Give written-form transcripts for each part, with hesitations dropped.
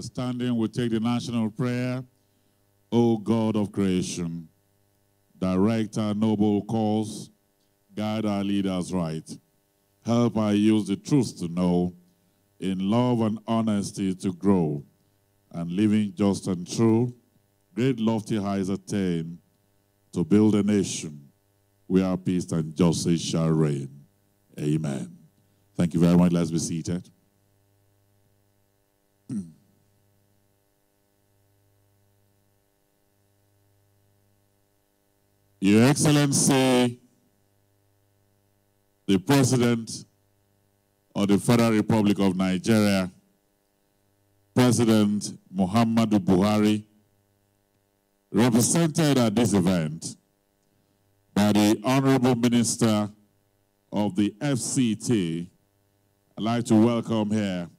standing, we take the national prayer. O God of creation, direct our noble cause, guide our leaders right. Help our youth the truth to know, in love and honesty to grow, and living just and true, great lofty heights attain, to build a nation where peace and justice shall reign. Amen. Thank you very much. Let's be seated. Your Excellency, the President of the Federal Republic of Nigeria, President Muhammadu Buhari, represented at this event by the Honorable Minister of the FCT, I'd like to welcome here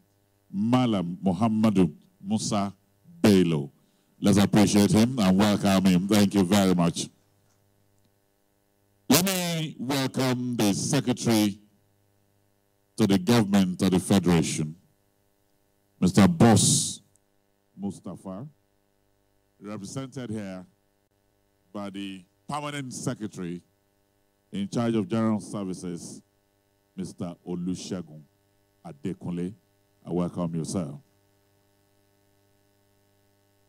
Malam Muhammadu Musa Bello. Let's appreciate him and welcome him. Thank you very much. Let me welcome the Secretary to the Government of the Federation, Mr. Boss Mustafa, represented here by the Permanent Secretary in charge of General Services, Mr. Olusegun Adekunle. I welcome you, sir.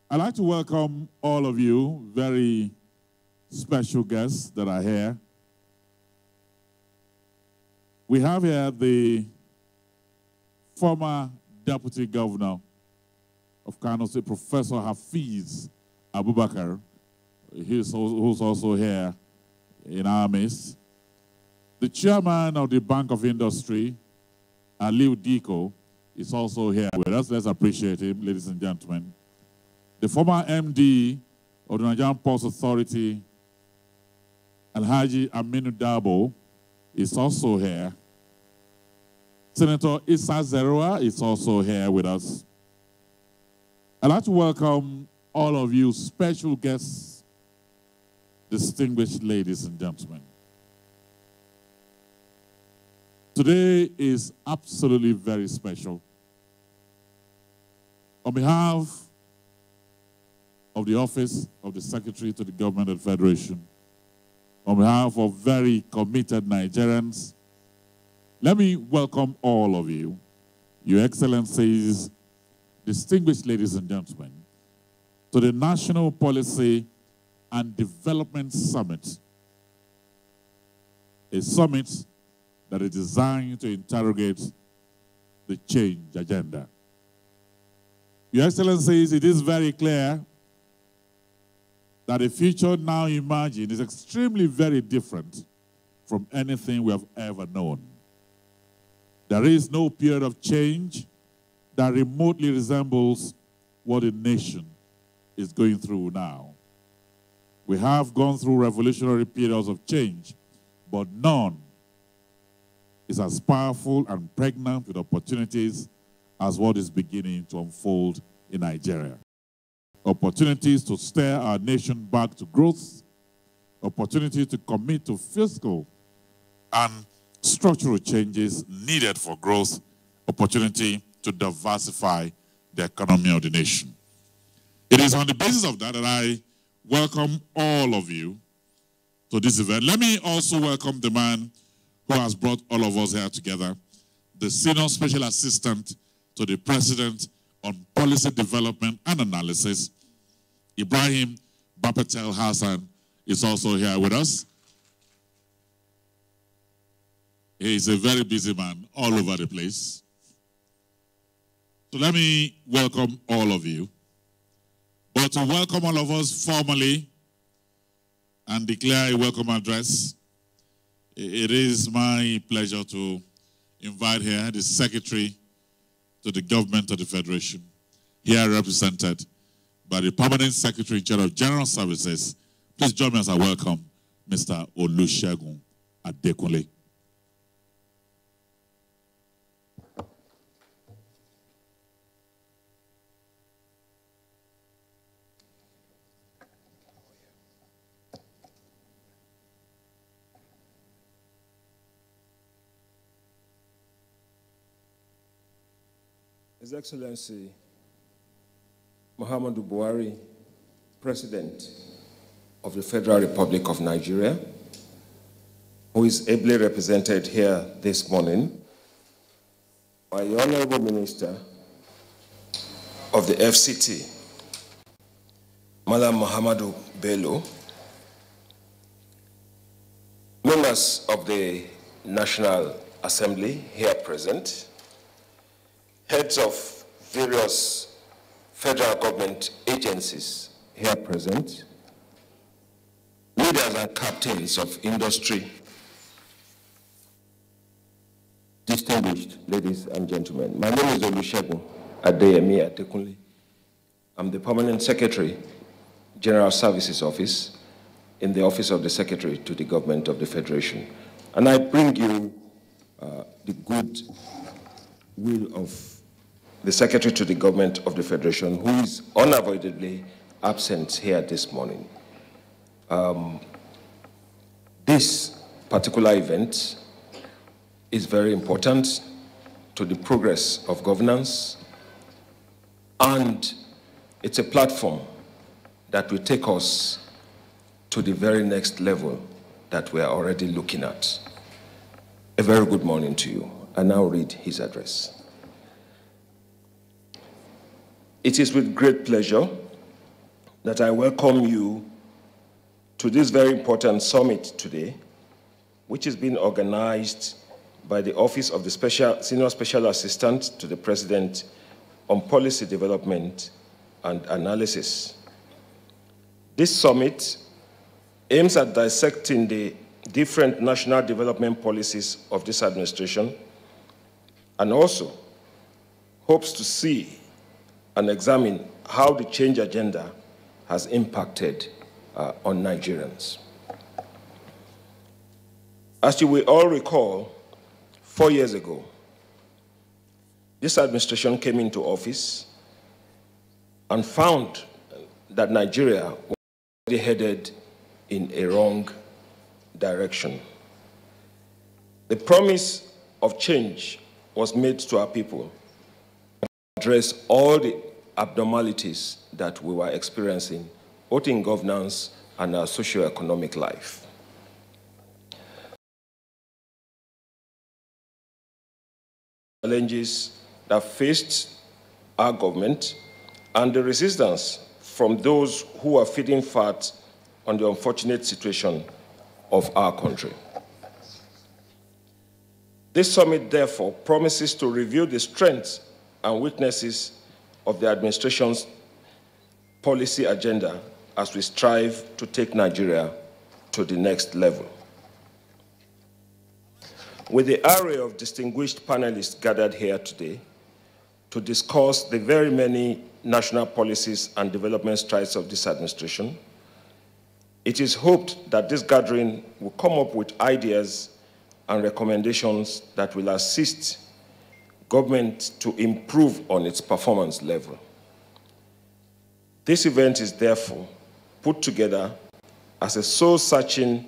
I'd like to welcome all of you, very special guests that are here. We have here the former Deputy Governor of Kano State, Professor Hafiz Abubakar, who's also here in our midst. The Chairman of the Bank of Industry, Aliu Diko, is also here with us. Let's appreciate him, ladies and gentlemen. The former MD of the Nigerian Ports Authority, Alhaji Aminu Dabo, is also here. Senator Issa Zerua is also here with us. I'd like to welcome all of you special guests, distinguished ladies and gentlemen. Today is absolutely very special. On behalf of the Office of the Secretary to the Government of the Federation, on behalf of very committed Nigerians, let me welcome all of you, Your Excellencies, distinguished ladies and gentlemen, to the National Policy and Development Summit, a summit that is designed to interrogate the change agenda. Your Excellencies, it is very clear that the future now imagined is extremely very different from anything we have ever known. There is no period of change that remotely resembles what a nation is going through now. We have gone through revolutionary periods of change, but none is as powerful and pregnant with opportunities as what is beginning to unfold in Nigeria. Opportunities to steer our nation back to growth, opportunity to commit to fiscal and structural changes needed for growth, opportunity to diversify the economy of the nation. It is on the basis of that that I welcome all of you to this event. Let me also welcome the man who has brought all of us here together, the Senior Special Assistant to the President on Policy Development and Analysis, Ibrahim Bapatel Hassan, is also here with us. He is a very busy man all over the place. So let me welcome all of you. But to welcome all of us formally and declare a welcome address, it is my pleasure to invite here the Secretary to the Government of the Federation, here represented by the Permanent Secretary General of General Services. Please join me as I welcome Mr. Olusegun Adekunle. His Excellency, Muhammadu Buhari, President of the Federal Republic of Nigeria, who is ably represented here this morning by the Honorable Minister of the FCT, Malam Muhammadu Bello, members of the National Assembly here present, heads of various federal government agencies here present, leaders and captains of industry, distinguished ladies and gentlemen. My name is Olusegun Adeyemi Adekunle. I'm the Permanent Secretary, General Services Office, in the Office of the Secretary to the Government of the Federation. And I bring you the good will of the Secretary to the Government of the Federation, who is unavoidably absent here this morning. This particular event is very important to the progress of governance, and it's a platform that will take us to the very next level that we are already looking at. A very good morning to you. I now read his address. It is with great pleasure that I welcome you to this very important summit today, which is being organized by the Office of the Senior Special Assistant to the President on Policy Development and Analysis. This summit aims at dissecting the different national development policies of this administration, and also hopes to see and examine how the change agenda has impacted on Nigerians. As you will all recall, 4 years ago, this administration came into office and found that Nigeria was already headed in a wrong direction. The promise of change was made to our people to address all the abnormalities that we were experiencing, both in governance and our socio-economic life. Challenges that faced our government and the resistance from those who are feeding fat on the unfortunate situation of our country. This summit, therefore, promises to review the strengths and weaknesses of the administration's policy agenda as we strive to take Nigeria to the next level. With the array of distinguished panelists gathered here today to discuss the very many national policies and development strides of this administration, it is hoped that this gathering will come up with ideas and recommendations that will assist government to improve on its performance level. This event is therefore put together as a soul-searching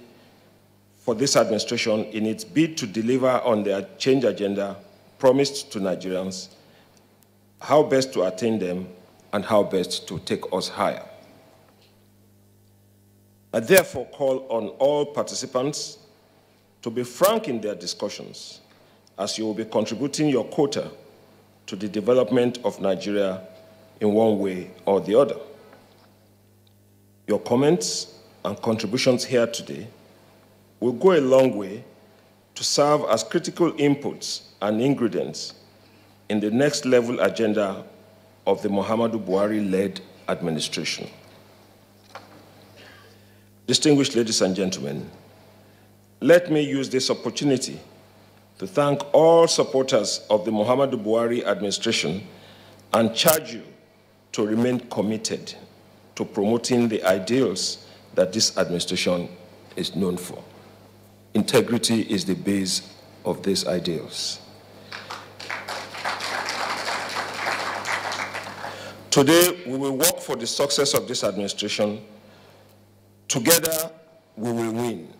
for this administration in its bid to deliver on their change agenda promised to Nigerians, how best to attain them, and how best to take us higher. I therefore call on all participants to be frank in their discussions, as you will be contributing your quota to the development of Nigeria in one way or the other. Your comments and contributions here today will go a long way to serve as critical inputs and ingredients in the next level agenda of the Muhammadu Buhari-led administration. Distinguished ladies and gentlemen, let me use this opportunity to thank all supporters of the Muhammadu Buhari administration and charge you to remain committed to promoting the ideals that this administration is known for. Integrity is the base of these ideals. Today, we will work for the success of this administration. Together, we will win.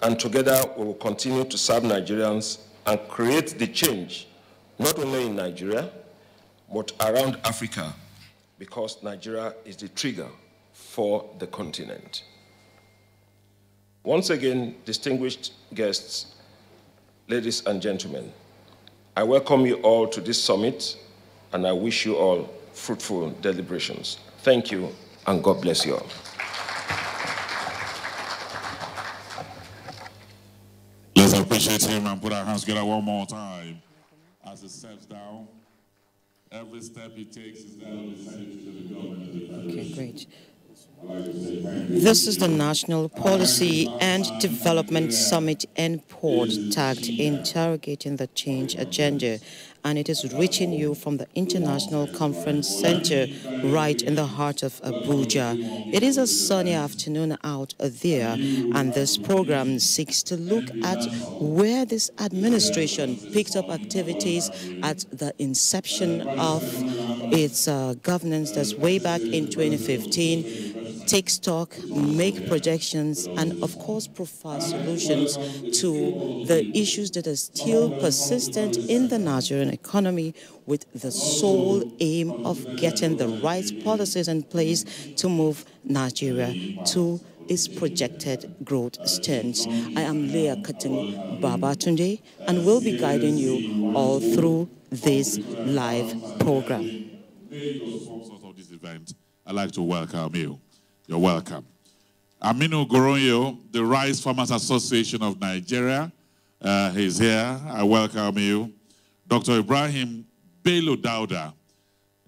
And together, we will continue to serve Nigerians and create the change, not only in Nigeria, but around Africa because Nigeria is the trigger for the continent. Once again, distinguished guests, ladies and gentlemen, I welcome you all to this summit, and I wish you all fruitful deliberations. Thank you, and God bless you all. Let's appreciate him and put our hands together one more time as he steps down. Every step he takes is there on the side to the government. Okay, great. This is the National Policy and Development Summit and Port tagged Interrogating the Change Agenda, and it is reaching you from the International Conference Center right in the heart of Abuja. It is a sunny afternoon out there, and this program seeks to look at where this administration picked up activities at the inception of its governance that's way back in 2015, take stock, make projections, and of course provide solutions to the issues that are still persistent in the Nigerian economy, with the sole aim of getting the right policies in place to move Nigeria to its projected growth stance. I am Leah Katin Babatunde, and will be guiding you all through this live program. Sponsors of this event, I'd like to welcome you. You're welcome. Aminu Goronyo, the Rice Farmers Association of Nigeria, he's here. I welcome you. Dr. Ibrahim Bello Dauda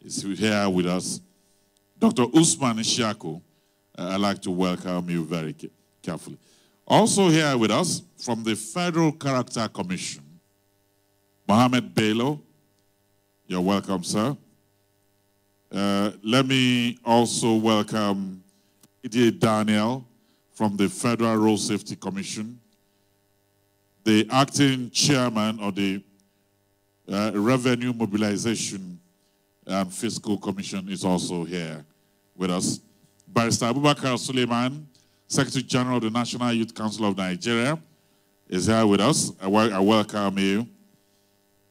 is here with us. Dr. Usman Ishaku, I'd like to welcome you very carefully. Also here with us from the Federal Character Commission, Mohammed Bello. You're welcome, sir. Let me also welcome Idiot Daniel from the Federal Road Safety Commission. The acting chairman of the Revenue Mobilization and Fiscal Commission is also here with us. Barrister Abubakar Suleiman, Secretary General of the National Youth Council of Nigeria, is here with us. I welcome you.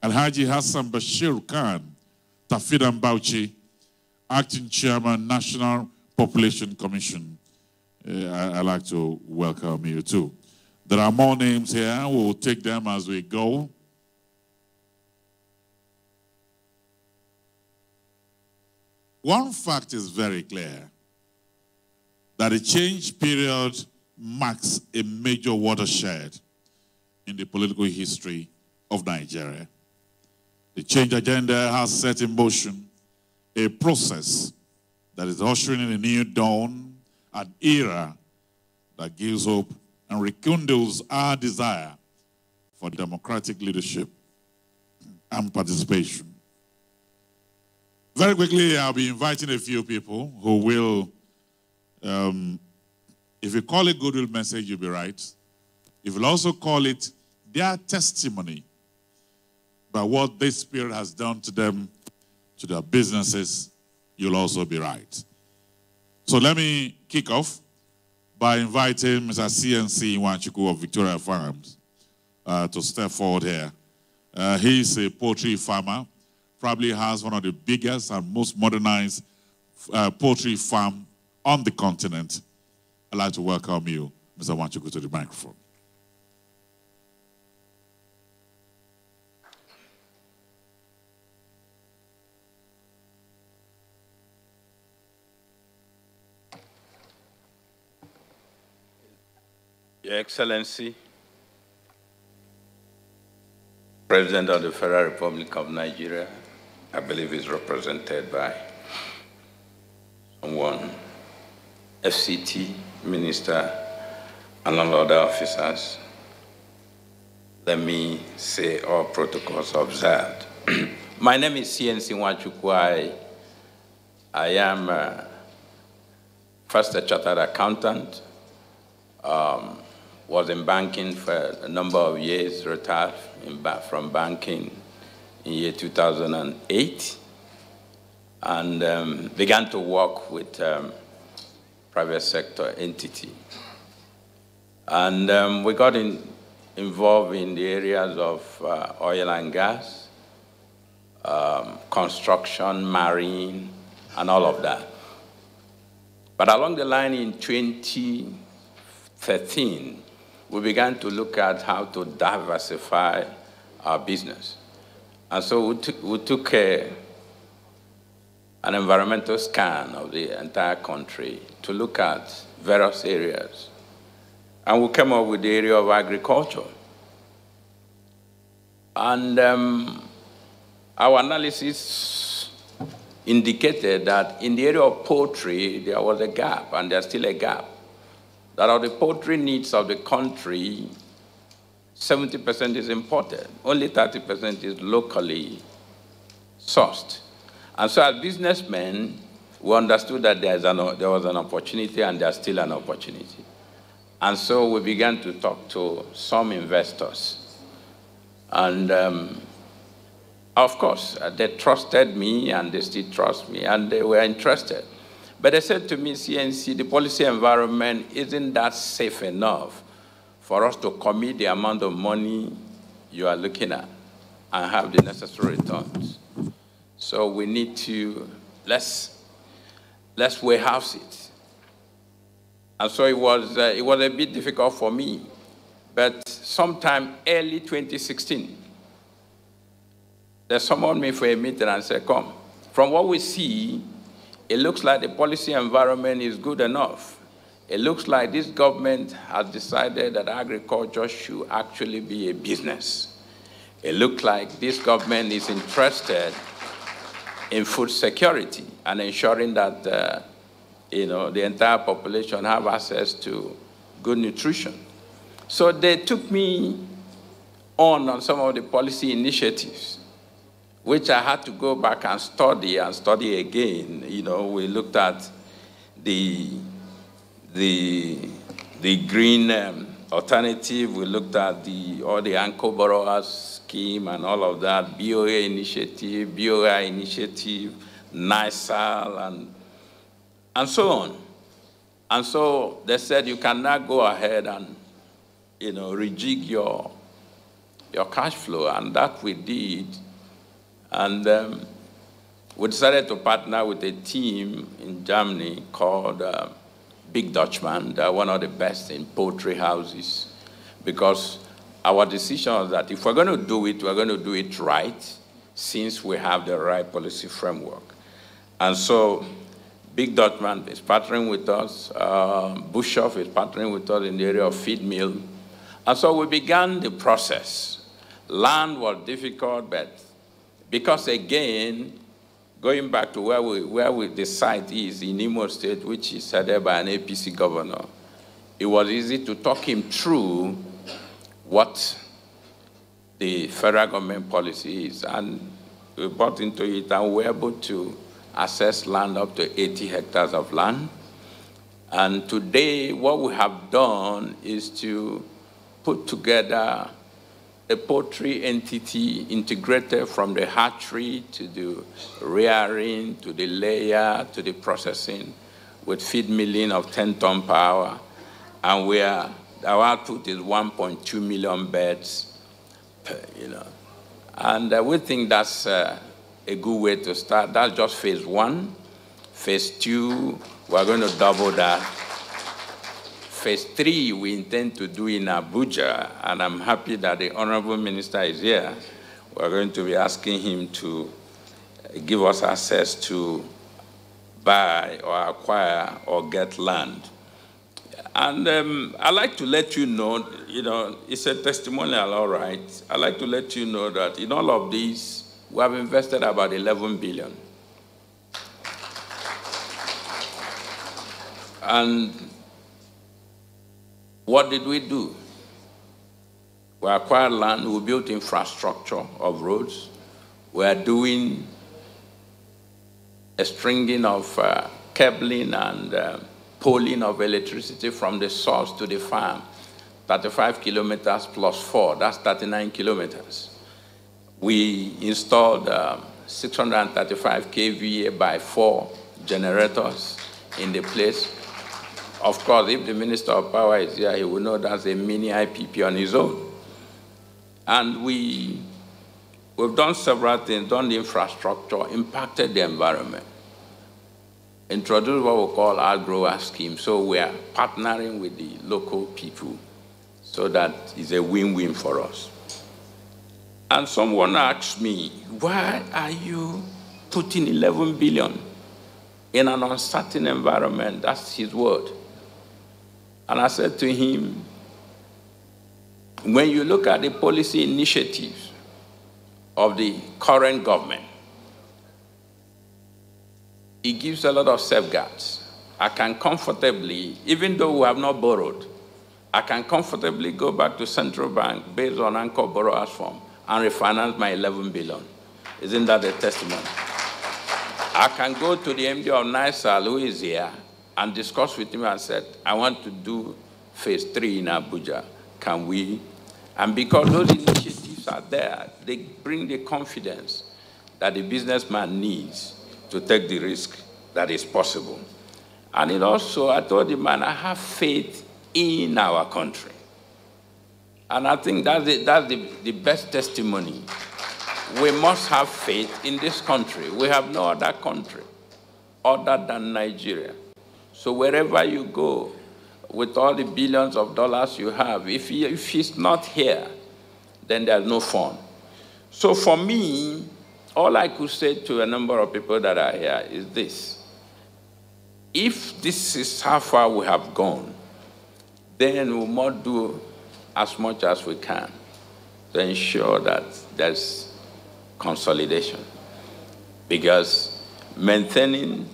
Alhaji Hassan Bashir Khan, Tafidan Bauchi, acting chairman, National Population Commission. I'd like to welcome you too. There are more names here. We'll take them as we go. One fact is very clear, that the change period marks a major watershed in the political history of Nigeria. The change agenda has set in motion a process that is ushering in a new dawn, an era that gives hope and rekindles our desire for democratic leadership and participation. Very quickly, I'll be inviting a few people who will, if you call it goodwill message, you'll be right. If you'll also call it their testimony about what this spirit has done to them, to their businesses, you'll also be right. So let me kick off by inviting Mr. CNC Nwachuku of Victoria Farms to step forward here. He's a poultry farmer, probably has one of the biggest and most modernized poultry farm on the continent. I'd like to welcome you, Mr. Nwachuku, to the microphone. Your Excellency, President of the Federal Republic of Nigeria, I believe is represented by someone, FCT, Minister, and all other officers. Let me say all protocols observed. My name is CNC Nwachuku. I am first a chartered accountant, was in banking for a number of years, retired from banking in year 2008, and began to work with private sector entity. And we got involved in the areas of oil and gas, construction, marine, and all of that. But along the line in 2013, we began to look at how to diversify our business. And so we took an environmental scan of the entire country to look at various areas. And we came up with the area of agriculture. And our analysis indicated that in the area of poultry, there was a gap, and there's still a gap. That of the poultry needs of the country, 70% is imported. Only 30% is locally sourced. And so as businessmen, we understood that there was an opportunity, and there's still an opportunity. And so we began to talk to some investors. And of course, they trusted me, and they still trust me, and they were interested. But they said to me, CNC, the policy environment isn't that safe enough for us to commit the amount of money you are looking at and have the necessary returns. So we need to, let's warehouse it. And so it was a bit difficult for me. But sometime early 2016, they summoned me for a meeting and said, come, from what we see, it looks like the policy environment is good enough. It looks like this government has decided that agriculture should actually be a business. It looks like this government is interested in food security and ensuring that the entire population have access to good nutrition. So they took me on some of the policy initiatives, which I had to go back and study again. We looked at the green alternative. We looked at all the anchor borrowers scheme and all of that, BOA initiative, BOI initiative, NISAL, and so on. And so they said you cannot go ahead and rejig your cash flow, and that we did. And we decided to partner with a team in Germany called Big Dutchman. They're one of the best in poultry houses, because our decision was that if we're going to do it, we're going to do it right, since we have the right policy framework. And so Big Dutchman is partnering with us. Bischoff is partnering with us in the area of feed mill. And so we began the process. Land was difficult, but because, again, going back to where the site is in Imo State, which is headed by an APC governor, it was easy to talk him through what the federal government policy is. And we bought into it, and we were able to access land up to 80 hectares of land. And today, what we have done is to put together a poultry entity integrated from the hatchery to the rearing, to the layer, to the processing, with feed milling of 10 tons per hour. And our output is 1.2 million birds, And we think that's a good way to start. That's just phase one. Phase two, we're going to double that. Phase three, we intend to do in Abuja, and I'm happy that the Honorable Minister is here. We're going to be asking him to give us access to buy or acquire or get land. And I'd like to let you know, it's a testimonial, all right. I'd like to let you know that in all of these, we have invested about 11 billion. And what did we do? We acquired land, we built infrastructure of roads. We are doing a stringing of cabling and poling of electricity from the source to the farm, 35 kilometers plus 4, that's 39 kilometers. We installed 635 kVA by 4 generators in the place. Of course, if the Minister of Power is here, he will know that's a mini IPP on his own. And we've done several things, done the infrastructure, impacted the environment. introduced what we call our grower scheme. So we are partnering with the local people so that it's a win-win for us. And someone asked me, why are you putting 11 billion in an uncertain environment? That's his word. And I said to him, when you look at the policy initiatives of the current government, it gives a lot of safeguards. I can comfortably, even though we have not borrowed, I can comfortably go back to central bank based on anchor borrowers form and refinance my 11 billion. Isn't that a testimony? I can go to the MD of NISAL, who is here, and discuss with him and said, I want to do phase 3 in Abuja. Can we? And because those initiatives are there, they bring the confidence that the businessman needs to take the risk that is possible. And it also, I told the man, I have faith in our country. And I think that's the best testimony. We must have faith in this country. We have no other country other than Nigeria. So wherever you go, with all the billions of dollars you have, if he's not here, then there's no fun. So for me, all I could say to a number of people that are here is this. If this is how far we have gone, then we must do as much as we can to ensure that there's consolidation. Because maintaining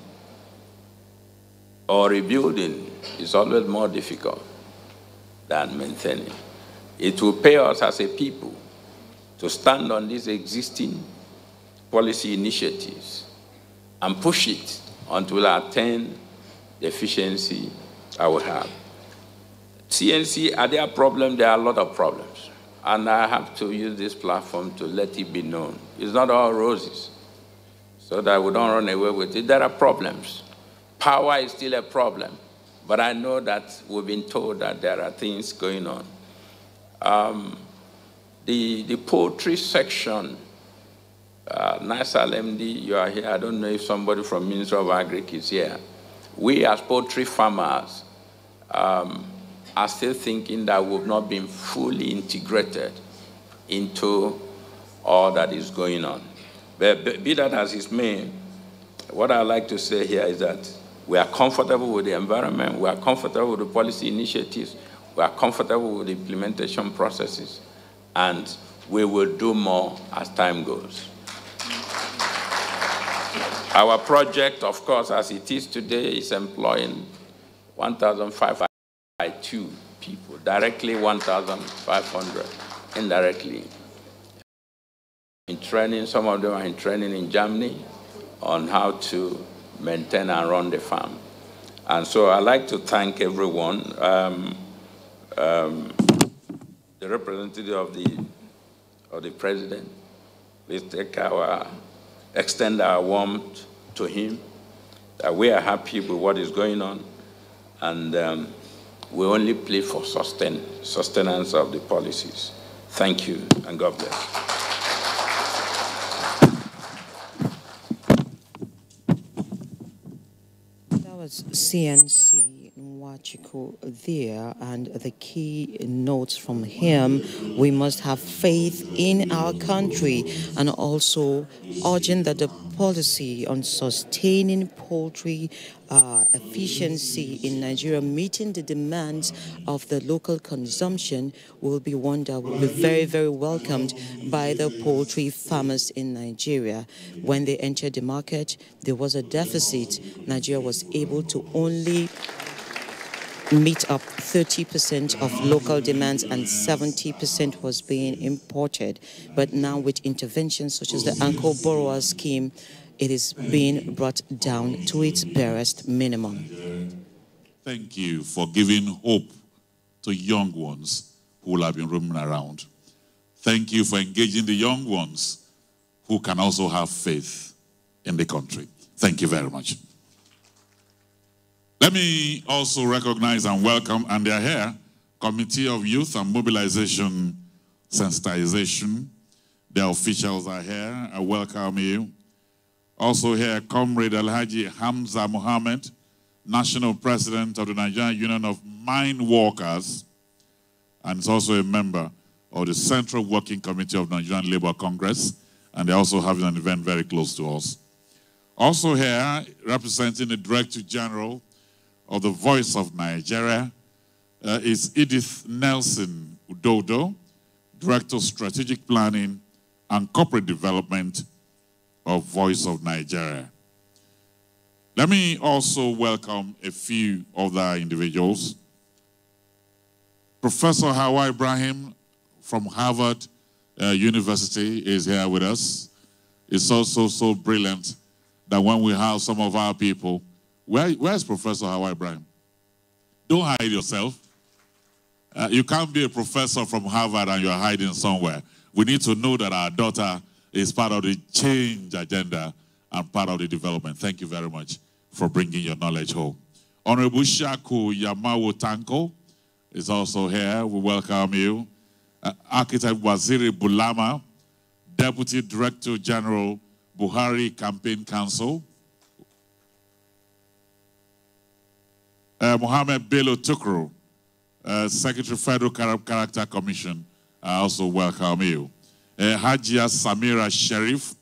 or rebuilding is always more difficult than maintaining. It will pay us as a people to stand on these existing policy initiatives and push it until we attain the efficiency that we have. CNC, are there problems? There are a lot of problems. And I have to use this platform to let it be known. It's not all roses, so that we don't run away with it. There are problems. Power is still a problem, but I know that we've been told that there are things going on. The poultry section, NISAL MD, you are here. I don't know if somebody from Ministry of Agric is here. We as poultry farmers are still thinking that we've not been fully integrated into all that is going on. But be that as it may, what I like to say here is that we are comfortable with the environment, we are comfortable with the policy initiatives, we are comfortable with the implementation processes, and we will do more as time goes. Our project, of course, as it is today, is employing 1,502 people, directly 1,500, indirectly. In training, some of them are in training in Germany on how to maintain and run the farm. And so I'd like to thank everyone. The representative of the president, please extend our warmth to him, that we are happy with what is going on, and we only plead for sustenance of the policies. Thank you, and God bless. CNC Nwachukwu there, and the key notes from him: we must have faith in our country, and also urging that the policy on sustaining poultry efficiency in Nigeria, meeting the demands of the local consumption, will be one that will be very, very welcomed by the poultry farmers in Nigeria. When they entered the market, there was a deficit. Nigeria was able to only meet up 30% of local demands, and 70% was being imported. But now with interventions such as the Anchor Borrower Scheme, it is being brought down to its barest minimum. Thank you for giving hope to young ones who will have been roaming around. Thank you for engaging the young ones who can also have faith in the country. Thank you very much. Let me also recognize and welcome, and they are here, Committee of Youth and Mobilization Sensitization. Their officials are here. I welcome you. Also here, Comrade Alhaji Hamza Mohammed, National President of the Nigerian Union of Mine Workers, and is also a member of the Central Working Committee of Nigerian Labour Congress, and they're also having an event very close to us. Also here, representing the Director General of the Voice of Nigeria, is Edith Nelson Udodo, Director of Strategic Planning and Corporate Development of Voice of Nigeria. Let me also welcome a few other individuals. Professor Hawa Ibrahim from Harvard University is here with us. It's also so brilliant that when we have some of our people, where's Professor Hawa Ibrahim? Don't hide yourself. You can't be a professor from Harvard and you're hiding somewhere. We need to know that our daughter is part of the change agenda and part of the development. Thank you very much for bringing your knowledge home. Honorable Shaku Yamawo Tanko is also here. We welcome you. Architect Waziri Bulama, Deputy Director General, Buhari Campaign Council. Mohammed Bello Tukru, Secretary Federal Character Commission, I also welcome you. Hajia Samira Sharif,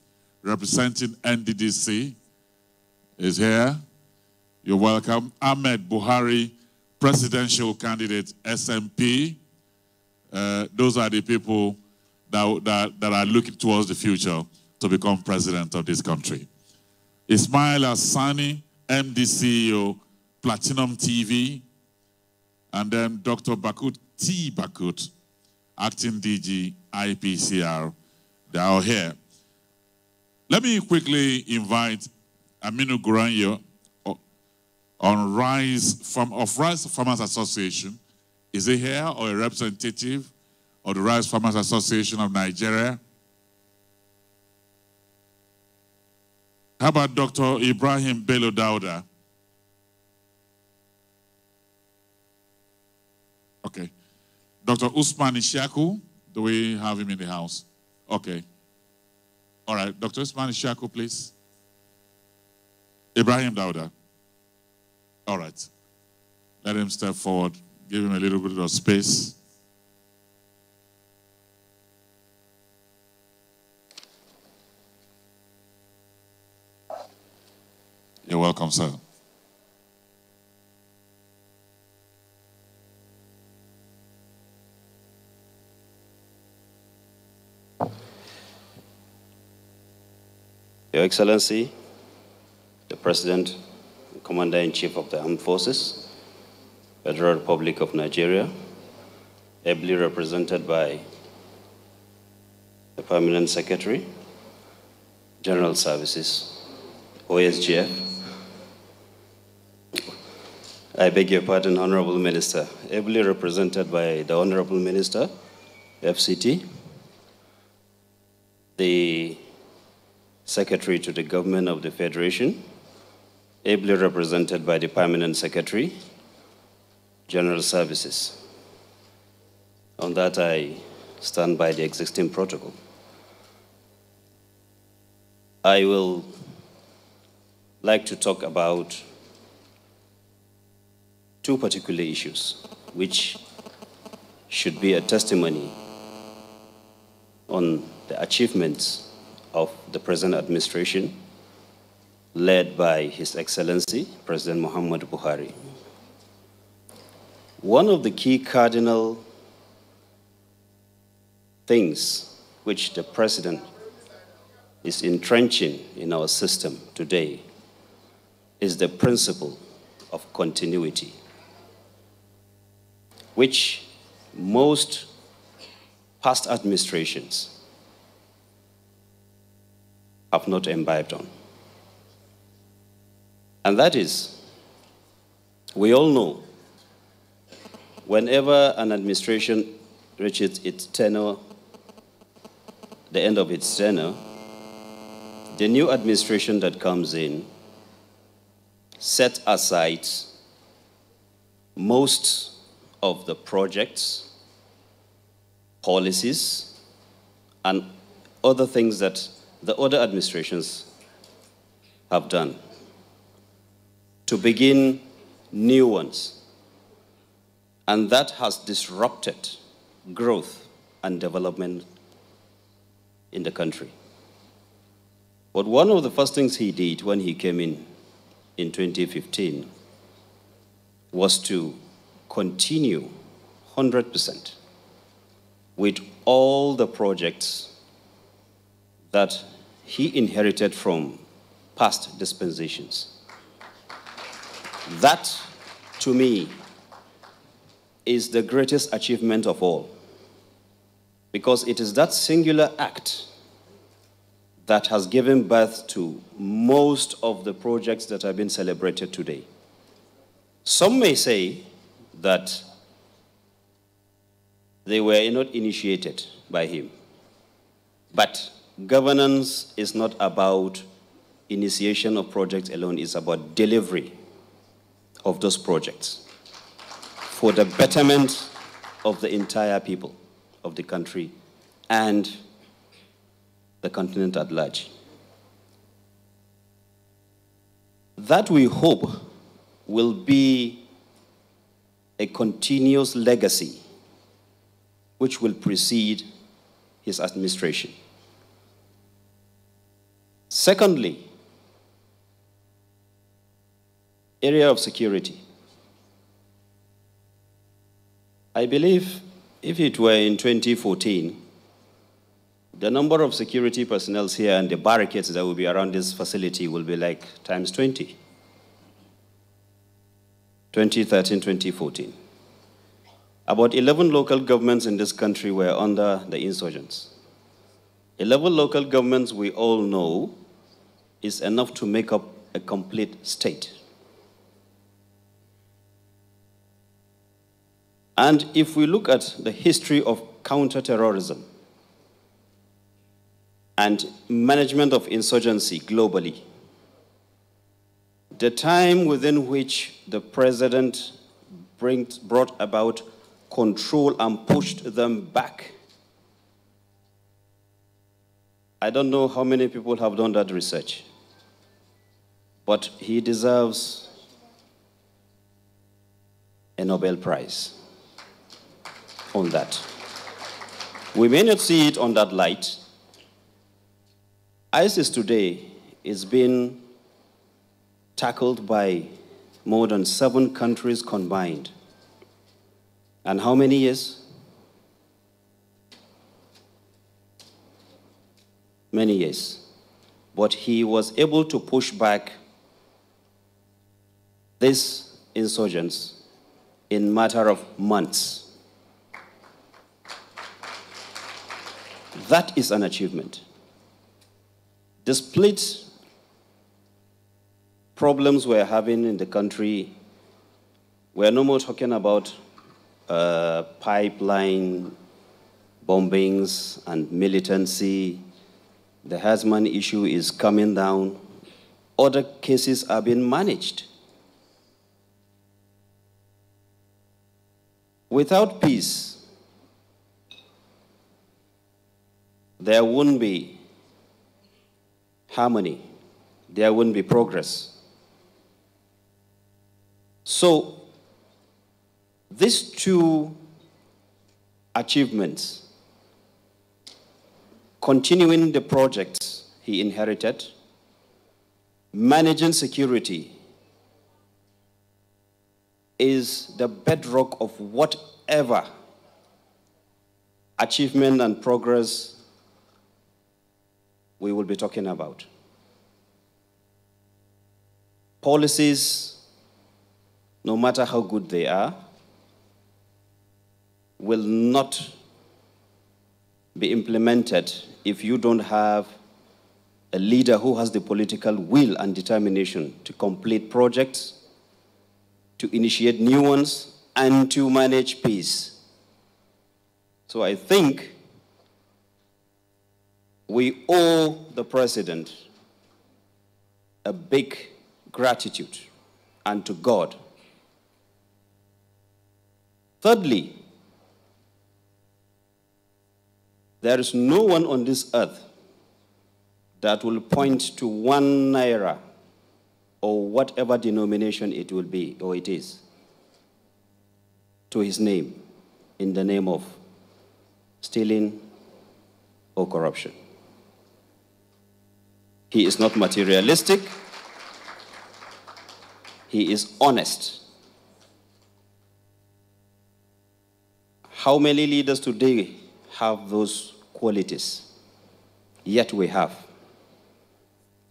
representing NDDC, is here. You're welcome. Ahmed Buhari, presidential candidate, SMP. Those are the people that are looking towards the future to become president of this country. Ismail Hassani, MD CEO, Platinum TV, and then Dr. Bakut T. Bakut, acting DG, IPCR. They are all here. Let me quickly invite Aminu Guranyo on Rice Farmers Association. Is he here or a representative of the Rice Farmers Association of Nigeria? How about Dr. Ibrahim Bello Dauda? Okay. Dr. Usman Ishaku, do we have him in the house? Okay. All right, Dr. Usman Ishaku, please. Ibrahim Dauda. All right. Let him step forward. Give him a little bit of space. You're welcome, sir. Your Excellency, the President and Commander-in-Chief of the Armed Forces, Federal Republic of Nigeria, ably represented by the Permanent Secretary, General Services, OSGF. I beg your pardon, Honorable Minister, ably represented by the Honorable Minister, FCT, the Secretary to the Government of the Federation, ably represented by the Permanent Secretary, General Services. On that, I stand by the existing protocol. I will like to talk about two particular issues, which should be a testimony on the achievements of the present administration led by His Excellency, President Muhammadu Buhari. One of the key cardinal things which the President is entrenching in our system today is the principle of continuity, which most past administrations have not imbibed on. And that is, we all know, whenever an administration reaches its tenure, the end of its tenure, the new administration that comes in set aside most of the projects, policies, and other things that the other administrations have done to begin new ones. And that has disrupted growth and development in the country. But one of the first things he did when he came in 2015 was to continue 100% with all the projects that he inherited from past dispensations. That, to me, is the greatest achievement of all, because it is that singular act that has given birth to most of the projects that have been celebrated today. Some may say that they were not initiated by him, but governance is not about initiation of projects alone, it's about delivery of those projects for the betterment of the entire people of the country and the continent at large. That, we hope, will be a continuous legacy which will precede his administration. Secondly, area of security. I believe if it were in 2014, the number of security personnel here and the barricades that will be around this facility will be like times 20. 2013, 2014. About 11 local governments in this country were under the insurgents. 11 local governments, we all know, is enough to make up a complete state. And if we look at the history of counterterrorism and management of insurgency globally, the time within which the president brought about control and pushed them back, I don't know how many people have done that research, but he deserves a Nobel Prize on that. We may not see it on that light. ISIS today is being tackled by more than 7 countries combined. And how many years? Many years. But he was able to push back these insurgents in a matter of months. That is an achievement. The split problems we're having in the country, we're no more talking about pipeline bombings and militancy. The Hazman issue is coming down. Other cases are being managed. Without peace, there won't be harmony. There won't be progress. So, these 2 achievements, continuing the projects he inherited, managing security, is the bedrock of whatever achievement and progress we will be talking about. Policies, no matter how good they are, will not be implemented if you don't have a leader who has the political will and determination to complete projects, to initiate new ones, and to manage peace. So I think we owe the president a big gratitude, and to God. Thirdly, there is no one on this earth that will point to 1 naira or whatever denomination it will be, or it is, to his name in the name of stealing or corruption. He is not materialistic. He is honest. How many leaders today have those qualities? Yet we have.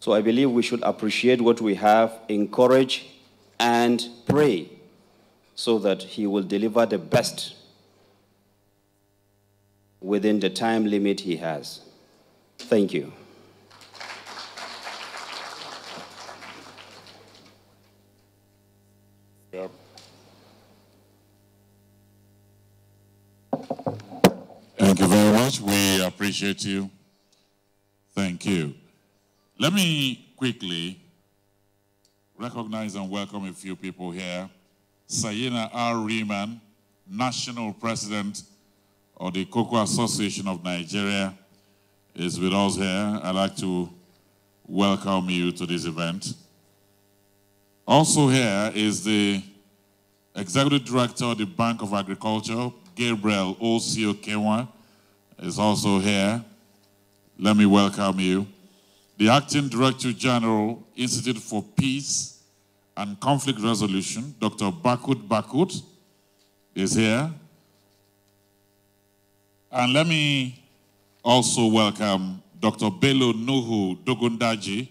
So I believe we should appreciate what we have, encourage, and pray so that he will deliver the best within the time limit he has. Thank you. Yep. Thank you very much. We appreciate you. Thank you. Let me quickly recognize and welcome a few people here. Sayina R. Riemann, National President of the Cocoa Association of Nigeria, is with us here. I'd like to welcome you to this event. Also here is the Executive Director of the Bank of Agriculture, Gabriel Osio Kenwa, is also here. Let me welcome you. The Acting Director General, Institute for Peace and Conflict Resolution, Dr. Bakut, is here. And let me also welcome Dr. Bello Nuhu Dogundaji,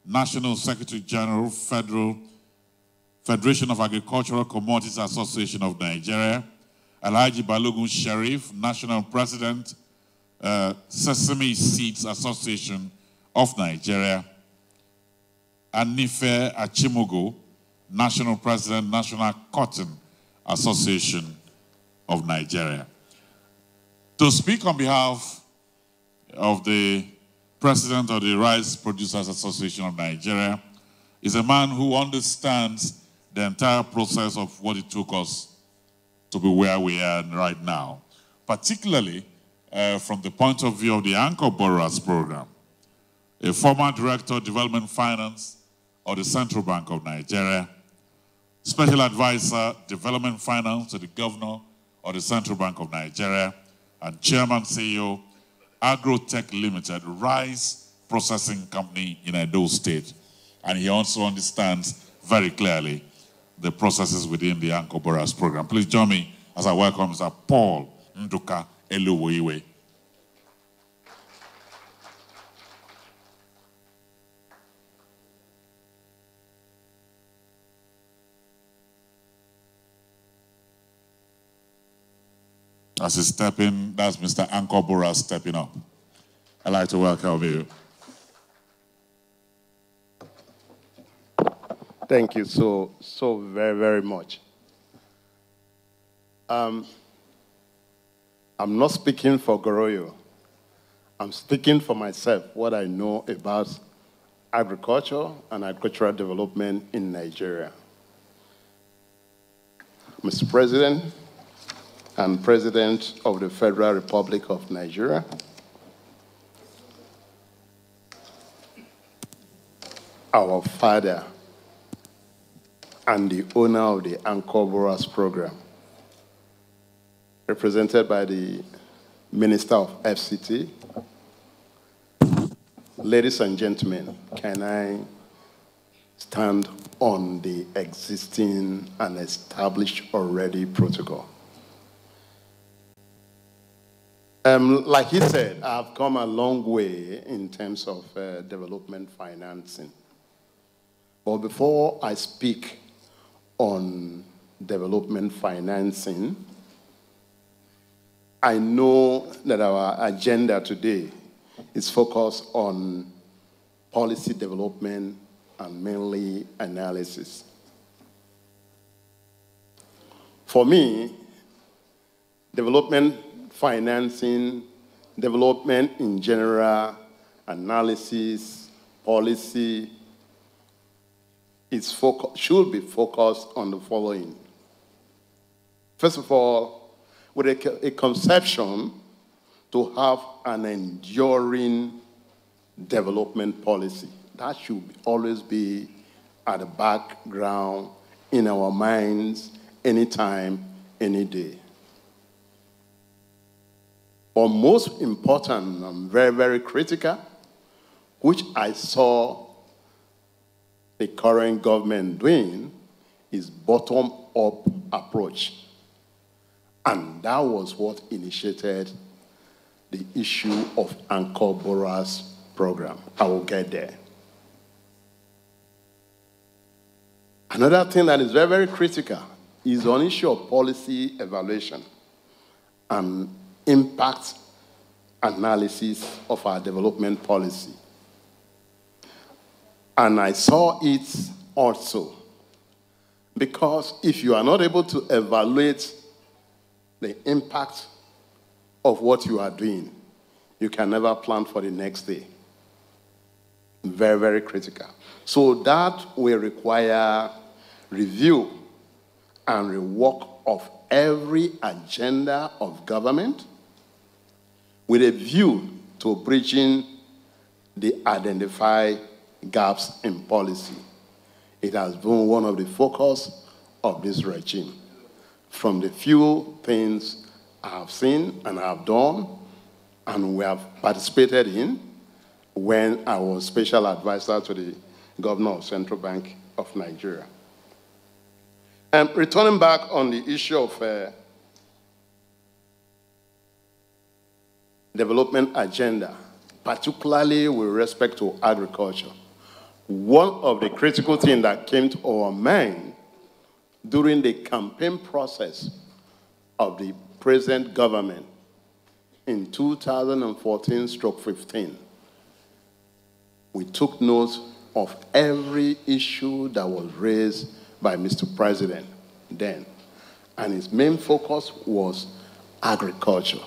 National Secretary General, Federation of Agricultural Commodities Association of Nigeria, Alhaji Balogun Sharif, National President, Sesame Seeds Association of Nigeria, and Nife Achimogo, National President, National Cotton Association of Nigeria. To speak on behalf of the President of the Rice Producers Association of Nigeria is a man who understands the entire process of what it took us to be where we are right now, particularly from the point of view of the Anchor Borrowers Program, a former Director of Development Finance of the Central Bank of Nigeria, Special Advisor, Development Finance to the Governor of the Central Bank of Nigeria, and Chairman CEO, Agrotech Limited, Rice Processing Company in Edo State. And he also understands very clearly the processes within the Anchor Borrowers Program. Please join me as I welcome Mr. Paul Nduka Eluwoiwe. As he's stepping, that's Mr. Anchor Borrowers stepping up. I'd like to welcome you. Thank you so very, very much. I'm not speaking for Goroyo. I'm speaking for myself, what I know about agriculture and agricultural development in Nigeria. Mr. President and President of the Federal Republic of Nigeria, our father and the owner of the Anchor Borrowers Program, represented by the Minister of FCT. Ladies and gentlemen, can I stand on the existing and established already protocol? Like he said, I've come a long way in terms of development financing. But before I speak on development financing, I know that our agenda today is focused on policy development and mainly analysis. For me, development financing, development in general, analysis, policy, should be focused on the following. First of all, with a conception to have an enduring development policy. That should always be at the background in our minds anytime, any day. But most important and very, very critical, which I saw the current government doing, is bottom-up approach. And that was what initiated the issue of Anchor Borrowers Program. I will get there. Another thing that is very, very critical is on issue of policy evaluation and impact analysis of our development policy. And I saw it also because if you are not able to evaluate the impact of what you are doing, you can never plan for the next day. Very, very critical. So that will require review and rework of every agenda of government with a view to bridging the identified gaps in policy. It has been one of the focus of this regime. From the few things I have seen and I have done and we have participated in when I was special advisor to the governor of Central Bank of Nigeria. And returning back on the issue of development agenda, particularly with respect to agriculture, one of the critical things that came to our mind during the campaign process of the present government in 2014-15, we took note of every issue that was raised by Mr. President then. And his main focus was agriculture.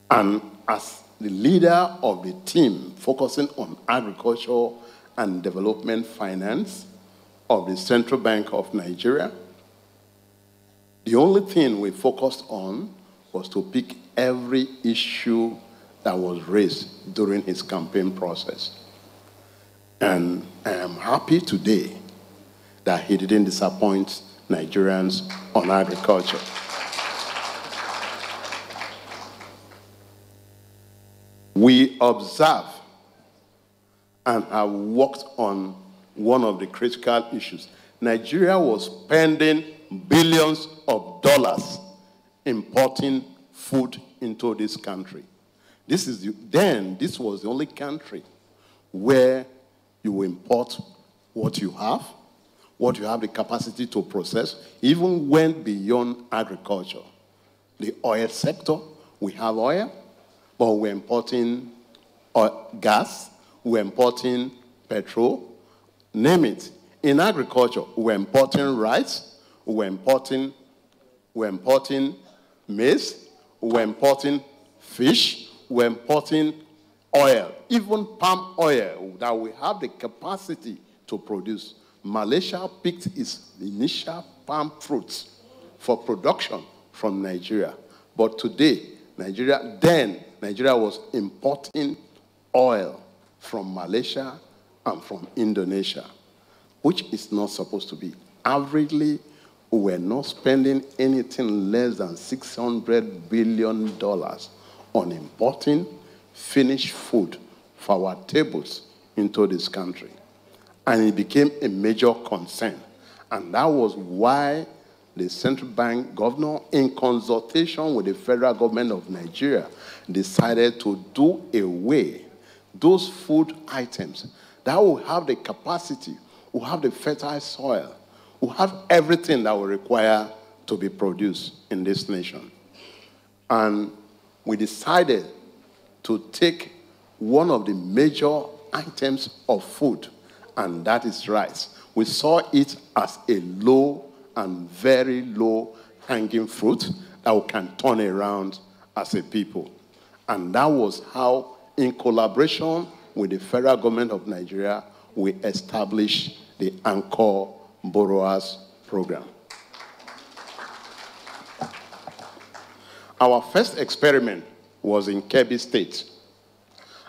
And as the leader of the team focusing on agriculture and development finance of the Central Bank of Nigeria, the only thing we focused on was to pick every issue that was raised during his campaign process. And I am happy today that he didn't disappoint Nigerians on agriculture. We observe and have worked on one of the critical issues. Nigeria was spending billions of dollars importing food into this country. This was the only country where you import what you have the capacity to process, even went beyond agriculture. The oil sector, we have oil, but we're importing gas, we're importing petrol, name it. In agriculture, we're importing rice, we're importing maize, we're importing fish, we're importing oil, even palm oil that we have the capacity to produce. Malaysia picked its initial palm fruits for production from Nigeria. But today, Nigeria was importing oil from Malaysia and from Indonesia, which is not supposed to be. Averagely, we're not spending anything less than $600 billion on importing finished food for our tables into this country. And it became a major concern. And that was why the central bank governor, in consultation with the federal government of Nigeria, decided to do away those food items that will have the capacity, will have the fertile soil, will have everything that will require to be produced in this nation. And we decided to take one of the major items of food, and that is rice. We saw it as a low and very low hanging fruit that we can turn around as a people. And that was how, in collaboration with the federal government of Nigeria, we established the Anchor Borrowers Program. Our first experiment was in Kebbi State.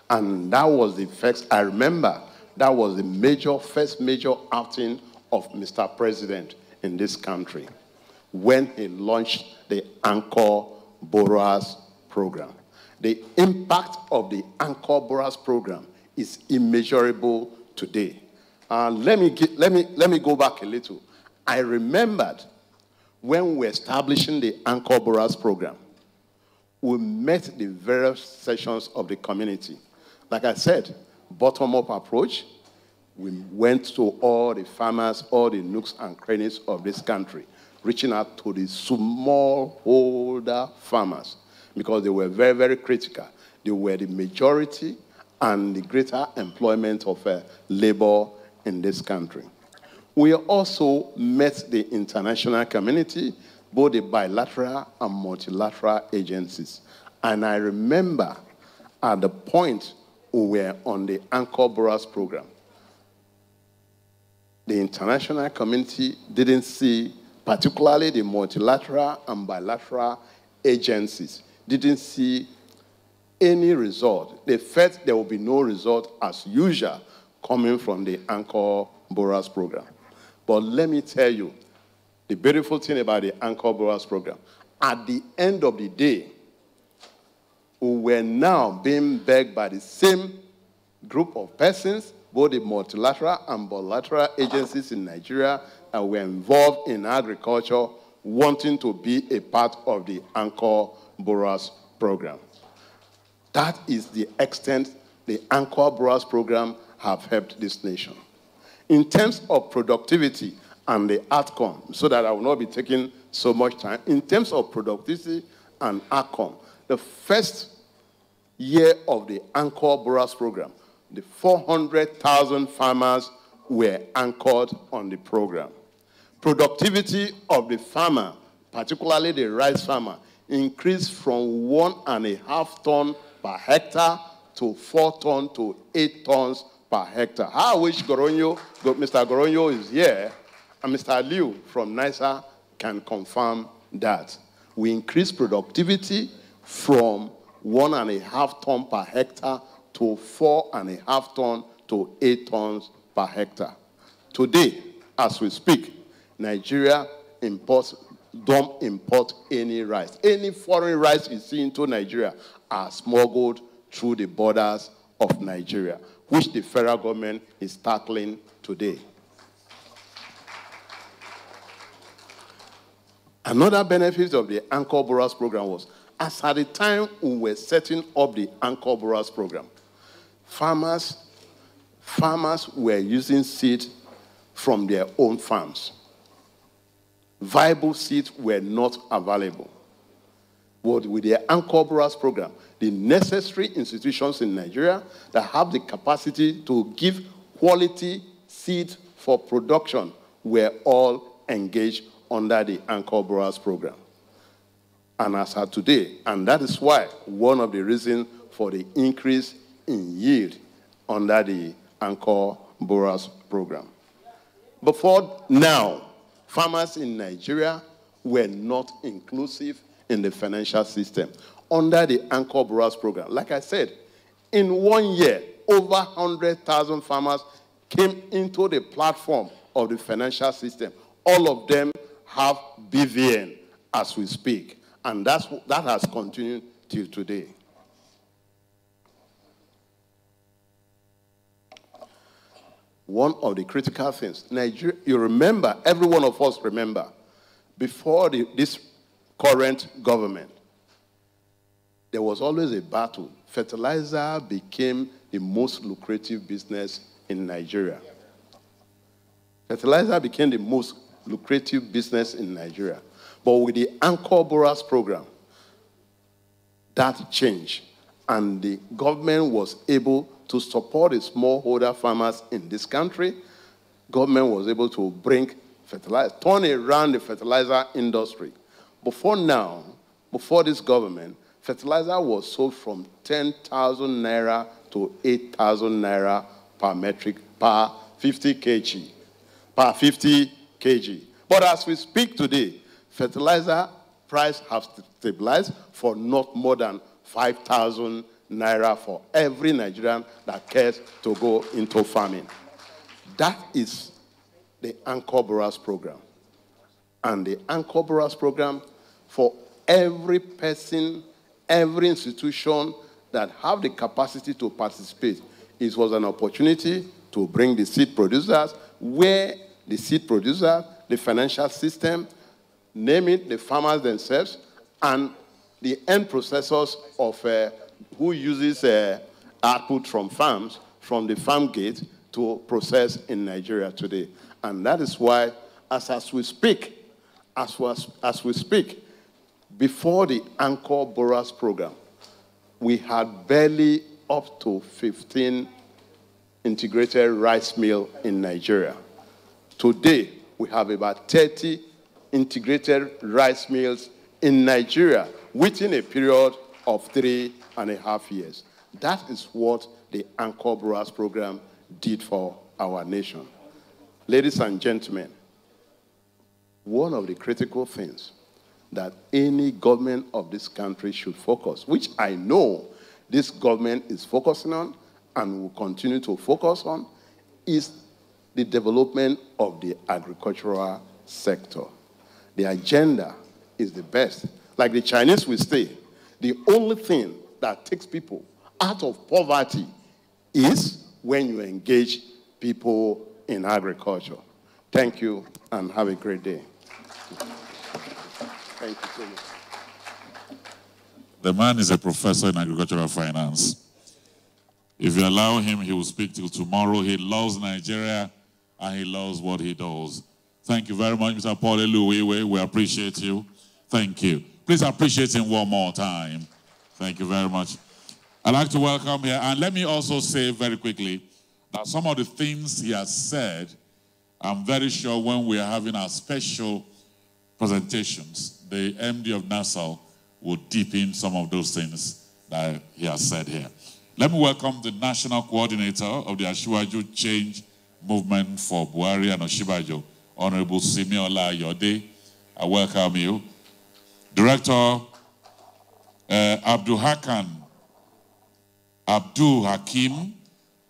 And that was the first, I remember That was the first major outing of Mr. President in this country when he launched the Anchor Borrowers Program. The impact of the Anchor Borrowers Program is immeasurable today. Let me go back a little. I remembered when we were establishing the Anchor Borrowers Program, we met the various sections of the community. Like I said, bottom-up approach. We went to all the farmers, all the nooks and crannies of this country, reaching out to the smallholder farmers because they were very, very critical. They were the majority and the greater employment of labor in this country. We also met the international community, both the bilateral and multilateral agencies. And I remember at the point we were on the Anchor Borrowers Program, the international community didn't see, particularly the multilateral and bilateral agencies, didn't see any result. They felt there would be no result as usual coming from the Anchor Borrowers Program. But let me tell you, the beautiful thing about the Anchor Borrowers Program, at the end of the day, we were now being begged by the same group of persons, both the multilateral and bilateral agencies in Nigeria that were involved in agriculture, wanting to be a part of the Anchor Borrowers Program. That is the extent the Anchor Borrowers Program have helped this nation. In terms of productivity and the outcome, so that I will not be taking so much time, in terms of productivity and outcome, the first year of the Anchor Borrowers Program, the 400,000 farmers were anchored on the program. Productivity of the farmer, particularly the rice farmer, increased from 1.5 tons per hectare to 4 tons to 8 tons per hectare. I wish Mr. Goronyo is here, and Mr. Liu from NISA can confirm that. We increased productivity from 1.5 tons per hectare to 4.5 tons to 8 tons per hectare. Today, as we speak, Nigeria don't import any rice. Any foreign rice you see into Nigeria are smuggled through the borders of Nigeria, which the federal government is tackling today. Another benefit of the Anchor Borrowers Program was, as at the time we were setting up the Anchor Borrowers Program, farmers were using seed from their own farms. Viable seeds were not available. But with the Anchor Borrowers Program, the necessary institutions in Nigeria that have the capacity to give quality seed for production were all engaged under the Anchor Borrowers Program. And as of today, and that is why one of the reasons for the increase in yield under the Anchor Borrowers Program. Before now, farmers in Nigeria were not inclusive in the financial system. Under the Anchor Borrowers Program, like I said, in 1 year, over 100,000 farmers came into the platform of the financial system. All of them have BVN as we speak. And that has continued till today. One of the critical things, Nigeria, you remember, every one of us remember, before this current government, there was always a battle. Fertilizer became the most lucrative business in Nigeria. Fertilizer became the most lucrative business in Nigeria. But with the Anchor Borrowers Program, that changed. And the government was able to support the smallholder farmers in this country. Government was able to bring fertilizer, turn around the fertilizer industry. Before now, before this government, fertilizer was sold from 10,000 naira to 8,000 naira per 50 kg. Per 50 kg. But as we speak today, fertilizer price has stabilized for not more than 5,000 naira for every Nigerian that cares to go into farming. That is the Anchor Borrowers Program. And the Anchor Borrowers Program, for every person, every institution that have the capacity to participate, it was an opportunity to bring the seed producers, where the seed producers, the financial system, name it, the farmers themselves, and the end processors of who uses output from farms, from the farm gate to process in Nigeria today. And that is why, as we speak, before the Anchor Borrowers Program, we had barely up to 15 integrated rice mills in Nigeria. Today, we have about 30 integrated rice mills in Nigeria within a period of 3.5 years. That is what the Anchor Borrowers Program did for our nation. Ladies and gentlemen, one of the critical things that any government of this country should focus, which I know this government is focusing on and will continue to focus on, is the development of the agricultural sector. The agenda is the best. Like the Chinese will say, the only thing that takes people out of poverty is when you engage people in agriculture. Thank you, and have a great day. Thank you so much. The man is a professor in agricultural finance. If you allow him, he will speak till tomorrow. He loves Nigeria, and he loves what he does. Thank you very much, Mr. Paul Eluiwe. We appreciate you. Thank you. Please appreciate him one more time. Thank you very much. I'd like to welcome here, and let me also say very quickly that some of the things he has said, I'm very sure when we are having our special presentations, the MD of NASAL will deepen some of those things that he has said here. Let me welcome the National Coordinator of the Asiwaju Change Movement for Buhari and Oshibajo, Honorable Simiola Yode. I welcome you. Director Abdul Hakim,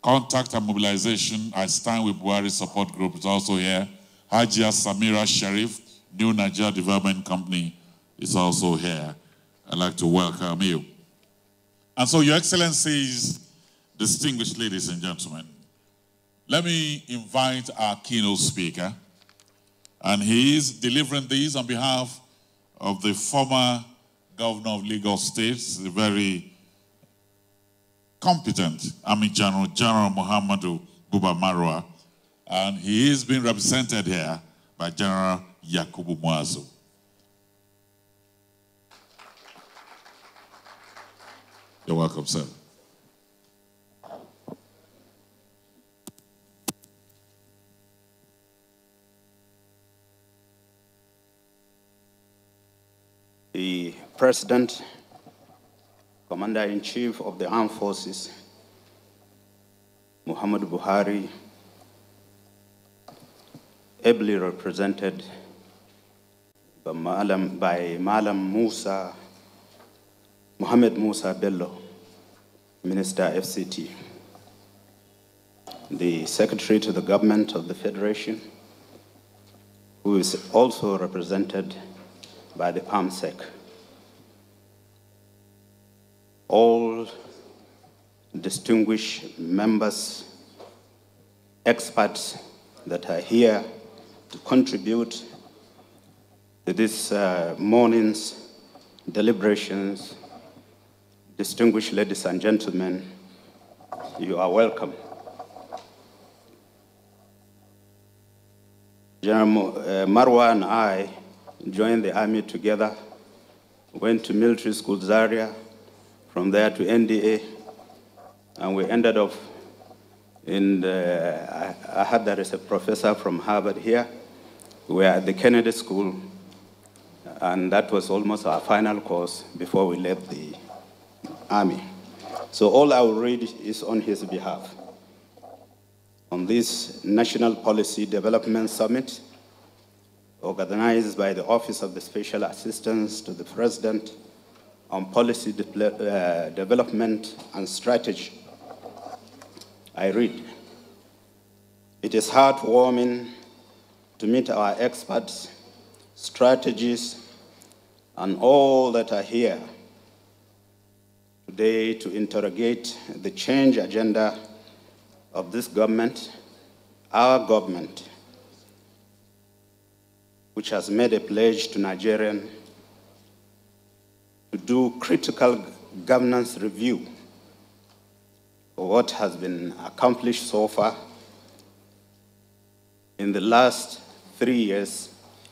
Contact and Mobilization, I Stand with Buhari Support Group is also here. Hajia Samira Sharif, New Nigeria Development Company is also here. I'd like to welcome you. And so, Your Excellencies, distinguished ladies and gentlemen, let me invite our keynote speaker. And he is delivering these on behalf of the former governor of Lagos State, the very competent Army General Muhammadu Buba Marwa. And he is being represented here by General Yakubu Muazu. You're welcome, sir. The President, Commander-in-Chief of the Armed Forces, Muhammadu Buhari, ably represented by Malam Mohammed Musa Bello, Minister FCT, the Secretary to the Government of the Federation, who is also represented by the PAMSEC, all distinguished members, experts that are here to contribute to this morning's deliberations. Distinguished ladies and gentlemen, you are welcome. General Marwa and I joined the army together, went to military school Zaria, from there to NDA, and we ended up in I heard there is a professor from Harvard here. We were at the Kennedy School, and that was almost our final course before we left the army. So all I will read is on his behalf. On this National Policy Development Summit, organized by the Office of the Special Assistant to the President on policy development and strategy. I read, "It is heartwarming to meet our experts, strategists, and all that are here today to interrogate the change agenda of this government, our government, which has made a pledge to Nigerians to do critical governance review of what has been accomplished so far in the last 3 years,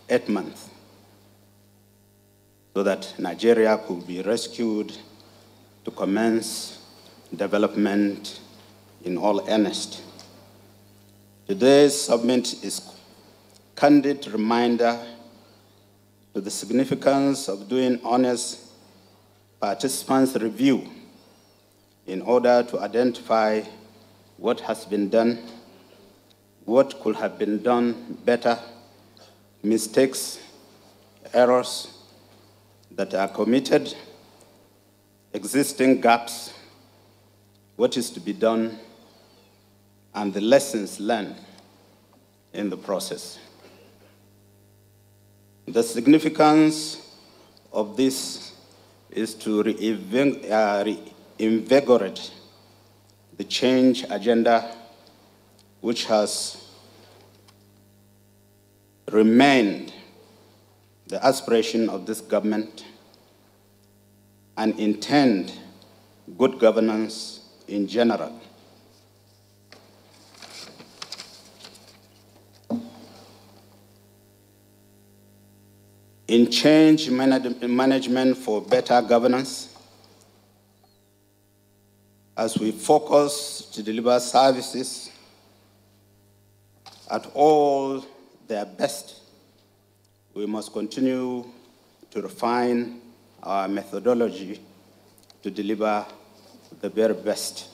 8 months, so that Nigeria could be rescued to commence development in all earnest. Today's summit is a candid reminder to the significance of doing honest participants' review in order to identify what has been done, what could have been done better, mistakes, errors that are committed, existing gaps, what is to be done, and the lessons learned in the process. The significance of this is to reinvigorate the change agenda, which has remained the aspiration of this government, and intend good governance in general. In change management for better governance, as we focus to deliver services at all their best, we must continue to refine our methodology to deliver the very best.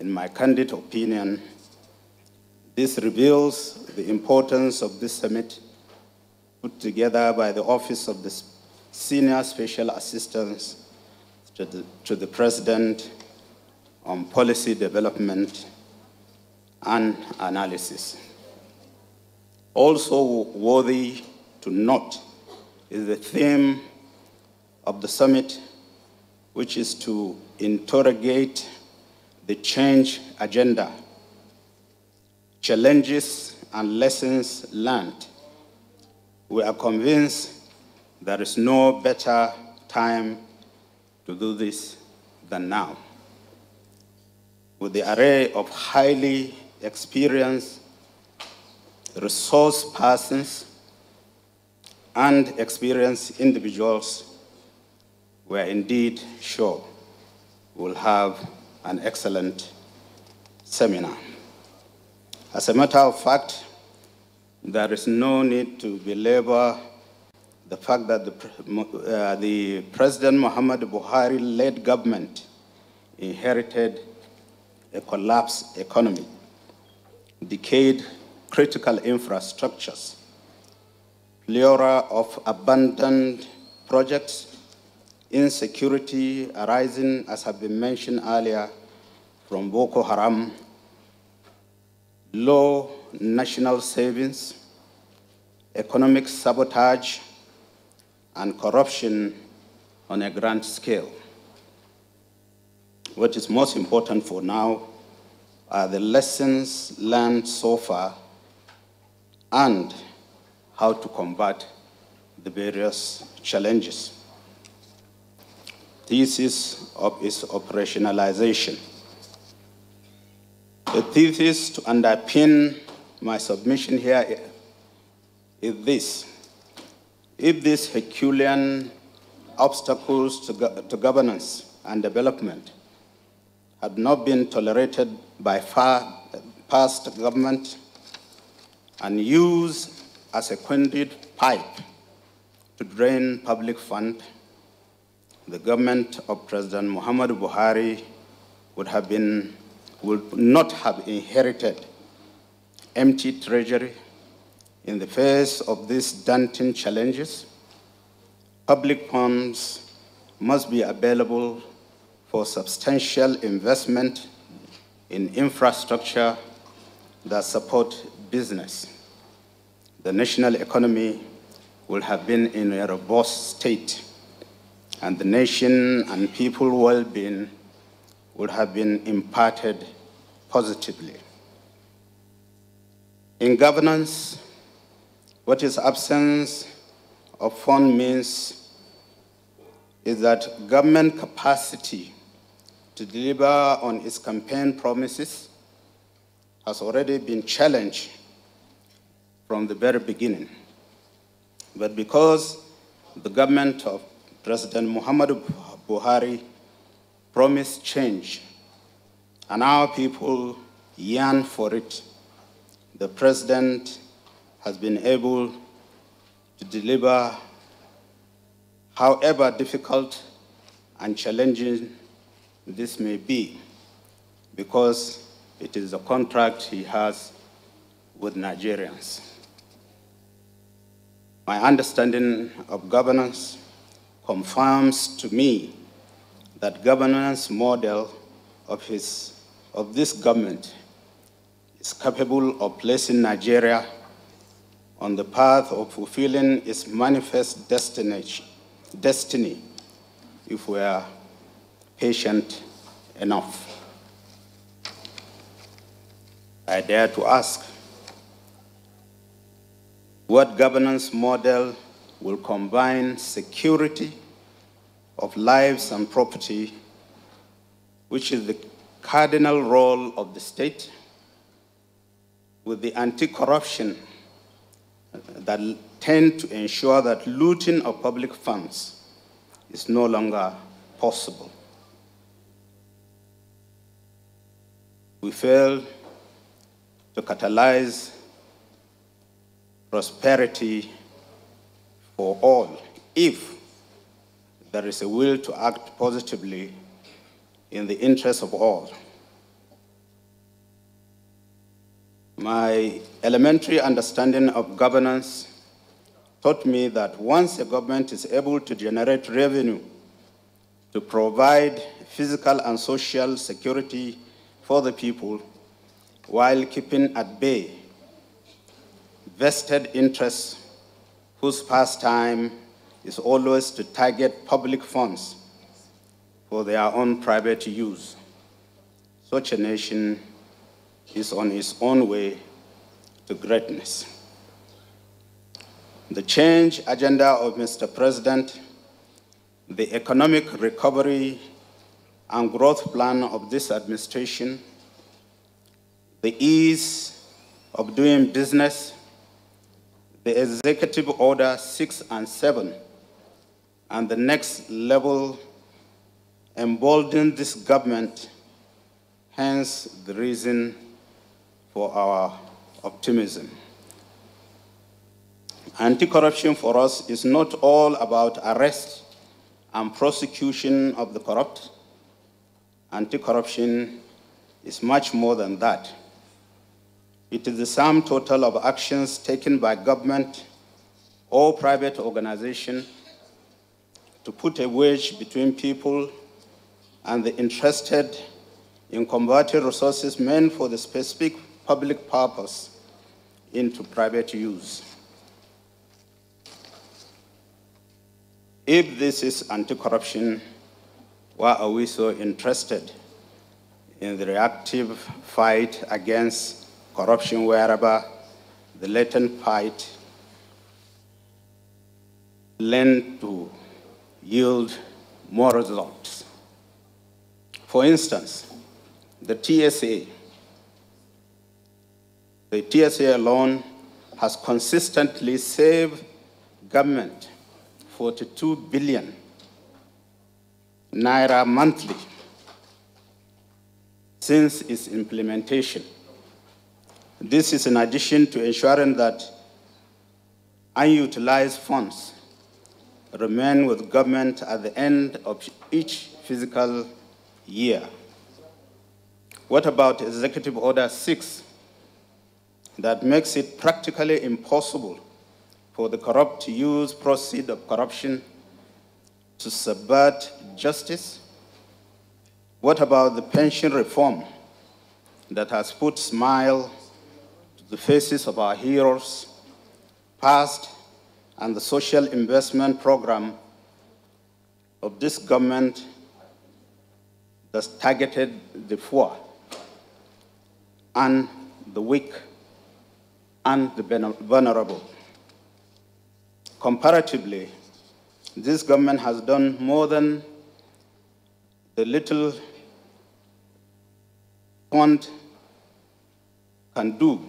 In my candid opinion, this reveals the importance of this summit put together by the Office of the Senior Special Assistant to the President on Policy Development and Analysis. Also worthy to note is the theme of the summit, which is to interrogate the change agenda, challenges and lessons learned. We are convinced there is no better time to do this than now. With the array of highly experienced resource persons and experienced individuals, we are indeed sure we'll have an excellent seminar. As a matter of fact, there is no need to belabor the fact that the President Muhammad Buhari-led government inherited a collapsed economy, decayed critical infrastructures, plethora of abandoned projects, insecurity arising, as have been mentioned earlier, from Boko Haram, low national savings, economic sabotage, and corruption on a grand scale. What is most important for now are the lessons learned so far and how to combat the various challenges. Thesis of its operationalization. The thesis to underpin my submission here is this: if these Herculean obstacles to governance and development had not been tolerated by past government and used as a conduit pipe to drain public funds, the government of President Muhammad Buhari would not have inherited empty treasury. In the face of these daunting challenges, public funds must be available for substantial investment in infrastructure that support business. The national economy will have been in a robust state, and the nation and people well-being would have been impacted positively. In governance, what is absence of fund means is that government capacity to deliver on its campaign promises has already been challenged from the very beginning. But because the government of President Muhammadu Buhari promised change, and our people yearn for it, the president has been able to deliver, however difficult and challenging this may be, because it is a contract he has with Nigerians. My understanding of governance confirms to me that governance model of this government is capable of placing Nigeria on the path of fulfilling its manifest destiny if we are patient enough. I dare to ask, what governance model will combine security of lives and property, which is the cardinal role of the state, with the anti-corruption that tend to ensure that looting of public funds is no longer possible? We fail to catalyze prosperity for all if there is a will to act positively in the interest of all. My elementary understanding of governance taught me that once a government is able to generate revenue to provide physical and social security for the people while keeping at bay vested interests whose pastime is always to target public funds for their own private use, such a nation is on its own way to greatness. The change agenda of Mr. President, the economic recovery and growth plan of this administration, the ease of doing business, the Executive Order 6 and 7, and the next level embolden this government, hence the reason for our optimism. Anti-corruption for us is not all about arrest and prosecution of the corrupt. Anti-corruption is much more than that. It is the sum total of actions taken by government or private organization to put a wedge between people and the interested in converting resources meant for the specific public purpose into private use. If this is anti-corruption, why are we so interested in the reactive fight against corruption wherever the latent fight lend to yield more results? For instance, the TSA alone has consistently saved government 42 billion naira monthly since its implementation. This is in addition to ensuring that unutilized funds remain with government at the end of each fiscal year. What about Executive Order 6 that makes it practically impossible for the corrupt to use proceeds of corruption to subvert justice? What about the pension reform that has put smile to the faces of our heroes, past, and the social investment program of this government that's targeted the poor and the weak and the vulnerable? Comparatively, this government has done more than the little fund can do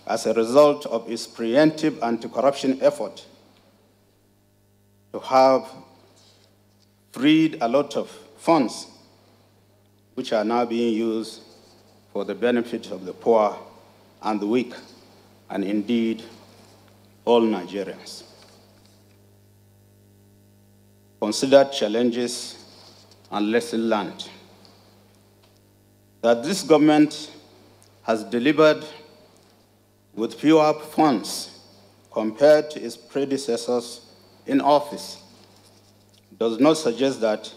as a result of its preemptive anti-corruption effort to have freed a lot of funds which are now being used for the benefit of the poor and the weak, and indeed all Nigerians. Considered challenges and lessons learned. That this government has delivered with fewer funds compared to its predecessors in office does not suggest that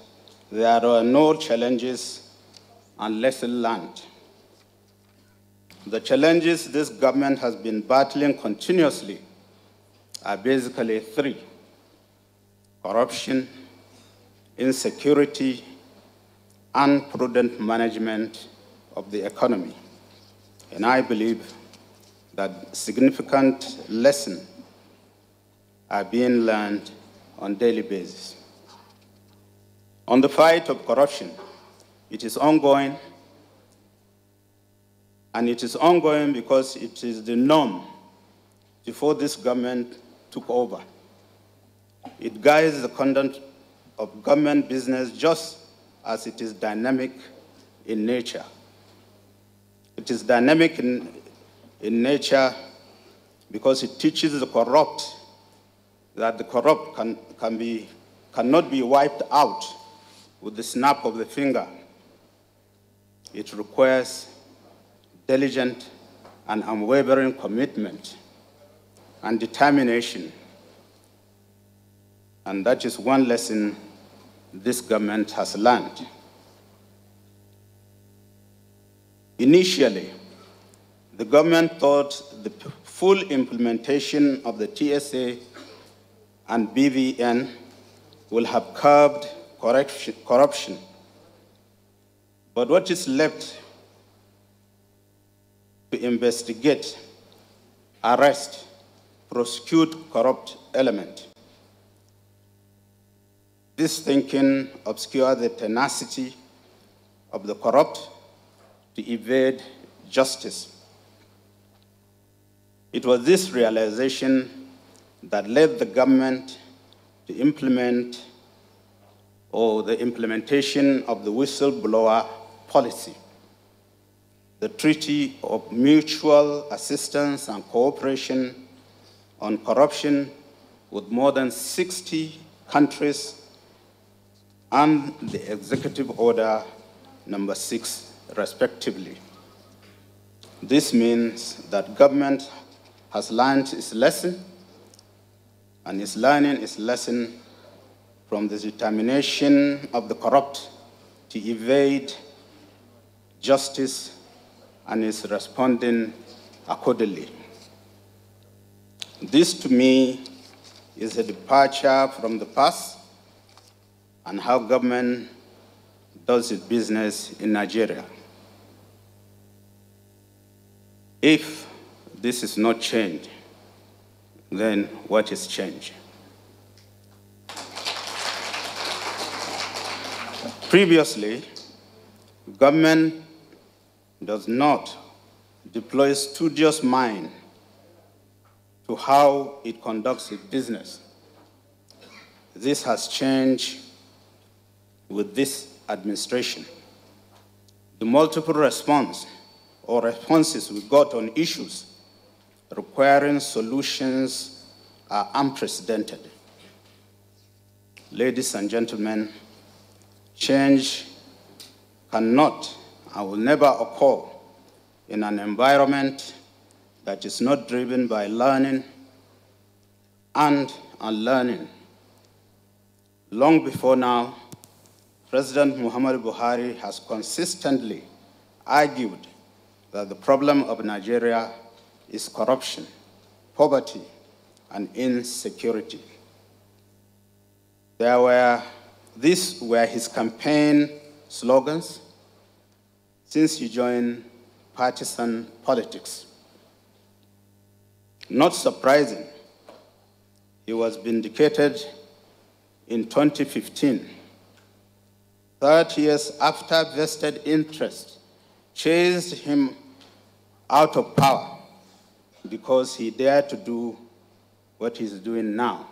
there are no challenges and lessons learned. The challenges this government has been battling continuously are basically three: corruption, insecurity, and prudent management of the economy. And I believe that significant lessons are being learned on a daily basis. On the fight of corruption, it is ongoing, and it is ongoing because it is the norm before this government took over. It guides the conduct of government business just as it is dynamic in nature. It is dynamic in nature because it teaches the corrupt that the corrupt cannot be wiped out with the snap of the finger. It requires diligent and unwavering commitment and determination. And that is one lesson this government has learned. Initially, the government thought the full implementation of the TSA and BVN will have curbed corruption. But what is left to investigate, arrest, prosecute corrupt element? This thinking obscures the tenacity of the corrupt to evade justice. It was this realization that led the government to implement the implementation of the whistleblower policy, the Treaty of Mutual Assistance and Cooperation on Corruption with more than 60 countries, and the Executive Order number 6, respectively. This means that government has learned its lesson, and is learning its lesson from the determination of the corrupt to evade justice, and is responding accordingly. This, to me, is a departure from the past and how government does its business in Nigeria. If this is not changed, then what is changed? Previously, government does not deploy studious mind to how it conducts its business. This has changed with this administration. The multiple responses we got on issues requiring solutions are unprecedented. Ladies and gentlemen, change cannot and will never occur in an environment that is not driven by learning and unlearning. Long before now, President Muhammadu Buhari has consistently argued that the problem of Nigeria is corruption, poverty, and insecurity. These were his campaign slogans since he joined partisan politics. Not surprising, he was vindicated in 2015, 30 years after vested interest chased him out of power because he dared to do what he's doing now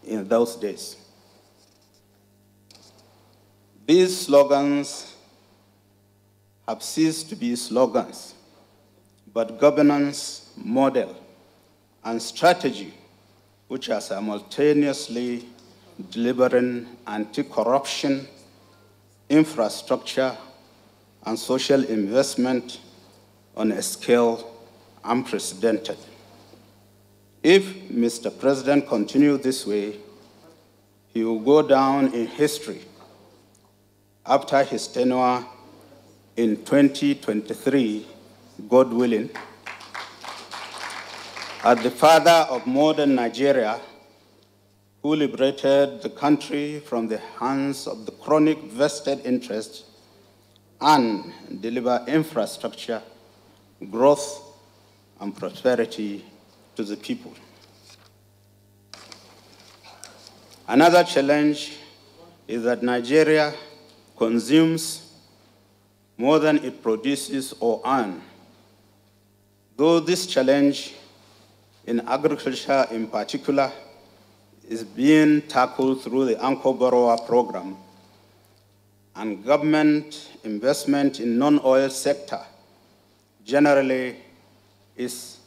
in those days. These slogans have ceased to be slogans, but governance model and strategy which are simultaneously delivering anti-corruption, infrastructure, and social investment on a scale unprecedented. If Mr. President continues this way, he will go down in history after his tenure in 2023, God willing, as the father of modern Nigeria, who liberated the country from the hands of the chronic vested interest and deliver infrastructure, growth, and prosperity to the people. Another challenge is that Nigeria consumes more than it produces or earns. Though this challenge in agriculture in particular is being tackled through the Anchor Borrower Program, and government investment in non-oil sector generally is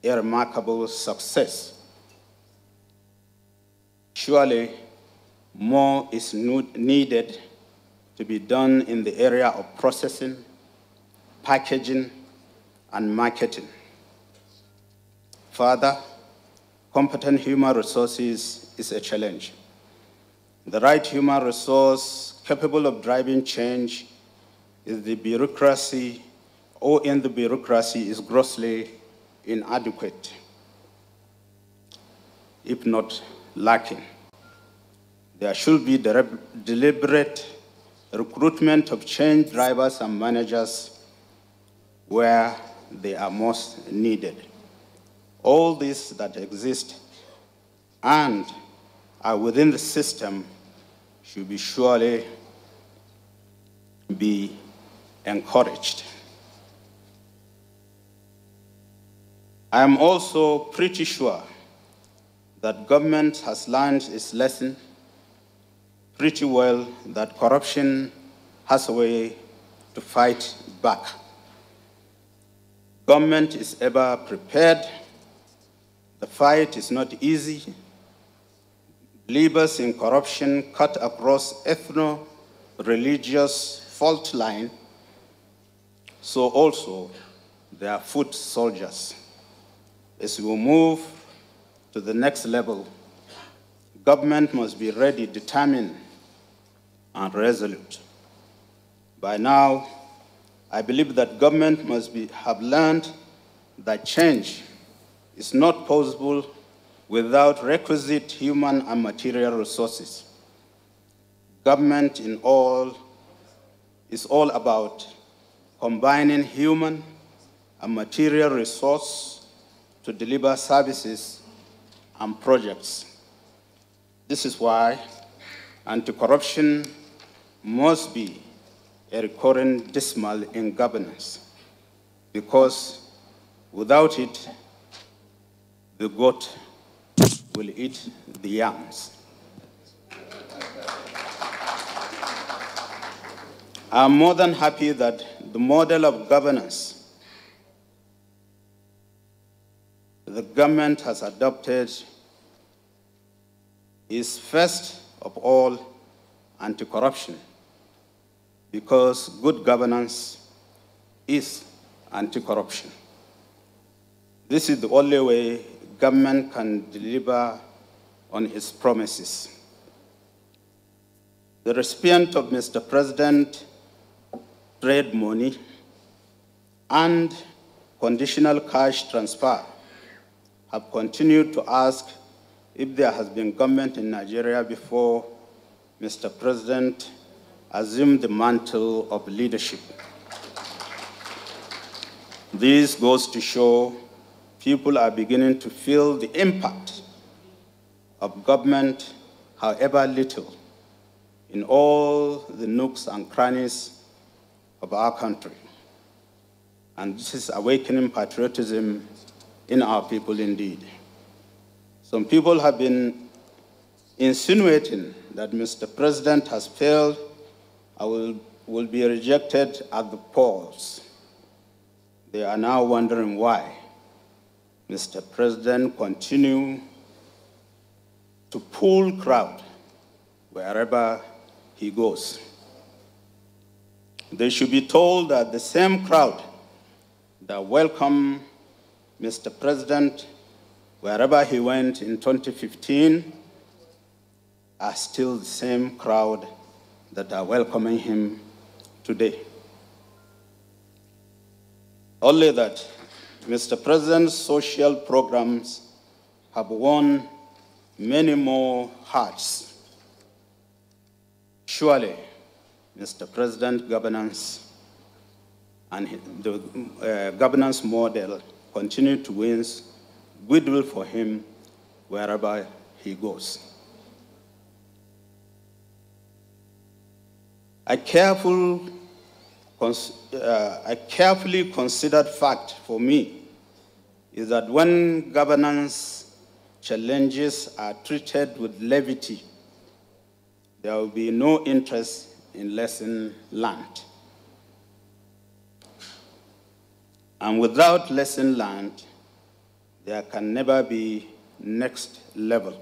a remarkable success. Surely, more is needed to be done in the area of processing, packaging, and marketing. Further, competent human resources is a challenge. The right human resource capable of driving change in the bureaucracy is grossly inadequate, if not lacking. There should be deliberate recruitment of change drivers and managers where they are most needed. All these that exist and are within the system should be surely be encouraged. I am also pretty sure that government has learned its lesson pretty well, that corruption has a way to fight back. Government is ever prepared. The fight is not easy. Believers in corruption cut across ethno-religious fault line, so also they are foot soldiers. As we move to the next level, government must be ready, determined, and resolute. By now, I believe that government must have learned that change is not possible without requisite human and material resources. Government is all about combining human and material resource to deliver services and projects. This is why anti-corruption must be a recurring dismal in governance, because without it, the goat will eat the yams. I'm more than happy that the model of governance the government has adopted is first of all anti-corruption, because good governance is anti-corruption. This is the only way government can deliver on its promises. The recipient of Mr. President trade money and conditional cash transfer have continued to ask if there has been government in Nigeria before Mr. President assumed the mantle of leadership. This goes to show people are beginning to feel the impact of government, however little, in all the nooks and crannies of our country. And this is awakening patriotism in our people indeed. Some people have been insinuating that Mr. President has failed and will be rejected at the polls. They are now wondering why Mr. President continues to pull crowd wherever he goes. They should be told that the same crowd that welcomed Mr. President wherever he went in 2015 are still the same crowd that are welcoming him today. Only that Mr. President's social programs have won many more hearts. Surely, Mr. President governance and the governance model continue to win goodwill for him wherever he goes. A carefully considered fact for me is that when governance challenges are treated with levity, there will be no interest in lesson learned. And without lesson learned, there can never be next level.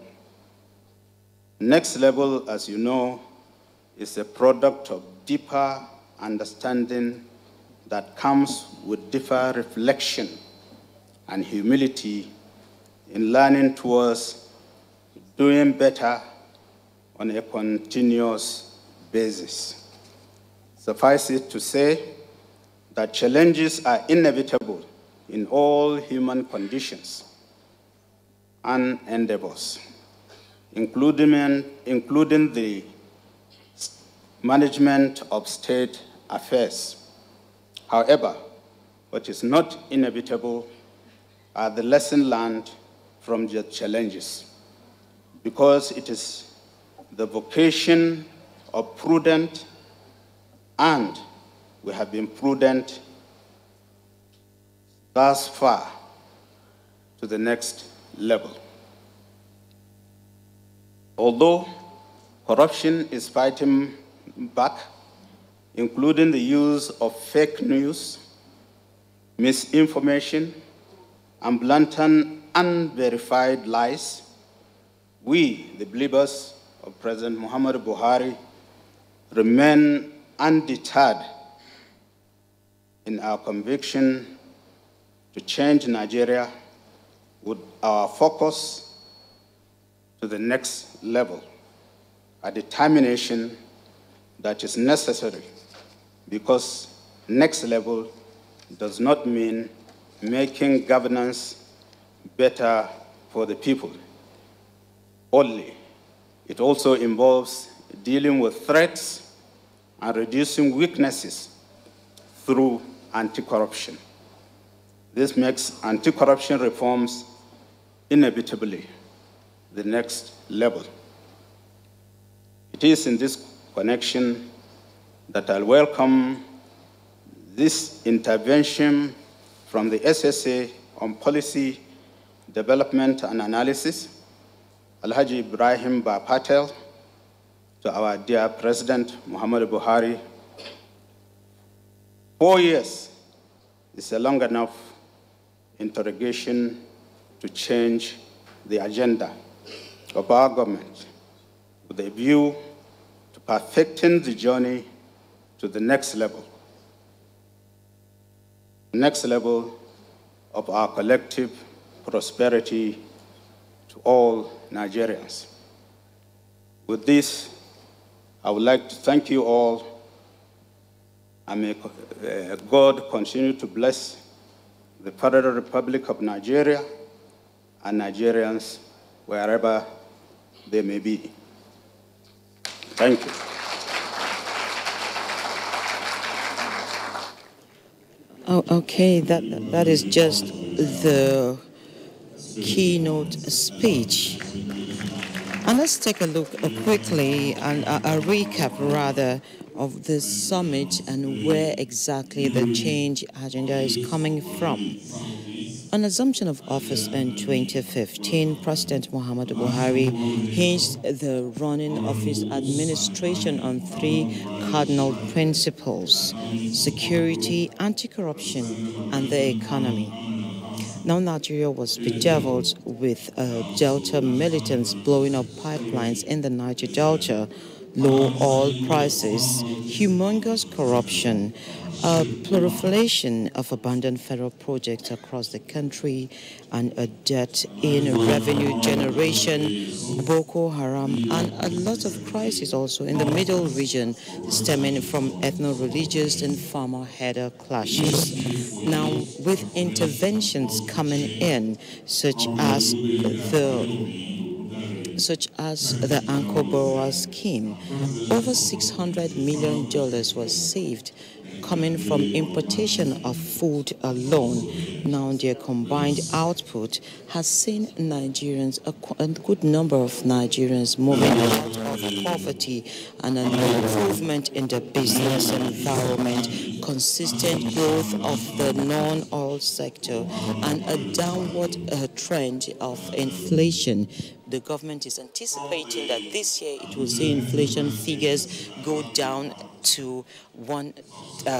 Next level, as you know, is a product of deeper understanding that comes with deeper reflection and humility in learning towards doing better on a continuous basis. Suffice it to say that challenges are inevitable in all human conditions and endeavors, including the management of state affairs. However, what is not inevitable are the lessons learned from the challenges, because it is the vocation of prudent, and we have been prudent thus far to the next level. Although corruption is fighting back, including the use of fake news, misinformation, and blatant, unverified lies, we, the believers of President Muhammadu Buhari, remain undeterred in our conviction to change Nigeria with our focus to the next level, a determination that is necessary, because next level does not mean making governance better for the people only. It also involves dealing with threats and reducing weaknesses through anti-corruption. This makes anti-corruption reforms inevitably the next level. It is in this connection that I'll welcome this intervention from the SSA on policy development and analysis, Alhaji Ibrahim Ba Patel, to our dear President Muhammadu Buhari. 4 years is a long enough interrogation to change the agenda of our government with a view to perfecting the journey to the next level of our collective prosperity to all Nigerians. With this, I would like to thank you all, and may God continue to bless the Federal Republic of Nigeria and Nigerians wherever they may be. Thank you. Oh, okay, that is just the keynote speech. And let's take a look quickly and a recap rather of this summit and where exactly the change agenda is coming from. On assumption of office in 2015, President Muhammadu Buhari hinged the running of his administration on three cardinal principles: security, anti-corruption, and the economy. Now Nigeria was bedeviled with Delta militants blowing up pipelines in the Niger Delta, low oil prices, humongous corruption, a proliferation of abandoned federal projects across the country, and a debt in revenue generation, Boko Haram, and a lot of crises also in the middle region stemming from ethno-religious and farmer-header clashes. Now, with interventions coming in, such as the Anchor Borrower Scheme, over $600 million was saved coming from importation of food alone. Now their combined output has seen Nigerians, a good number of Nigerians moving out of poverty, and an improvement in the business environment, consistent growth of the non-oil sector, and a downward trend of inflation. The government is anticipating that this year it will see inflation figures go down to one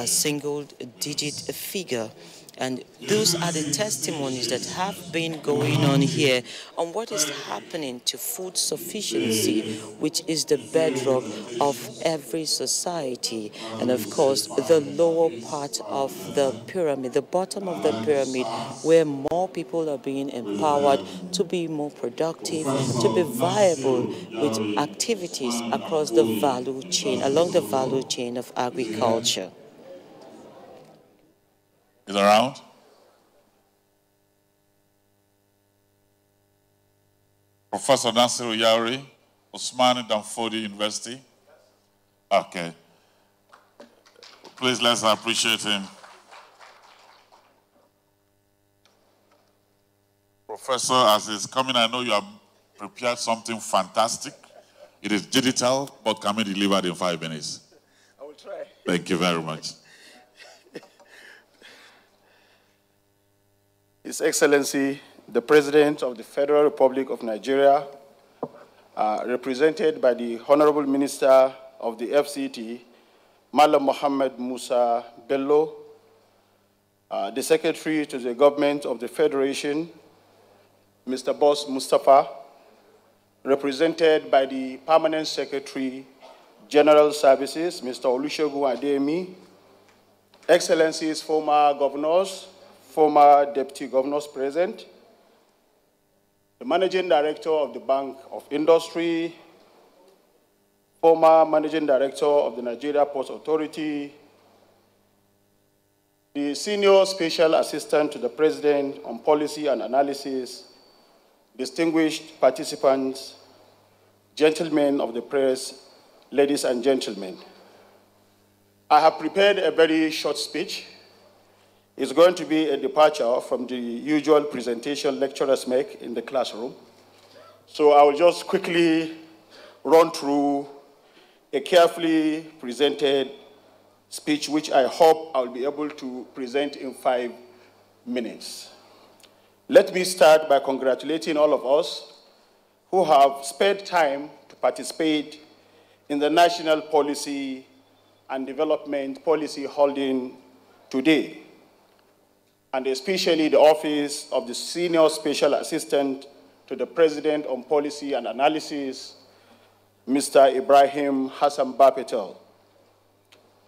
single-digit figure. And those are the testimonies that have been going on here on what is happening to food sufficiency, which is the bedrock of every society. And of course, the lower part of the pyramid, the bottom of the pyramid, where more people are being empowered to be more productive, to be viable with activities across the value chain, along the value chain of agriculture. Is around? Professor Nasiru Yauri, Usmani Danfodi University. Okay. Please let's appreciate him. Professor, as he's coming, I know you have prepared something fantastic. It is digital, but can be delivered in 5 minutes. I will try. Thank you very much. His Excellency, the President of the Federal Republic of Nigeria, represented by the Honorable Minister of the FCT, Malam Mohammed Musa Bello, the Secretary to the Government of the Federation, Mr. Boss Mustafa, represented by the Permanent Secretary, General Services, Mr. Olusegun Adeyemi, Excellencies, former governors, former deputy governors present, the Managing Director of the Bank of Industry, former Managing Director of the Nigeria Ports Authority, the Senior Special Assistant to the President on Policy and Analysis, distinguished participants, gentlemen of the press, ladies and gentlemen. I have prepared a very short speech. It's going to be a departure from the usual presentation lecturers make in the classroom. So I will just quickly run through a carefully presented speech, which I hope I'll be able to present in 5 minutes. Let me start by congratulating all of us who have spent time to participate in the National Policy and Development Policy holding today, and especially the Office of the Senior Special Assistant to the President on Policy and Analysis, Mr. Ibrahim Hassan Bapetel.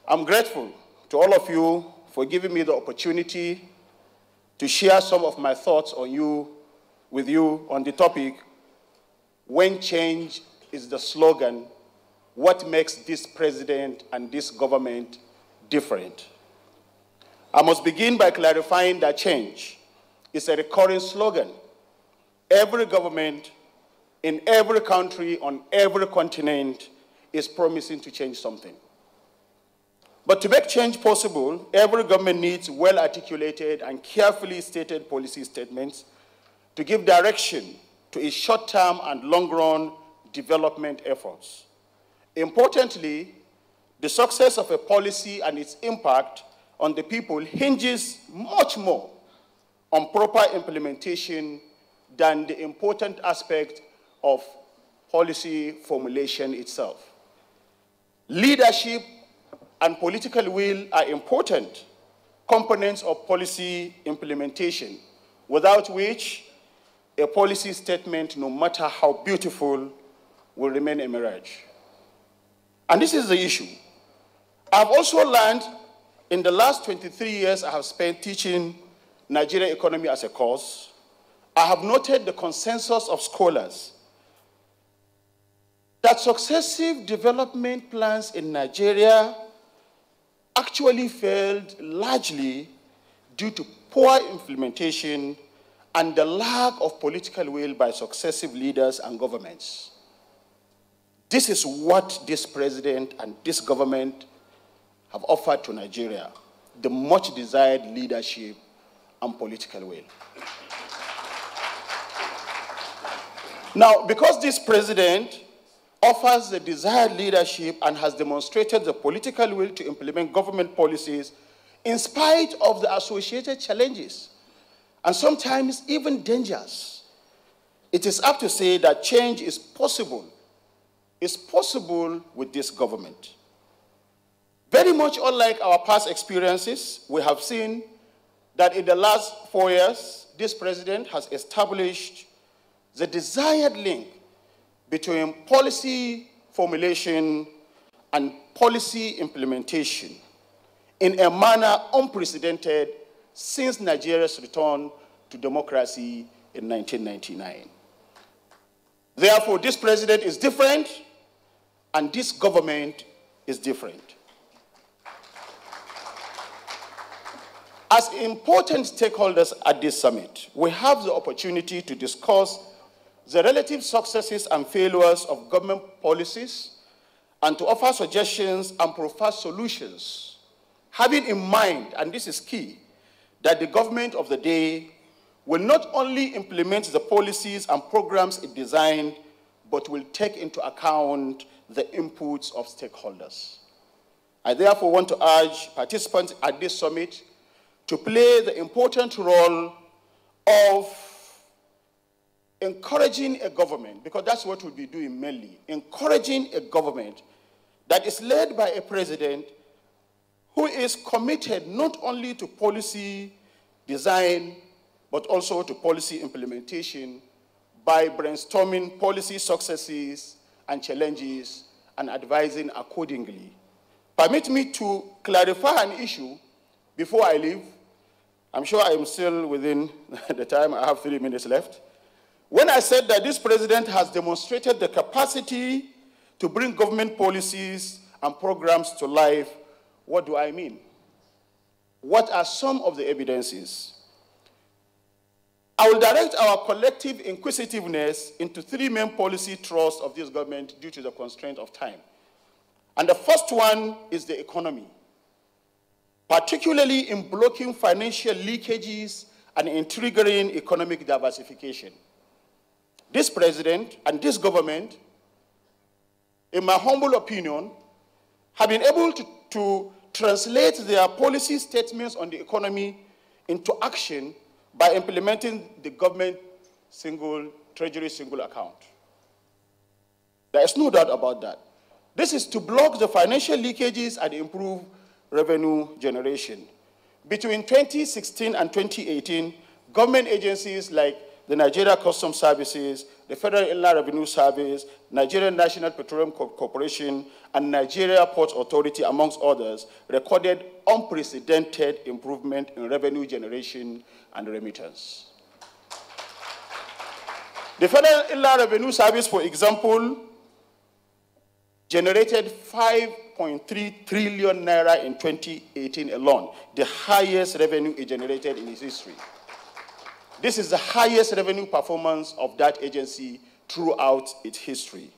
I'm grateful to all of you for giving me the opportunity to share some of my thoughts with you on the topic when change is the slogan, what makes this president and this government different? I must begin by clarifying that change is a recurring slogan. Every government in every country on every continent is promising to change something. But to make change possible, every government needs well-articulated and carefully stated policy statements to give direction to its short-term and long-run development efforts. Importantly, the success of a policy and its impact on the people hinges much more on proper implementation than the important aspect of policy formulation itself. Leadership and political will are important components of policy implementation, without which a policy statement, no matter how beautiful, will remain a mirage. And this is the issue. I've also learned in the last 23 years I have spent teaching Nigerian economy as a course, I have noted the consensus of scholars that successive development plans in Nigeria actually failed largely due to poor implementation and the lack of political will by successive leaders and governments. This is what this president and this government have offered to Nigeria, the much desired leadership and political will. Now, because this president offers the desired leadership and has demonstrated the political will to implement government policies in spite of the associated challenges and sometimes even dangers, it is up to say that change is possible with this government. Very much unlike our past experiences, we have seen that in the last 4 years, this president has established the desired link between policy formulation and policy implementation in a manner unprecedented since Nigeria's return to democracy in 1999. Therefore, this president is different, and this government is different. As important stakeholders at this summit, we have the opportunity to discuss the relative successes and failures of government policies and to offer suggestions and provide solutions, having in mind, and this is key, that the government of the day will not only implement the policies and programs it designed, but will take into account the inputs of stakeholders. I therefore want to urge participants at this summit to play the important role of encouraging a government, because that's what we'll be doing mainly, encouraging a government that is led by a president who is committed not only to policy design, but also to policy implementation by brainstorming policy successes and challenges and advising accordingly. Permit me to clarify an issue before I leave. I'm sure I am still within the time. I have 3 minutes left. When I said that this president has demonstrated the capacity to bring government policies and programs to life, what do I mean? What are some of the evidences? I will direct our collective inquisitiveness into 3 main policy thrusts of this government due to the constraint of time. And the first one is the economy, particularly in blocking financial leakages and in triggering economic diversification. This president and this government, in my humble opinion, have been able to translate their policy statements on the economy into action by implementing the government treasury single account. There is no doubt about that. This is to block the financial leakages and improve revenue generation. Between 2016 and 2018, government agencies like the Nigeria Customs Services, the Federal Inland Revenue Service, Nigerian National Petroleum Corporation, and Nigeria Ports Authority, amongst others, recorded unprecedented improvement in revenue generation and remittance. The Federal Inland Revenue Service, for example, generated 5.3 trillion naira in 2018 alone, the highest revenue it generated in its history. This is the highest revenue performance of that agency throughout its history.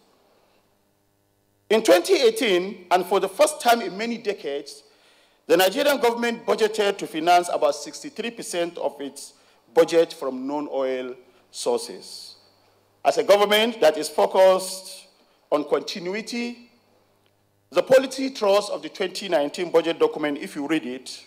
In 2018, and for the first time in many decades, the Nigerian government budgeted to finance about 63% of its budget from non-oil sources. As a government that is focused on continuity, the policy thrust of the 2019 budget document, if you read it,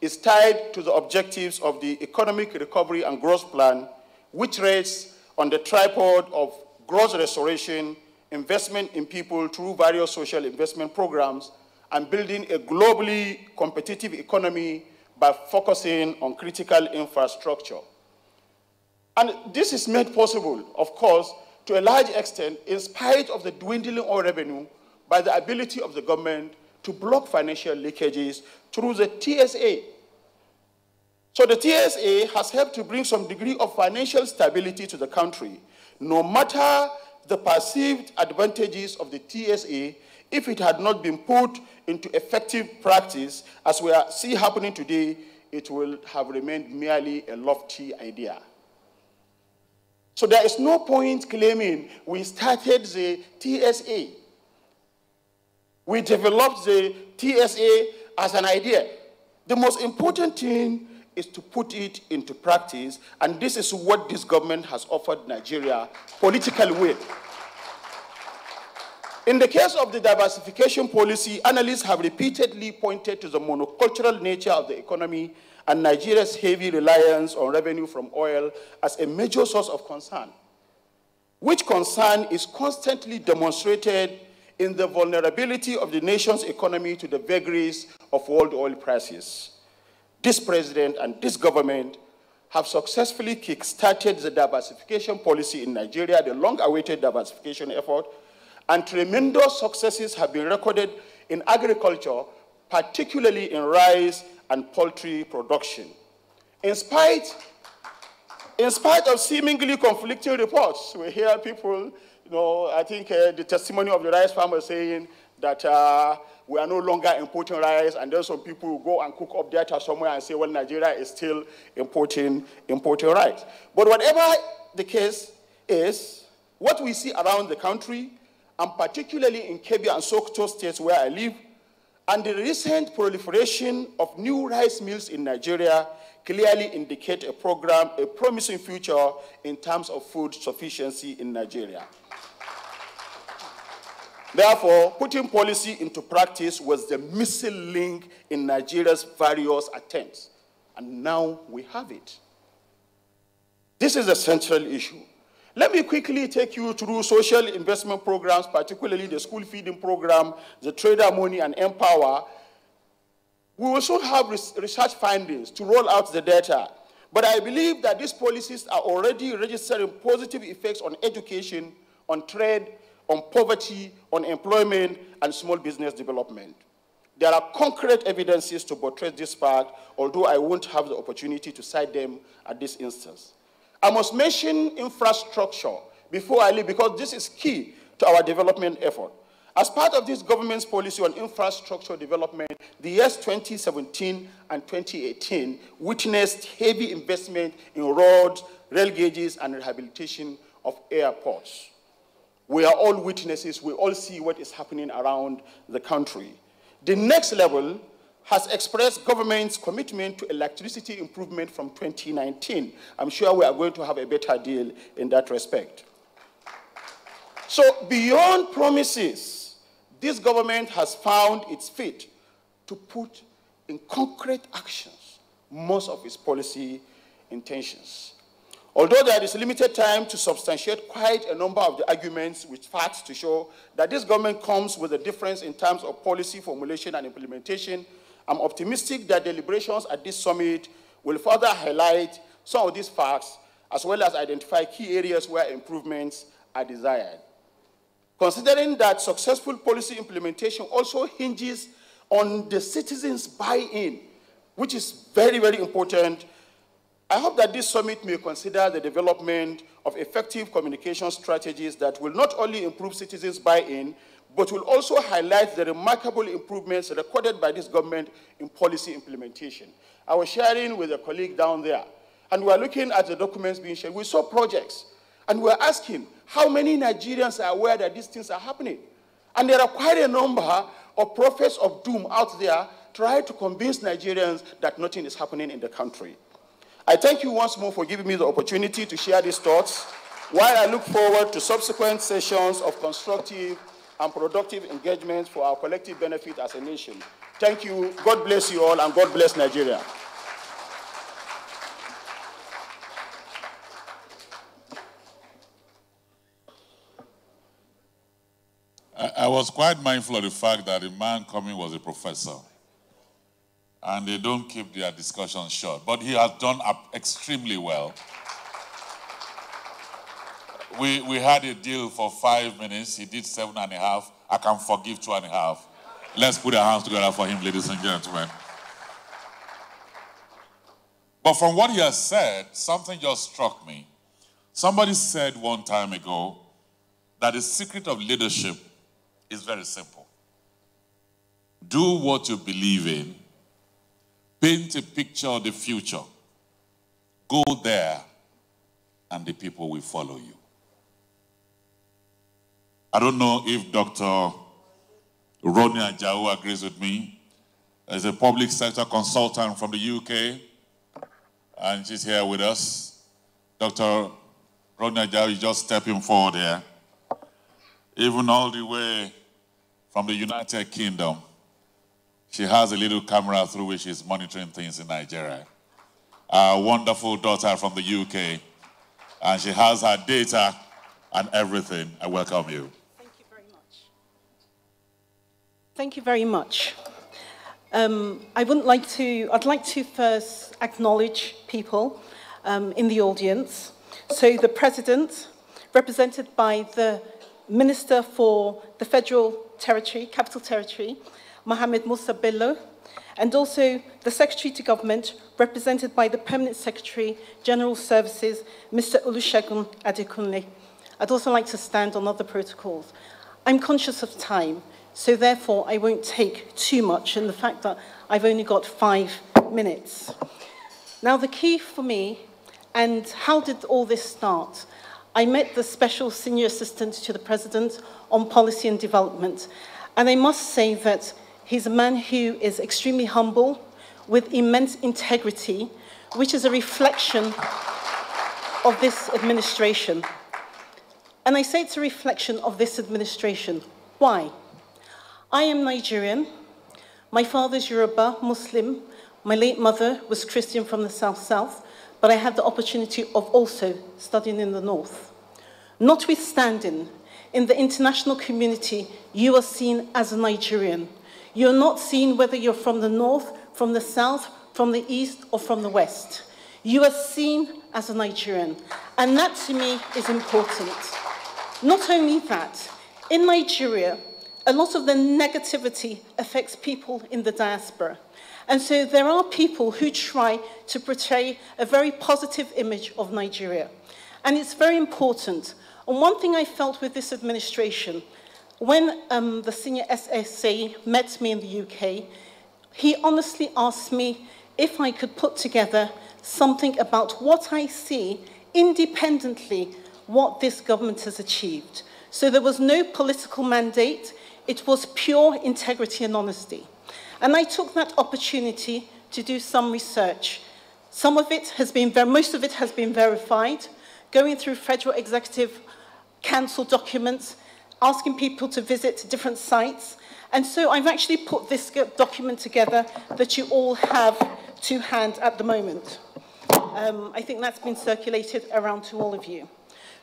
is tied to the objectives of the Economic Recovery and Growth Plan, which rests on the tripod of growth restoration, investment in people through various social investment programs, and building a globally competitive economy by focusing on critical infrastructure. And this is made possible, of course, to a large extent, in spite of the dwindling oil revenue, by the ability of the government to block financial leakages through the TSA. So the TSA has helped to bring some degree of financial stability to the country. No matter the perceived advantages of the TSA, if it had not been put into effective practice, as we see happening today, it will have remained merely a lofty idea. So there is no point claiming we started the TSA. We developed the TSA as an idea. The most important thing is to put it into practice, and this is what this government has offered Nigeria, political will. In the case of the diversification policy, analysts have repeatedly pointed to the monocultural nature of the economy and Nigeria's heavy reliance on revenue from oil as a major source of concern, which concern is constantly demonstrated in the vulnerability of the nation's economy to the vagaries of world oil prices. This president and this government have successfully kick-started the diversification policy in Nigeria, the long-awaited diversification effort, and tremendous successes have been recorded in agriculture, particularly in rice and poultry production. In spite of seemingly conflicting reports, we hear people, I think the testimony of the rice farmer saying that we are no longer importing rice, and then some people will go and cook up data somewhere and say, well, Nigeria is still importing rice. But whatever the case is, what we see around the country, and particularly in Kebbi and Sokoto states where I live, and the recent proliferation of new rice mills in Nigeria clearly indicate a promising future in terms of food sufficiency in Nigeria. Therefore, putting policy into practice was the missing link in Nigeria's various attempts. And now we have it. This is a central issue. Let me quickly take you through social investment programs, particularly the school feeding program, the trader money, and Empower. We will soon have research findings to roll out the data. But I believe that these policies are already registering positive effects on education, on trade, on poverty, on employment, and small business development. There are concrete evidences to buttress this fact, although I won't have the opportunity to cite them at this instance. I must mention infrastructure before I leave, because this is key to our development effort. As part of this government's policy on infrastructure development, the years 2017 and 2018 witnessed heavy investment in roads, rail gauges, and rehabilitation of airports. We are all witnesses. We all see what is happening around the country. The next level has expressed government's commitment to electricity improvement from 2019. I'm sure we are going to have a better deal in that respect. So beyond promises, this government has found its fit to put in concrete actions most of its policy intentions. Although there is limited time to substantiate quite a number of the arguments with facts to show that this government comes with a difference in terms of policy formulation and implementation, I'm optimistic that deliberations at this summit will further highlight some of these facts, as well as identify key areas where improvements are desired. Considering that successful policy implementation also hinges on the citizens' buy-in, which is very, very important, I hope that this summit may consider the development of effective communication strategies that will not only improve citizens' buy-in, but will also highlight the remarkable improvements recorded by this government in policy implementation. I was sharing with a colleague down there, and we were looking at the documents being shared. We saw projects, and we were asking how many Nigerians are aware that these things are happening. And there are quite a number of prophets of doom out there trying to convince Nigerians that nothing is happening in the country. I thank you once more for giving me the opportunity to share these thoughts, while I look forward to subsequent sessions of constructive and productive engagement for our collective benefit as a nation. Thank you. God bless you all, and God bless Nigeria. I was quite mindful of the fact that the man coming was a professor, and they don't keep their discussions short. But he has done extremely well. We had a deal for 5 minutes. He did 7.5. I can forgive 2.5. Let's put our hands together for him, ladies and gentlemen. But from what he has said, something just struck me. Somebody said one time ago that the secret of leadership is very simple. Do what you believe in. Paint a picture of the future. Go there, and the people will follow you. I don't know if Dr. Ronnie Ajao agrees with me. As a public sector consultant from the UK, and she's here with us. Dr. Ronnie Ajao is just stepping forward here. Even all the way from the United Kingdom, she has a little camera through which she's monitoring things in Nigeria. Our wonderful daughter from the UK, and she has her data and everything. I welcome you. Thank you very much. Thank you very much. I'd like to first acknowledge people in the audience. So the President, represented by the Minister for the Federal Territory, Capital Territory, Mohamed Musa Bello, and also the Secretary to Government, represented by the Permanent Secretary, General Services, Mr. Olusegun Adekunle. I'd also like to stand on other protocols. I'm conscious of time, so therefore I won't take too much in the fact that I've only got 5 minutes. Now the key for me, and how did all this start? I met the Special Senior Assistant to the President on Policy and Development, and I must say that he's a man who is extremely humble, with immense integrity, which is a reflection of this administration. And I say it's a reflection of this administration. Why? I am Nigerian. My father's Yoruba, Muslim. My late mother was Christian from the South, but I had the opportunity of also studying in the North. Notwithstanding, in the international community, you are seen as a Nigerian. You're not seen whether you're from the North, from the South, from the East, or from the West. You are seen as a Nigerian, and that to me is important. Not only that, in Nigeria, a lot of the negativity affects people in the diaspora. And so there are people who try to portray a very positive image of Nigeria. And it's very important. And one thing I felt with this administration, when the senior SSA met me in the UK, he honestly asked me if I could put together something about what I see independently what this government has achieved. So there was no political mandate. It was pure integrity and honesty. And I took that opportunity to do some research. Some of it has been, most of it has been verified, going through Federal Executive Council documents, asking people to visit different sites. And so I've actually put this document together that you all have to hand at the moment. I think that's been circulated around to all of you.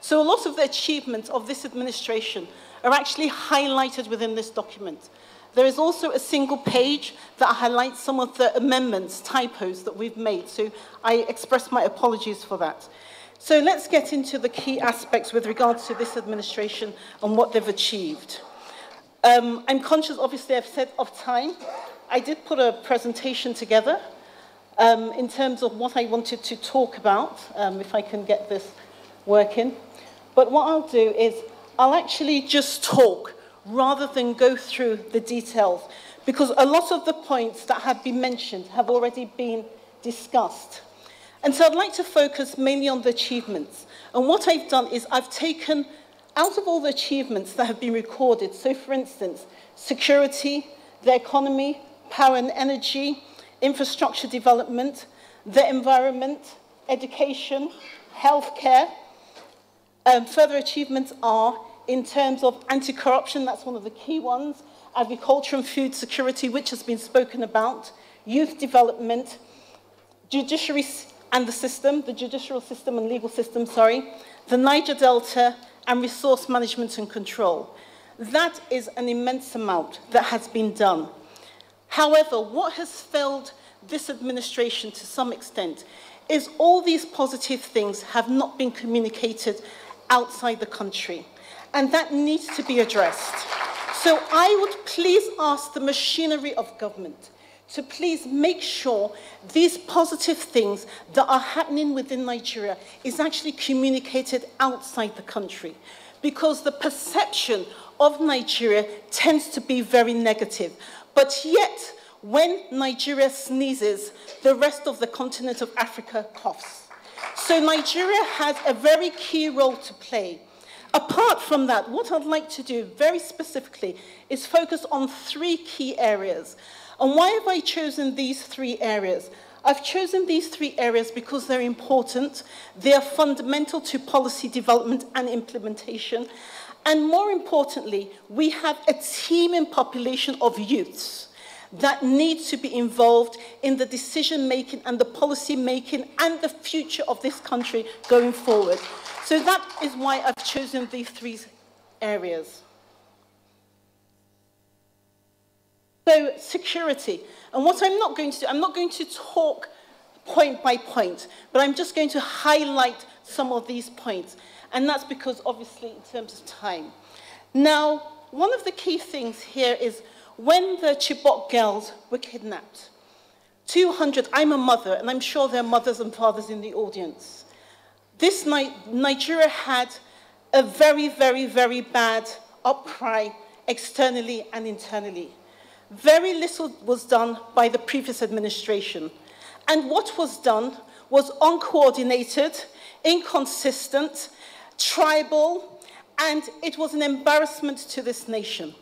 So a lot of the achievements of this administration are actually highlighted within this document. There is also a single page that highlights some of the amendments, typos that we've made. So I express my apologies for that. So let's get into the key aspects with regards to this administration and what they've achieved. I'm conscious, obviously, I've said of time. I did put a presentation together. in terms of what I wanted to talk about, if I can get this working. But what I'll do is I'll actually just talk rather than go through the details, because a lot of the points that have been mentioned have already been discussed. And so I'd like to focus mainly on the achievements. And what I've done is I've taken out of all the achievements that have been recorded, so for instance, security, the economy, power and energy, infrastructure development, the environment, education, healthcare. Further achievements are in terms of anti-corruption, that's one of the key ones, agriculture and food security, which has been spoken about, youth development, judiciary and the system, the judicial system and legal system, the Niger Delta, and resource management and control. That is an immense amount that has been done. However, what has failed this administration to some extent is all these positive things have not been communicated outside the country, and that needs to be addressed. So I would please ask the machinery of government to please make sure these positive things that are happening within Nigeria is actually communicated outside the country, because the perception of Nigeria tends to be very negative. But yet, when Nigeria sneezes, the rest of the continent of Africa coughs. So Nigeria has a very key role to play. Apart from that, what I'd like to do very specifically is focus on 3 key areas. And why have I chosen these 3 areas? I've chosen these 3 areas because they're important, they are fundamental to policy development and implementation, and more importantly, we have a teeming population of youths that need to be involved in the decision-making and the policy-making and the future of this country going forward. So that is why I've chosen these 3 areas. So security, and what I'm not going to do, I'm not going to talk point by point, but I'm just going to highlight some of these points, and that's because obviously in terms of time. Now, one of the key things here is when the Chibok girls were kidnapped, 200, I'm a mother, and I'm sure there are mothers and fathers in the audience. This night, Nigeria had a very, very, very bad outcry externally and internally. Very little was done by the previous administration. And what was done was uncoordinated, inconsistent, tribal, and it was an embarrassment to this nation.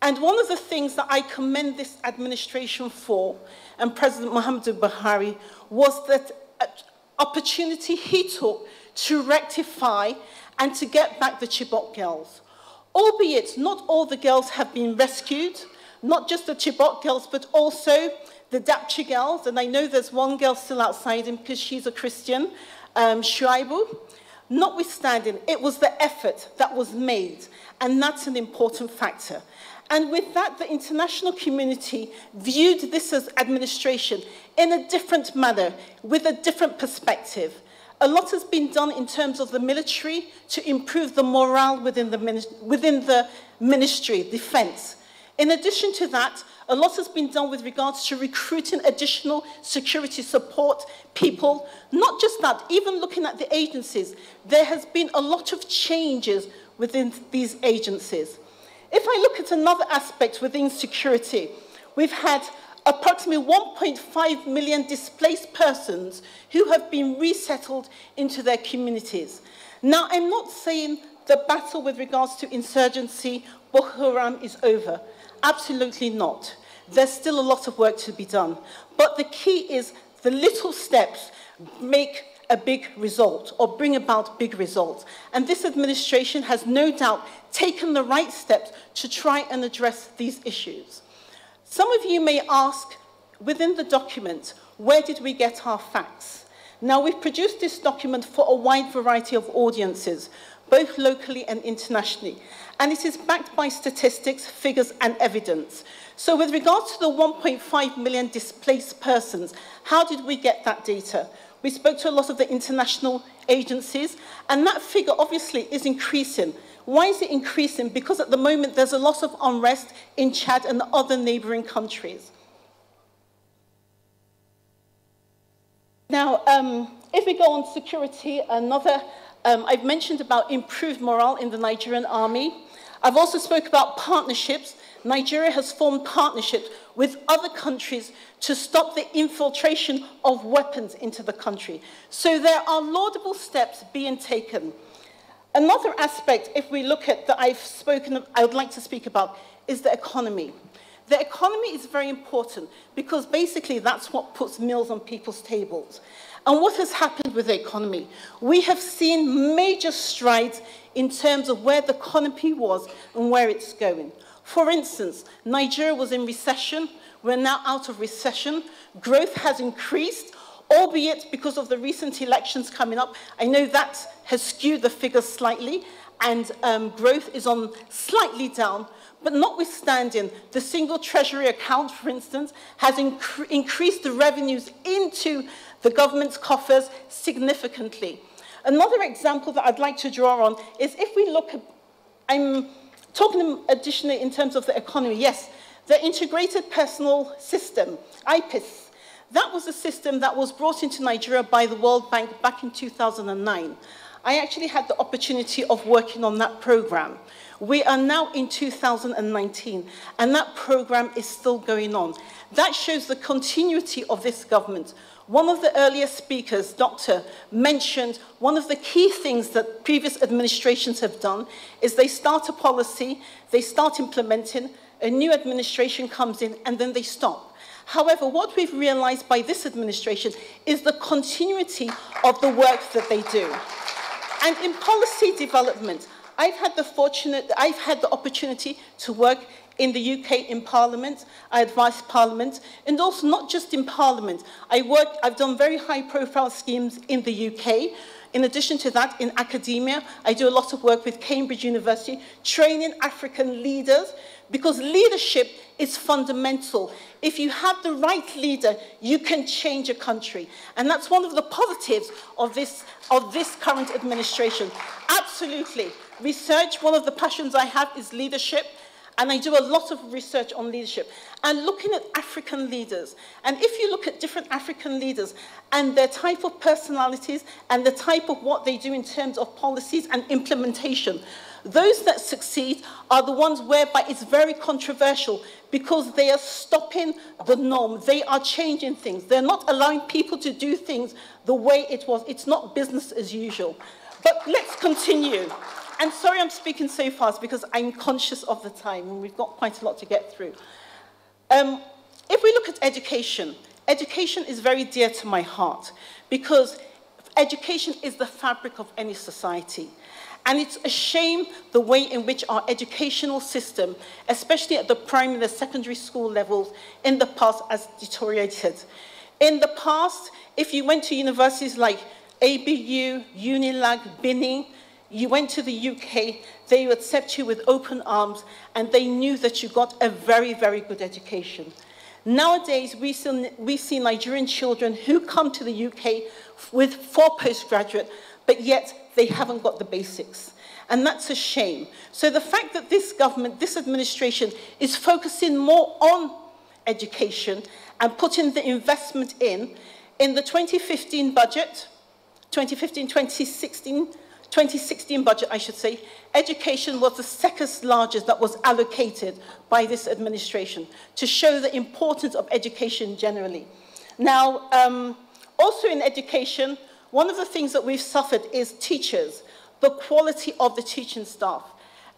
And one of the things that I commend this administration for, and President Muhammadu Buhari, was that opportunity he took to rectify and to get back the Chibok girls. Albeit not all the girls have been rescued, not just the Chibok girls, but also the Dapchi girls, and I know there's one girl still outside him because she's a Christian, Shuaibu. Notwithstanding, it was the effort that was made, and that's an important factor. And with that, the international community viewed this as administration in a different manner, with a different perspective. A lot has been done in terms of the military to improve the morale within the ministry, defense. In addition to that, a lot has been done with regards to recruiting additional security support people. Not just that, even looking at the agencies, there has been a lot of changes within these agencies. If I look at another aspect within security, we've had approximately 1.5 million displaced persons who have been resettled into their communities. Now, I'm not saying the battle with regards to insurgency, Boko Haram, is over. Absolutely not. There's still a lot of work to be done. But the key is the little steps make a big result or bring about big results. And this administration has no doubt taken the right steps to try and address these issues. Some of you may ask, within the document, where did we get our facts? Now, we've produced this document for a wide variety of audiences, both locally and internationally. And it is backed by statistics, figures, and evidence. So with regards to the 1.5 million displaced persons, how did we get that data? We spoke to a lot of the international agencies, and that figure obviously is increasing. Why is it increasing? Because at the moment there's a lot of unrest in Chad and other neighboring countries. Now, if we go on security, I've mentioned about improved morale in the Nigerian army. I've also spoke about partnerships. Nigeria has formed partnerships with other countries to stop the infiltration of weapons into the country. So there are laudable steps being taken. Another aspect, if we look at that I would like to speak about, is the economy. The economy is very important because basically that's what puts meals on people's tables. And what has happened with the economy? We have seen major strides in terms of where the economy was and where it's going. For instance, Nigeria was in recession. We're now out of recession. Growth has increased, albeit because of the recent elections coming up. I know that has skewed the figures slightly, and growth is on slightly down. But notwithstanding, the single treasury account, for instance, has increased the revenues into the government's coffers significantly. Another example that I'd like to draw on is if we look at, I'm talking additionally in terms of the economy, yes, the Integrated Personal System, IPIS, that was a system that was brought into Nigeria by the World Bank back in 2009. I actually had the opportunity of working on that program. We are now in 2019, and that program is still going on. That shows the continuity of this government. One of the earlier speakers, Doctor, mentioned one of the key things that previous administrations have done is they start a policy, they start implementing, a new administration comes in, and then they stop. However, what we've realized by this administration is the continuity of the work that they do. And in policy development, I've had the opportunity to work in the UK in Parliament. I advise Parliament, and also not just in Parliament. I've done very high-profile schemes in the UK. In addition to that, in academia, I do a lot of work with Cambridge University, training African leaders, because leadership is fundamental. If you have the right leader, you can change a country. And that's one of the positives of this current administration. Absolutely. Research, one of the passions I have is leadership. And I do a lot of research on leadership and looking at African leaders. And if you look at different African leaders and their type of personalities and the type of what they do in terms of policies and implementation, those that succeed are the ones whereby it's very controversial because they are stopping the norm. They are changing things. They're not allowing people to do things the way it was. It's not business as usual. But let's continue. And sorry I'm speaking so fast because I'm conscious of the time and we've got quite a lot to get through. If we look at education, education is very dear to my heart because education is the fabric of any society. And it's a shame the way in which our educational system, especially at the primary and the secondary school levels, in the past has deteriorated. In the past, if you went to universities like ABU, Unilag, Binning, you went to the UK, they would accept you with open arms, and they knew that you got a very, very good education. Nowadays, we see Nigerian children who come to the UK with 4 postgraduate, but yet they haven't got the basics. And that's a shame. So the fact that this government, this administration, is focusing more on education and putting the investment in the 2015 budget, 2016 budget, I should say, education was the second largest that was allocated by this administration to show the importance of education generally. Now, also in education, one of the things that we've suffered is teachers, the quality of the teaching staff.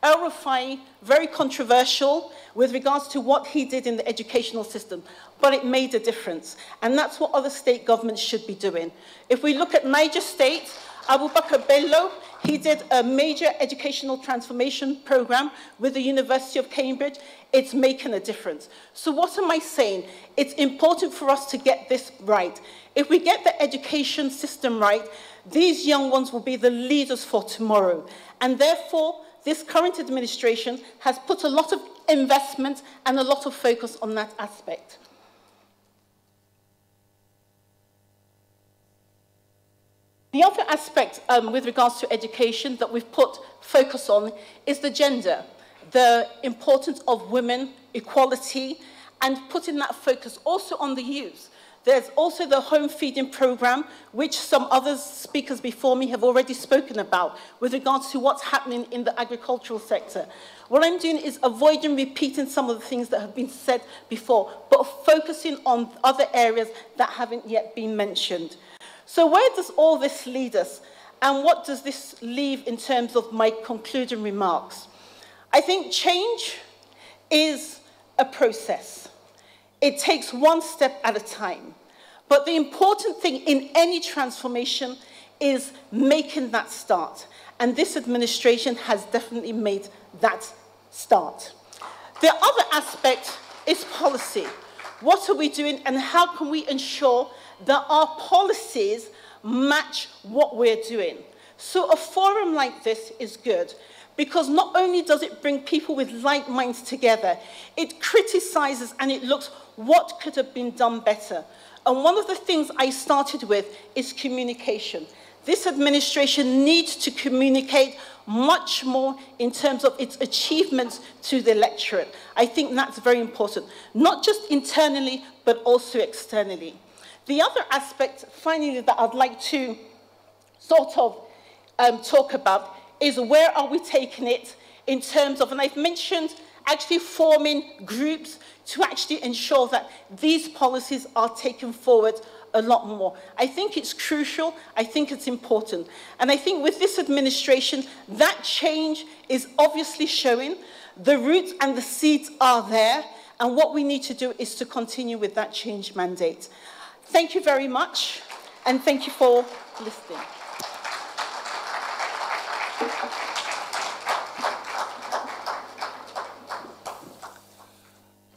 El Rufai, very controversial with regards to what he did in the educational system, but it made a difference. And that's what other state governments should be doing. If we look at Niger State, Abubakar Bello, he did a major educational transformation program with the University of Cambridge. It's making a difference. So what am I saying? It's important for us to get this right. If we get the education system right, these young ones will be the leaders for tomorrow. And therefore, this current administration has put a lot of investment and a lot of focus on that aspect. The other aspect with regards to education that we've put focus on is the gender, the importance of women, equality, and putting that focus also on the youth. There's also the home feeding program, which some other speakers before me have already spoken about with regards to what's happening in the agricultural sector. What I'm doing is avoiding repeating some of the things that have been said before, but focusing on other areas that haven't yet been mentioned. So where does all this lead us? And what does this leave in terms of my concluding remarks? I think change is a process. It takes one step at a time. But the important thing in any transformation is making that start. And this administration has definitely made that start. The other aspect is policy. What are we doing and how can we ensure that our policies match what we're doing? So a forum like this is good, because not only does it bring people with like minds together, it criticizes and it looks what could have been done better. And one of the things I started with is communication. This administration needs to communicate much more in terms of its achievements to the electorate. I think that's very important, not just internally, but also externally. The other aspect, finally, that I'd like to sort of talk about is where are we taking it in terms of, and I've mentioned actually forming groups to actually ensure that these policies are taken forward a lot more. I think it's crucial, I think it's important. And I think with this administration, that change is obviously showing. The roots and the seeds are there, and what we need to do is to continue with that change mandate. Thank you very much, and thank you for listening.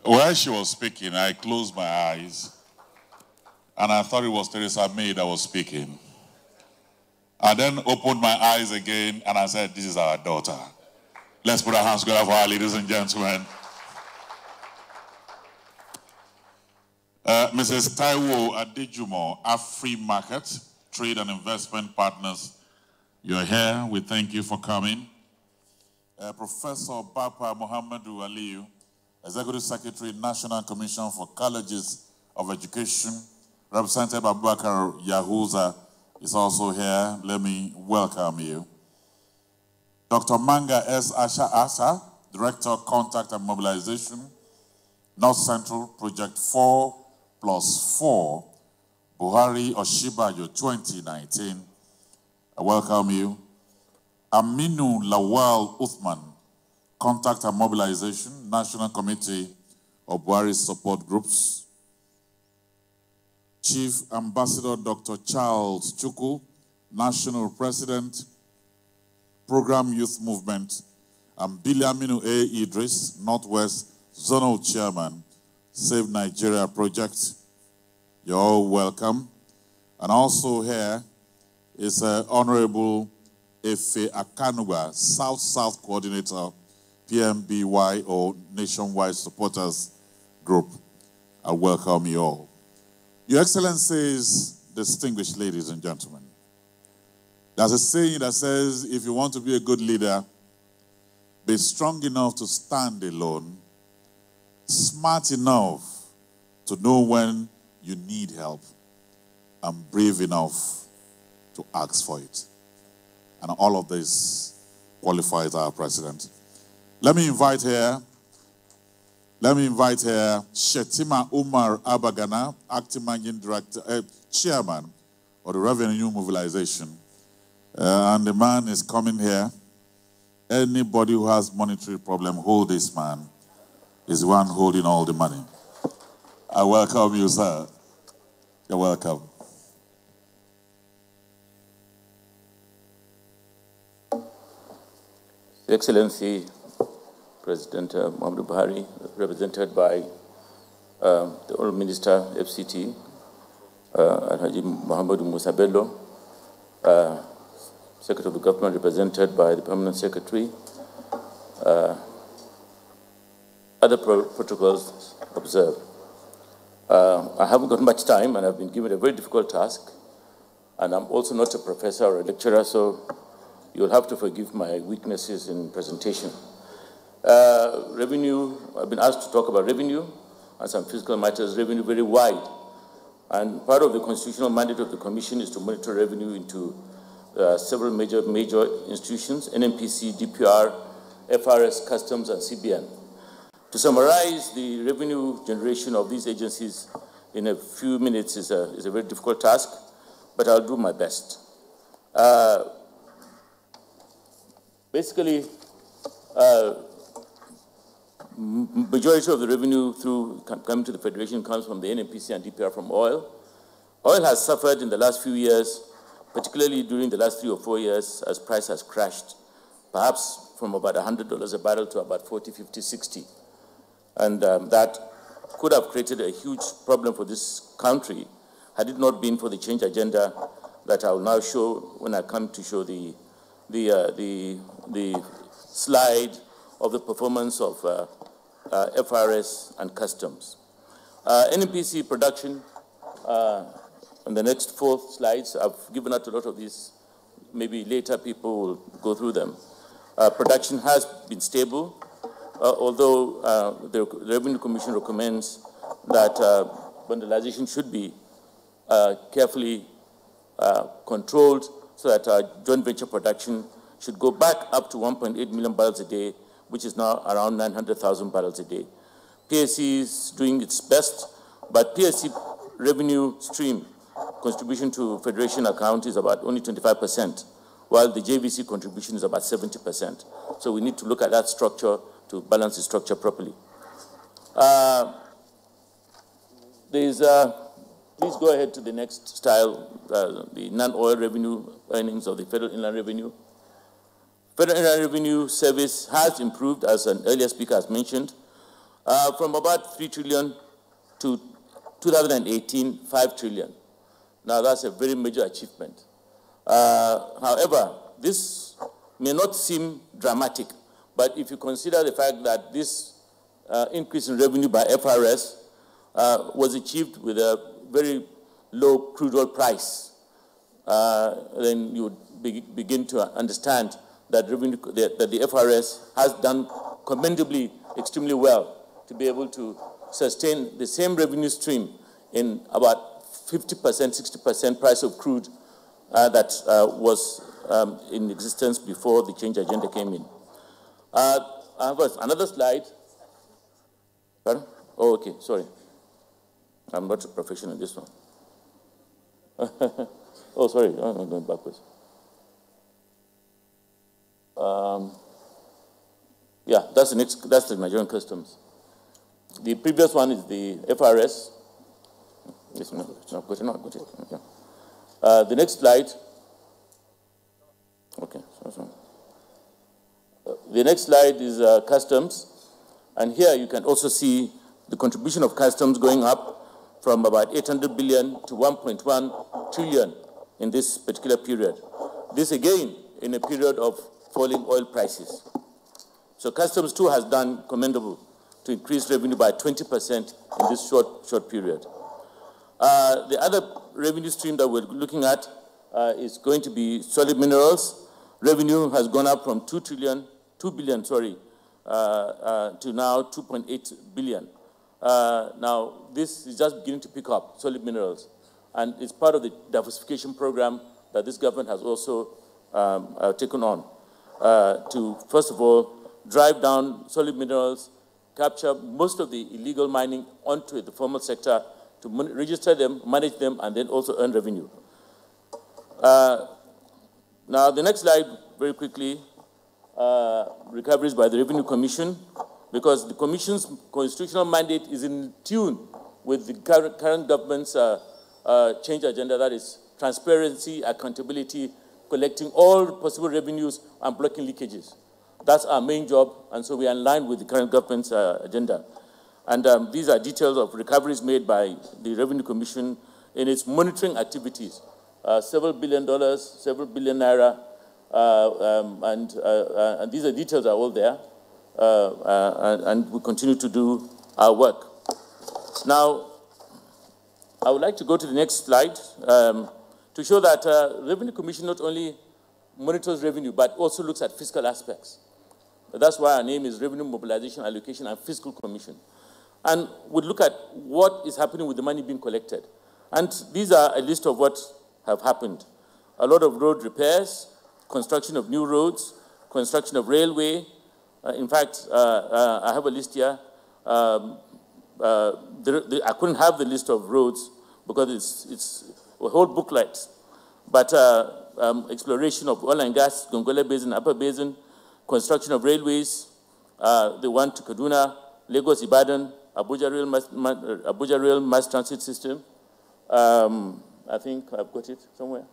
While she was speaking, I closed my eyes, and I thought it was Theresa May that was speaking. I then opened my eyes again, and I said, this is our daughter. Let's put our hands together for our ladies and gentlemen. Mrs. Taiwo Adejumo, Afri Market, Trade and Investment Partners, you're here. We thank you for coming. Professor Bapa Muhammadu Aliyu, Executive Secretary, National Commission for Colleges of Education, Representative Abubakar Yahuza is also here. Let me welcome you. Dr. Manga S. Asha Asa, Director, Contact and Mobilization, North Central, Project 4+4, Buhari Oshibajo 2019. I welcome you. Aminu Lawal Uthman, Contact and Mobilization, National Committee of Buhari Support Groups. Chief Ambassador Dr. Charles Chukwu, National President, Program Youth Movement, and Biliaminu A. Idris, Northwest Zonal Chairman, Save Nigeria Project. You're all welcome. And also here is Honorable Efe Akanuga, South-South Coordinator, PMBY, or Nationwide Supporters Group. I welcome you all. Your Excellencies, distinguished ladies and gentlemen, there's a saying that says, if you want to be a good leader, be strong enough to stand alone, smart enough to know when you need help, and brave enough to ask for it. And all of this qualifies our president. Let me invite here Shetima Umar Abagana, Acting Managing Director, Chairman of the Revenue Mobilization. And the man is coming here. Anybody who has monetary problem, hold this man. He's the one holding all the money. I welcome you, sir. You're welcome. Excellency, President Muhammadu Buhari, represented by the Honourable Minister, FCT, Alhaji Muhammadu Musa Bello, Secretary of the Government, represented by the Permanent Secretary, other protocols observed. I haven't got much time, and I've been given a very difficult task, and I'm also not a professor or a lecturer, so you'll have to forgive my weaknesses in presentation. Revenue, I've been asked to talk about revenue and some fiscal matters. Revenue very wide. And part of the constitutional mandate of the Commission is to monitor revenue into several major institutions, NMPC, DPR, FRS, Customs, and CBN. To summarize the revenue generation of these agencies in a few minutes is a very difficult task, but I'll do my best. Basically, majority of the revenue coming to the Federation comes from the NMPC and DPR from oil. Oil has suffered in the last few years, particularly during the last 3 or 4 years, as price has crashed, perhaps from about $100 a barrel to about 40, 50, 60. And that could have created a huge problem for this country had it not been for the change agenda that I will now show when I come to show the slide of the performance of FRS and Customs. NMPC production, on the next 4 slides, I've given out a lot of these. Maybe later people will go through them. Production has been stable, although the Revenue Commission recommends that vandalization should be carefully controlled so that joint venture production should go back up to 1.8 million barrels a day, which is now around 900,000 barrels a day. PSC is doing its best, but PSC revenue stream contribution to Federation account is about only 25%, while the JVC contribution is about 70%. So we need to look at that structure to balance the structure properly. Please go ahead to the next style, the non-oil revenue earnings of the Federal Inland Revenue. Federal Inland Revenue Service has improved, as an earlier speaker has mentioned, from about 3 trillion to 2018, 5 trillion. Now, that's a very major achievement. However, this may not seem dramatic, but if you consider the fact that this increase in revenue by FRS was achieved with a very low crude oil price, then you would begin to understand that the FRS has done commendably, extremely well to be able to sustain the same revenue stream in about 50%, 60% price of crude that was in existence before the change agenda came in. I have another slide. Pardon? Oh, okay, sorry. I'm not a professional in this one. Oh, sorry, I'm going backwards. Yeah, that's the Nigerian Customs. The previous one is the FRS. Yes, no, got it. Yeah. The next slide. Okay, the next slide is Customs. And here you can also see the contribution of Customs going up from about 800 billion to 1.1 trillion in this particular period. This again in a period of falling oil prices. So Customs too has done commendable to increase revenue by 20% in this short period. The other revenue stream that we're looking at is going to be solid minerals. Revenue has gone up from 2 billion, to now 2.8 billion. Now, this is just beginning to pick up, solid minerals. And it's part of the diversification program that this government has also taken on to, first of all, drive down solid minerals, capture most of the illegal mining onto the formal sector, to register them, manage them, and then also earn revenue. Now, the next slide, very quickly, recoveries by the Revenue Commission, because the Commission's constitutional mandate is in tune with the current government's change agenda, that is transparency, accountability, collecting all possible revenues and blocking leakages. That's our main job, and so we are in line with the current government's agenda. And these are details of recoveries made by the Revenue Commission in its monitoring activities. Several $billion, several billion naira, and these are details are all there. And we continue to do our work. Now, I would like to go to the next slide to show that the Revenue Commission not only monitors revenue, but also looks at fiscal aspects. That's why our name is Revenue Mobilization, Allocation, and Fiscal Commission. And we look at what is happening with the money being collected. And these are a list of what have happened. A lot of road repairs, construction of new roads, construction of railway. In fact, I have a list here. I couldn't have the list of roads because it's a whole booklet. But exploration of oil and gas, Gongola Basin, Upper Basin, construction of railways, the one to Kaduna, Lagos, Ibadan, Abuja Rail Mass Transit System. I think I've got it somewhere.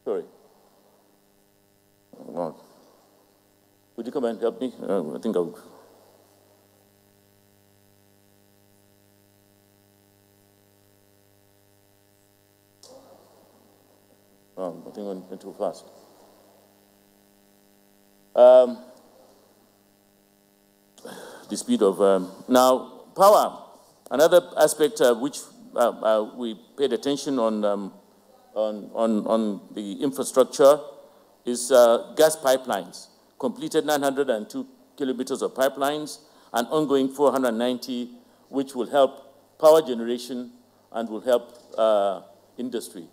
Sorry. Oh, would you come and help me? I think I'll... I think I went too fast. The speed of... now, power. Another aspect which we paid attention on the infrastructure is gas pipelines. Completed 902 kilometers of pipelines and ongoing 490, which will help power generation and will help industry.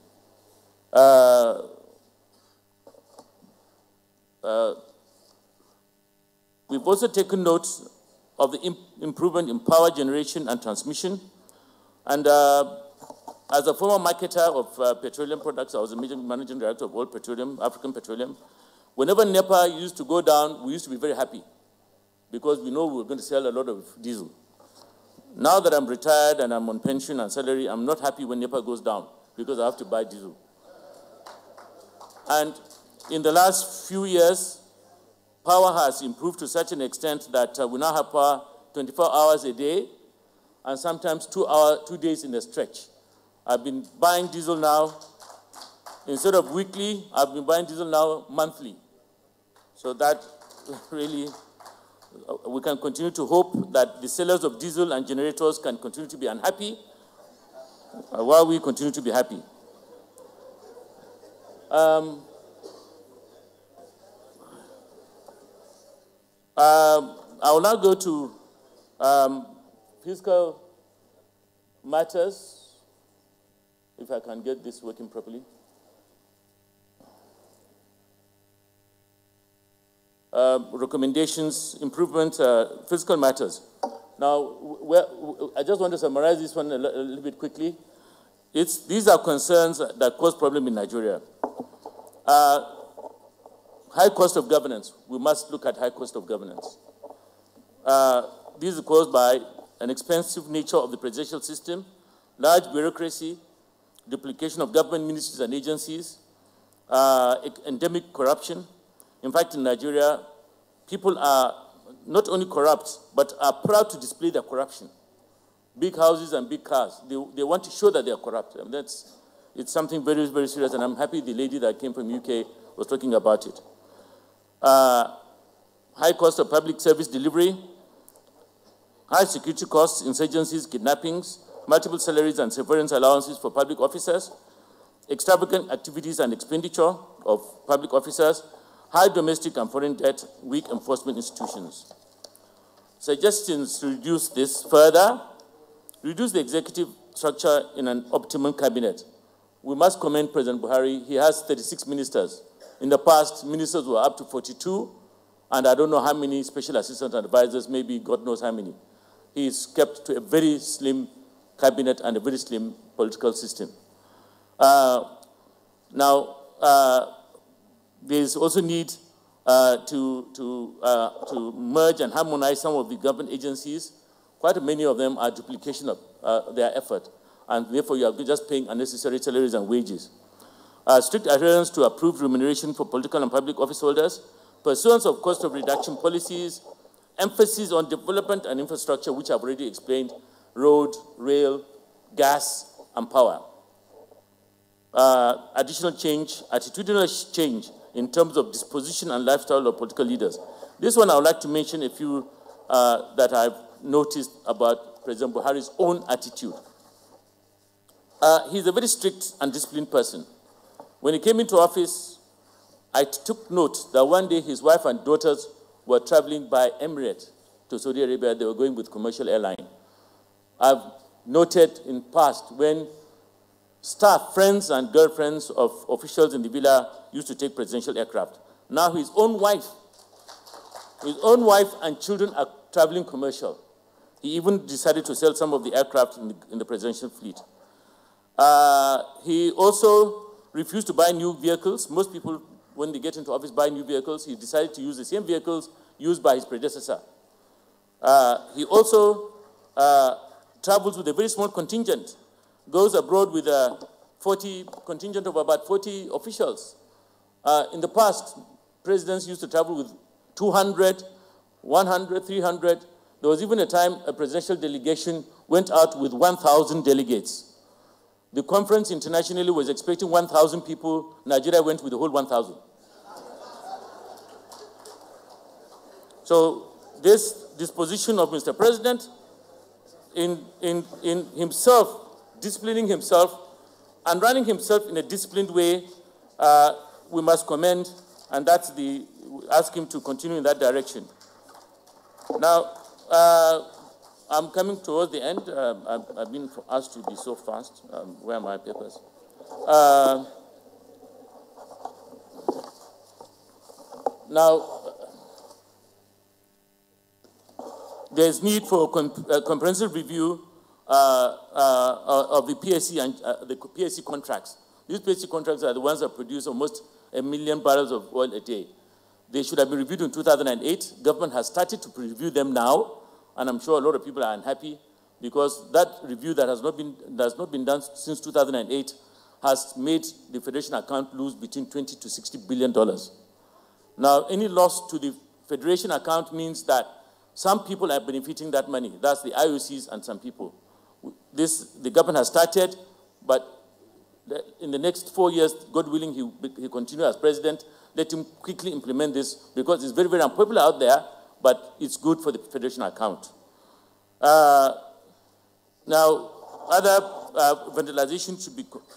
We've also taken note of the improvement in power generation and transmission. And as a former marketer of petroleum products, I was the managing director of World Petroleum, African Petroleum. Whenever NEPA used to go down, we used to be very happy because we know we were going to sell a lot of diesel. Now that I'm retired and I'm on pension and salary, I'm not happy when NEPA goes down because I have to buy diesel. And in the last few years, power has improved to such an extent that we now have power 24 hours a day and sometimes 2 days in a stretch. I've been buying diesel now, instead of weekly, I've been buying diesel now monthly. So that really, we can continue to hope that the sellers of diesel and generators can continue to be unhappy while we continue to be happy. I will now go to fiscal matters, if I can get this working properly. Recommendations, improvement, fiscal matters. Now, I just want to summarize this one a little bit quickly. These are concerns that cause problems in Nigeria. High cost of governance. We must look at high cost of governance. This is caused by an expensive nature of the presidential system, large bureaucracy, duplication of government ministries and agencies, endemic corruption. In fact, in Nigeria, people are not only corrupt, but are proud to display their corruption. Big houses and big cars. They want to show that they are corrupt. And it's something very, very serious, and I'm happy the lady that came from UK was talking about it. High cost of public service delivery, high security costs, insurgencies, kidnappings, multiple salaries and severance allowances for public officers, extravagant activities and expenditure of public officers, high domestic and foreign debt, weak enforcement institutions. Suggestions to reduce this further: reduce the executive structure in an optimum cabinet. We must commend President Buhari. He has 36 ministers. In the past, ministers were up to 42, and I don't know how many special assistant advisors, maybe God knows how many. He's kept to a very slim cabinet and a very slim political system. Now, there is also need to merge and harmonize some of the government agencies. Quite many of them are duplication of their effort, and therefore you are just paying unnecessary salaries and wages. Strict adherence to approved remuneration for political and public office holders, pursuance of cost of reduction policies, emphasis on development and infrastructure, which I've already explained, road, rail, gas, and power. Additional change, attitudinal change in terms of disposition and lifestyle of political leaders. This one I would like to mention a few that I've noticed about President Buhari's own attitude. He's a very strict and disciplined person. When he came into office, I took note that one day his wife and daughters were traveling by Emirates to Saudi Arabia. They were going with commercial airline. I've noted in past when staff, friends and girlfriends of officials in the villa used to take presidential aircraft. Now his own wife and children are traveling commercial. He even decided to sell some of the aircraft in the presidential fleet. He also refused to buy new vehicles. Most people, when they get into office, buy new vehicles. He decided to use the same vehicles used by his predecessor. He also travels with a very small contingent, goes abroad with a contingent of about 40 officials. In the past, presidents used to travel with 200, 100, 300. There was even a time a presidential delegation went out with 1,000 delegates. The conference internationally was expecting 1,000 people. Nigeria went with the whole 1,000. So this disposition of Mr. President in himself, disciplining himself and running himself in a disciplined way, we must commend, and that's ask him to continue in that direction. Now, I'm coming towards the end. I've been asked to be so fast. Where are my papers? Now, there's need for a comprehensive review of the PSC and the PSC contracts. These PSC contracts are the ones that produce almost 1 million barrels of oil a day. They should have been reviewed in 2008. Government has started to review them now, and I'm sure a lot of people are unhappy because that review that has not been done since 2008 has made the Federation account lose between $20 to $60 billion. Now, any loss to the Federation account means that some people are benefiting that money. That's the IOCs and some people. The government has started, but in the next 4 years, God willing, he continue as president. Let him quickly implement this because it's very, very unpopular out there, but it's good for the Federation account. Now, other vandalization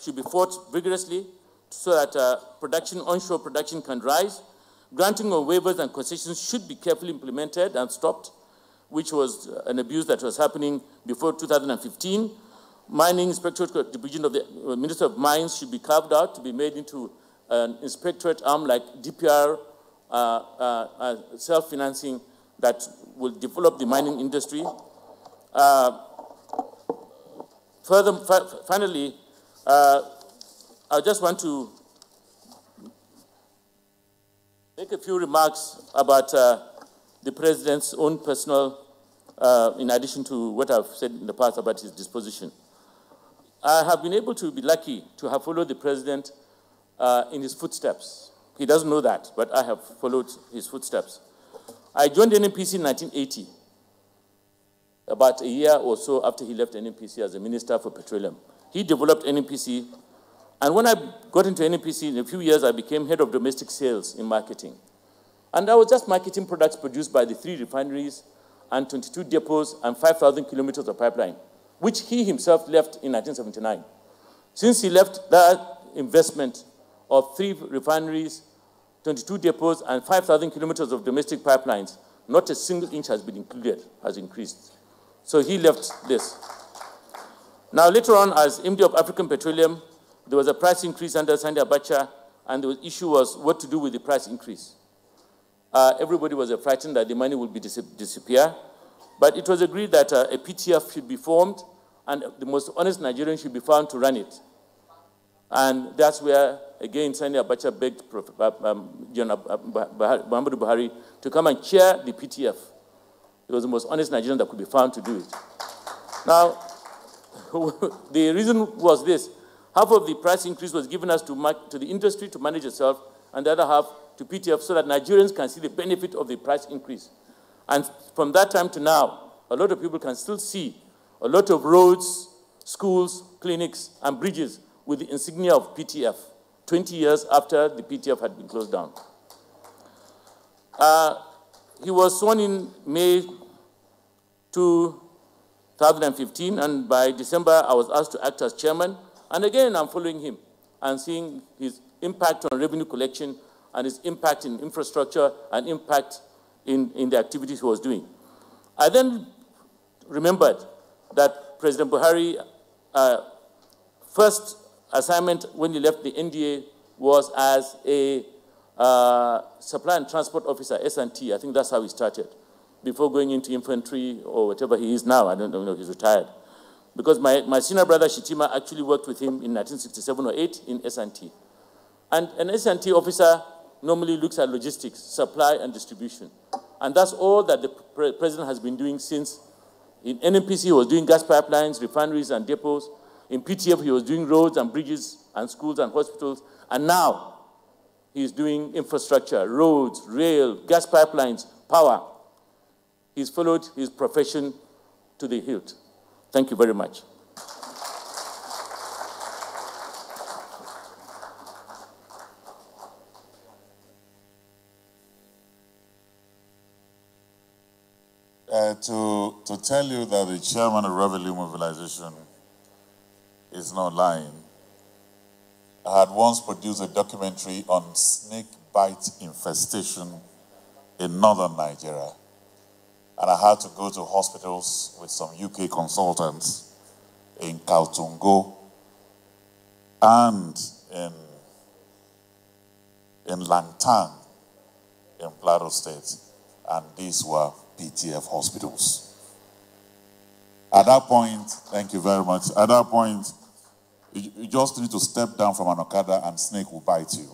should be fought vigorously so that onshore production can rise. Granting of waivers and concessions should be carefully implemented and stopped, which was an abuse that was happening before 2015. Mining Inspectorate Division of the Minister of Mines should be carved out to be made into an inspectorate arm like DPR, self-financing that will develop the mining industry. Finally, I just want to make a few remarks about the President's own personal, in addition to what I've said in the past about his disposition. I have been able to be lucky to have followed the President in his footsteps. He doesn't know that, but I have followed his footsteps. I joined NNPC in 1980, about a year or so after he left NNPC as a Minister for Petroleum. He developed NNPC, and when I got into NNPC, in a few years, I became head of domestic sales in marketing. And I was just marketing products produced by the 3 refineries and 22 depots and 5,000 kilometers of pipeline, which he himself left in 1979. Since he left, that investment of 3 refineries, 22 depots, and 5,000 kilometers of domestic pipelines, not a single inch has been included, has increased. So he left this. Now, later on, as MD of African Petroleum, there was a price increase under Sani Abacha, and the issue was what to do with the price increase. Everybody was frightened that the money would disappear, but it was agreed that a PTF should be formed, and the most honest Nigerian should be found to run it. And that's where, again, Sani Abacha begged Muhammadu Buhari to come and chair the PTF. He was the most honest Nigerian that could be found to do it. Now, the reason was this. Half of the price increase was given us to the industry to manage itself, and the other half to PTF so that Nigerians can see the benefit of the price increase. And from that time to now, a lot of people can still see a lot of roads, schools, clinics, and bridges with the insignia of PTF, 20 years after the PTF had been closed down. He was sworn in May 2015, and by December, I was asked to act as chairman. And again, I'm following him and seeing his impact on revenue collection and his impact in infrastructure and impact in the activities he was doing. I then remembered that President Buhari, first assignment when he left the NDA was as a supply and transport officer, S&T. I think that's how he started, before going into infantry or whatever he is now. I don't know, he's retired. Because my senior brother Shitima actually worked with him in 1967 or 8 in S&T. And an S&T officer normally looks at logistics, supply and distribution. And that's all that the president has been doing since. In NNPC, he was doing gas pipelines, refineries and depots. In PTF, he was doing roads and bridges and schools and hospitals. And now, he's doing infrastructure, roads, rail, gas pipelines, power. He's followed his profession to the hilt. Thank you very much. To tell you that the chairman of Revenue Mobilization is not lying, I had once produced a documentary on snake bite infestation in northern Nigeria. And I had to go to hospitals with some UK consultants in Kaltungo and in Langtang in Plateau State. And these were PTF hospitals. At that point, thank you very much. At that point, you just need to step down from an Okada and snake will bite you.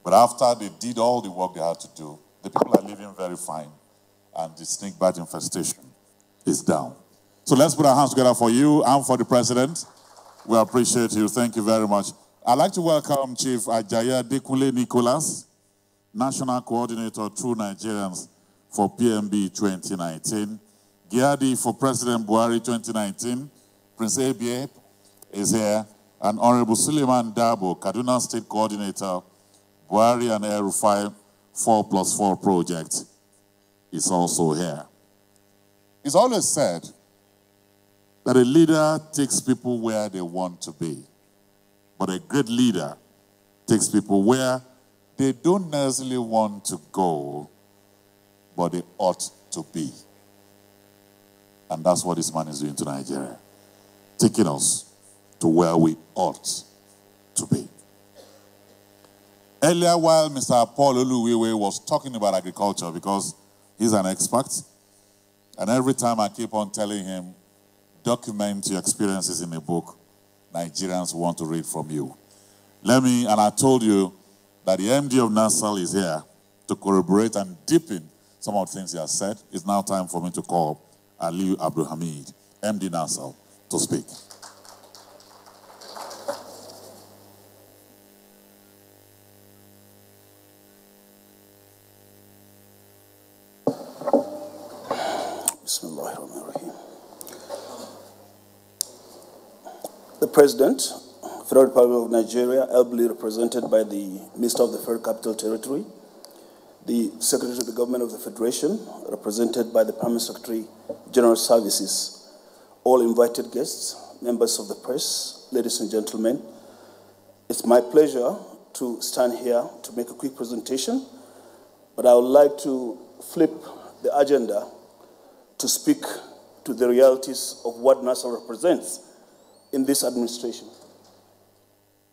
But after they did all the work they had to do, the people are living very fine and the snake bite infestation is down. So let's put our hands together for you and for the president. We appreciate you. Thank you very much. I'd like to welcome Chief Ajaya Dekunle Nicholas, National Coordinator True Nigerians for PMB 2019. Giadi for President Buhari 2019. Prince Abie is here. And Honorable Suleiman Dabo, Kaduna State Coordinator, Buhari and El-Rufai 4+4 project, is also here. It's always said that a leader takes people where they want to be. But a great leader takes people where they don't necessarily want to go, but they ought to be. And that's what this man is doing to Nigeria, taking us to where we ought to be. Earlier, while Mr. Paul Oluwiwe was talking about agriculture, because he's an expert, and every time I keep on telling him, document your experiences in a book, Nigerians want to read from you. And I told you that the MD of NASAL is here to corroborate and deepen some of the things he has said. It's now time for me to call Aliyu Abdulhamid, MD NASAL, to speak. The President, Federal Republic of Nigeria, ably represented by the Minister of the Federal Capital Territory, the Secretary of the Government of the Federation, represented by the Permanent Secretary, General Services, all invited guests, members of the press, ladies and gentlemen, it's my pleasure to stand here to make a quick presentation, but I would like to flip the agenda to speak to the realities of what NASA represents in this administration.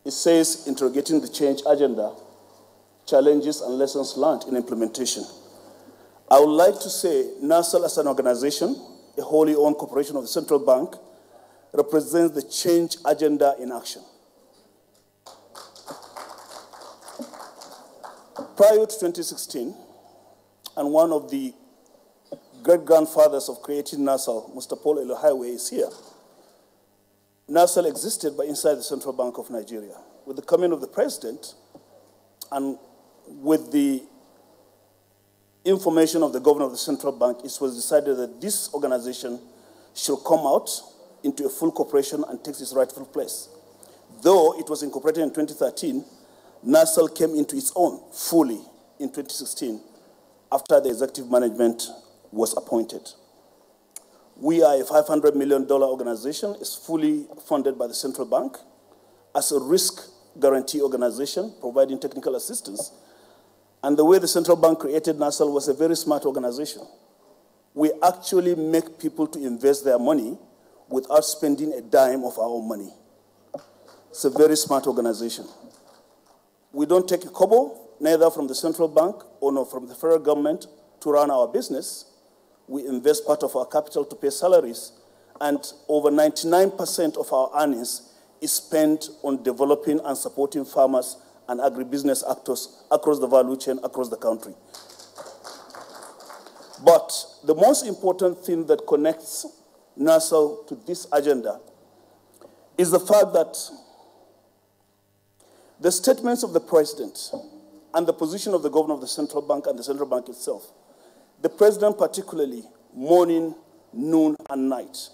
It says, interrogating the change agenda, challenges and lessons learned in implementation. I would like to say NASAL as an organization, a wholly owned corporation of the Central Bank, represents the change agenda in action. Prior to 2016, and one of the great-grandfathers of creating NASAL, Mr. Paul Oluwiwe, is here. NASAL existed but inside the Central Bank of Nigeria. With the coming of the president and with the information of the governor of the Central Bank, it was decided that this organization should come out into a full corporation and take its rightful place. Though it was incorporated in 2013, NASAL came into its own fully in 2016 after the executive management was appointed. We are a $500 million organization. It's fully funded by the Central Bank as a risk guarantee organization, providing technical assistance. And the way the Central Bank created NASAL was a very smart organization. We actually make people to invest their money without spending a dime of our own money. It's a very smart organization. We don't take a kobo, neither from the central bank or nor from the federal government, to run our business. We invest part of our capital to pay salaries, and over 99% of our earnings is spent on developing and supporting farmers and agribusiness actors across the value chain, across the country. But the most important thing that connects NASL to this agenda is the fact that the statements of the president and the position of the governor of the central bank and the central bank itself, the president particularly, morning, noon, and night,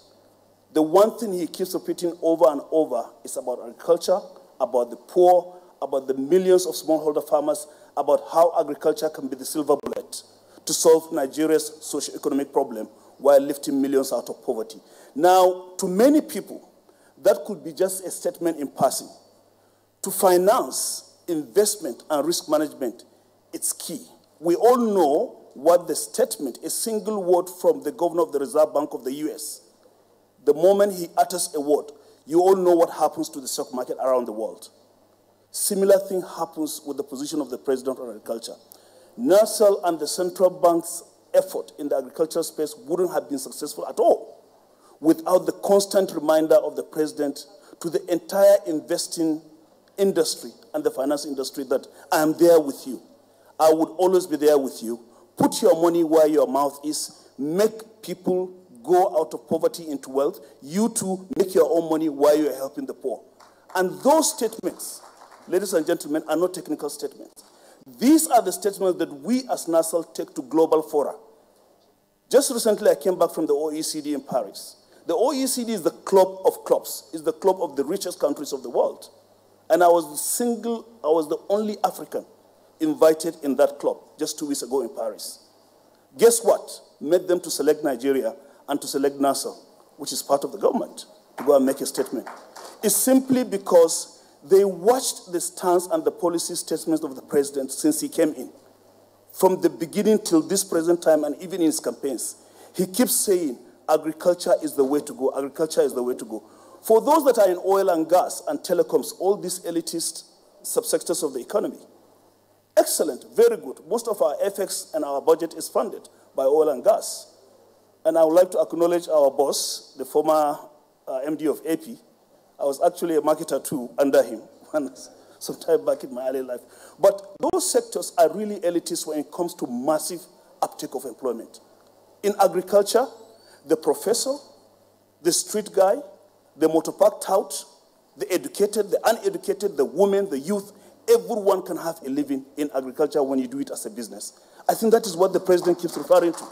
the one thing he keeps repeating over and over is about agriculture, about the poor, about the millions of smallholder farmers, about how agriculture can be the silver bullet to solve Nigeria's socio-economic problem while lifting millions out of poverty. Now, to many people, that could be just a statement in passing. To finance investment and risk management, it's key. We all know what the statement, a single word from the governor of the Reserve Bank of the US, the moment he utters a word, you all know what happens to the stock market around the world. Similar thing happens with the position of the president on agriculture. NASL and the central bank's effort in the agricultural space wouldn't have been successful at all without the constant reminder of the president to the entire investing industry and the finance industry that I am there with you. I would always be there with you. Put your money where your mouth is. Make people go out of poverty into wealth. You too, make your own money while you are helping the poor. And those statements, ladies and gentlemen, are not technical statements. These are the statements that we as NASL take to global fora. Just recently, I came back from the OECD in Paris. The OECD is the club of clubs. It's the club of the richest countries of the world. And I was the only African invited in that club just 2 weeks ago in Paris. Guess what? Made them to select Nigeria and to select NASL, which is part of the government, to go and make a statement. It's simply because they watched the stance and the policy statements of the president since he came in. From the beginning till this present time, and even in his campaigns, he keeps saying, agriculture is the way to go, agriculture is the way to go. For those that are in oil and gas and telecoms, all these elitist subsectors of the economy, excellent, very good. Most of our FX and our budget is funded by oil and gas. And I would like to acknowledge our boss, the former MD of AP. I was actually a marketer too under him sometime back in my early life. But those sectors are really elitist when it comes to massive uptake of employment. In agriculture, the professor, the street guy, the motor park tout, the educated, the uneducated, the women, the youth, everyone can have a living in agriculture when you do it as a business. I think that is what the president keeps referring to.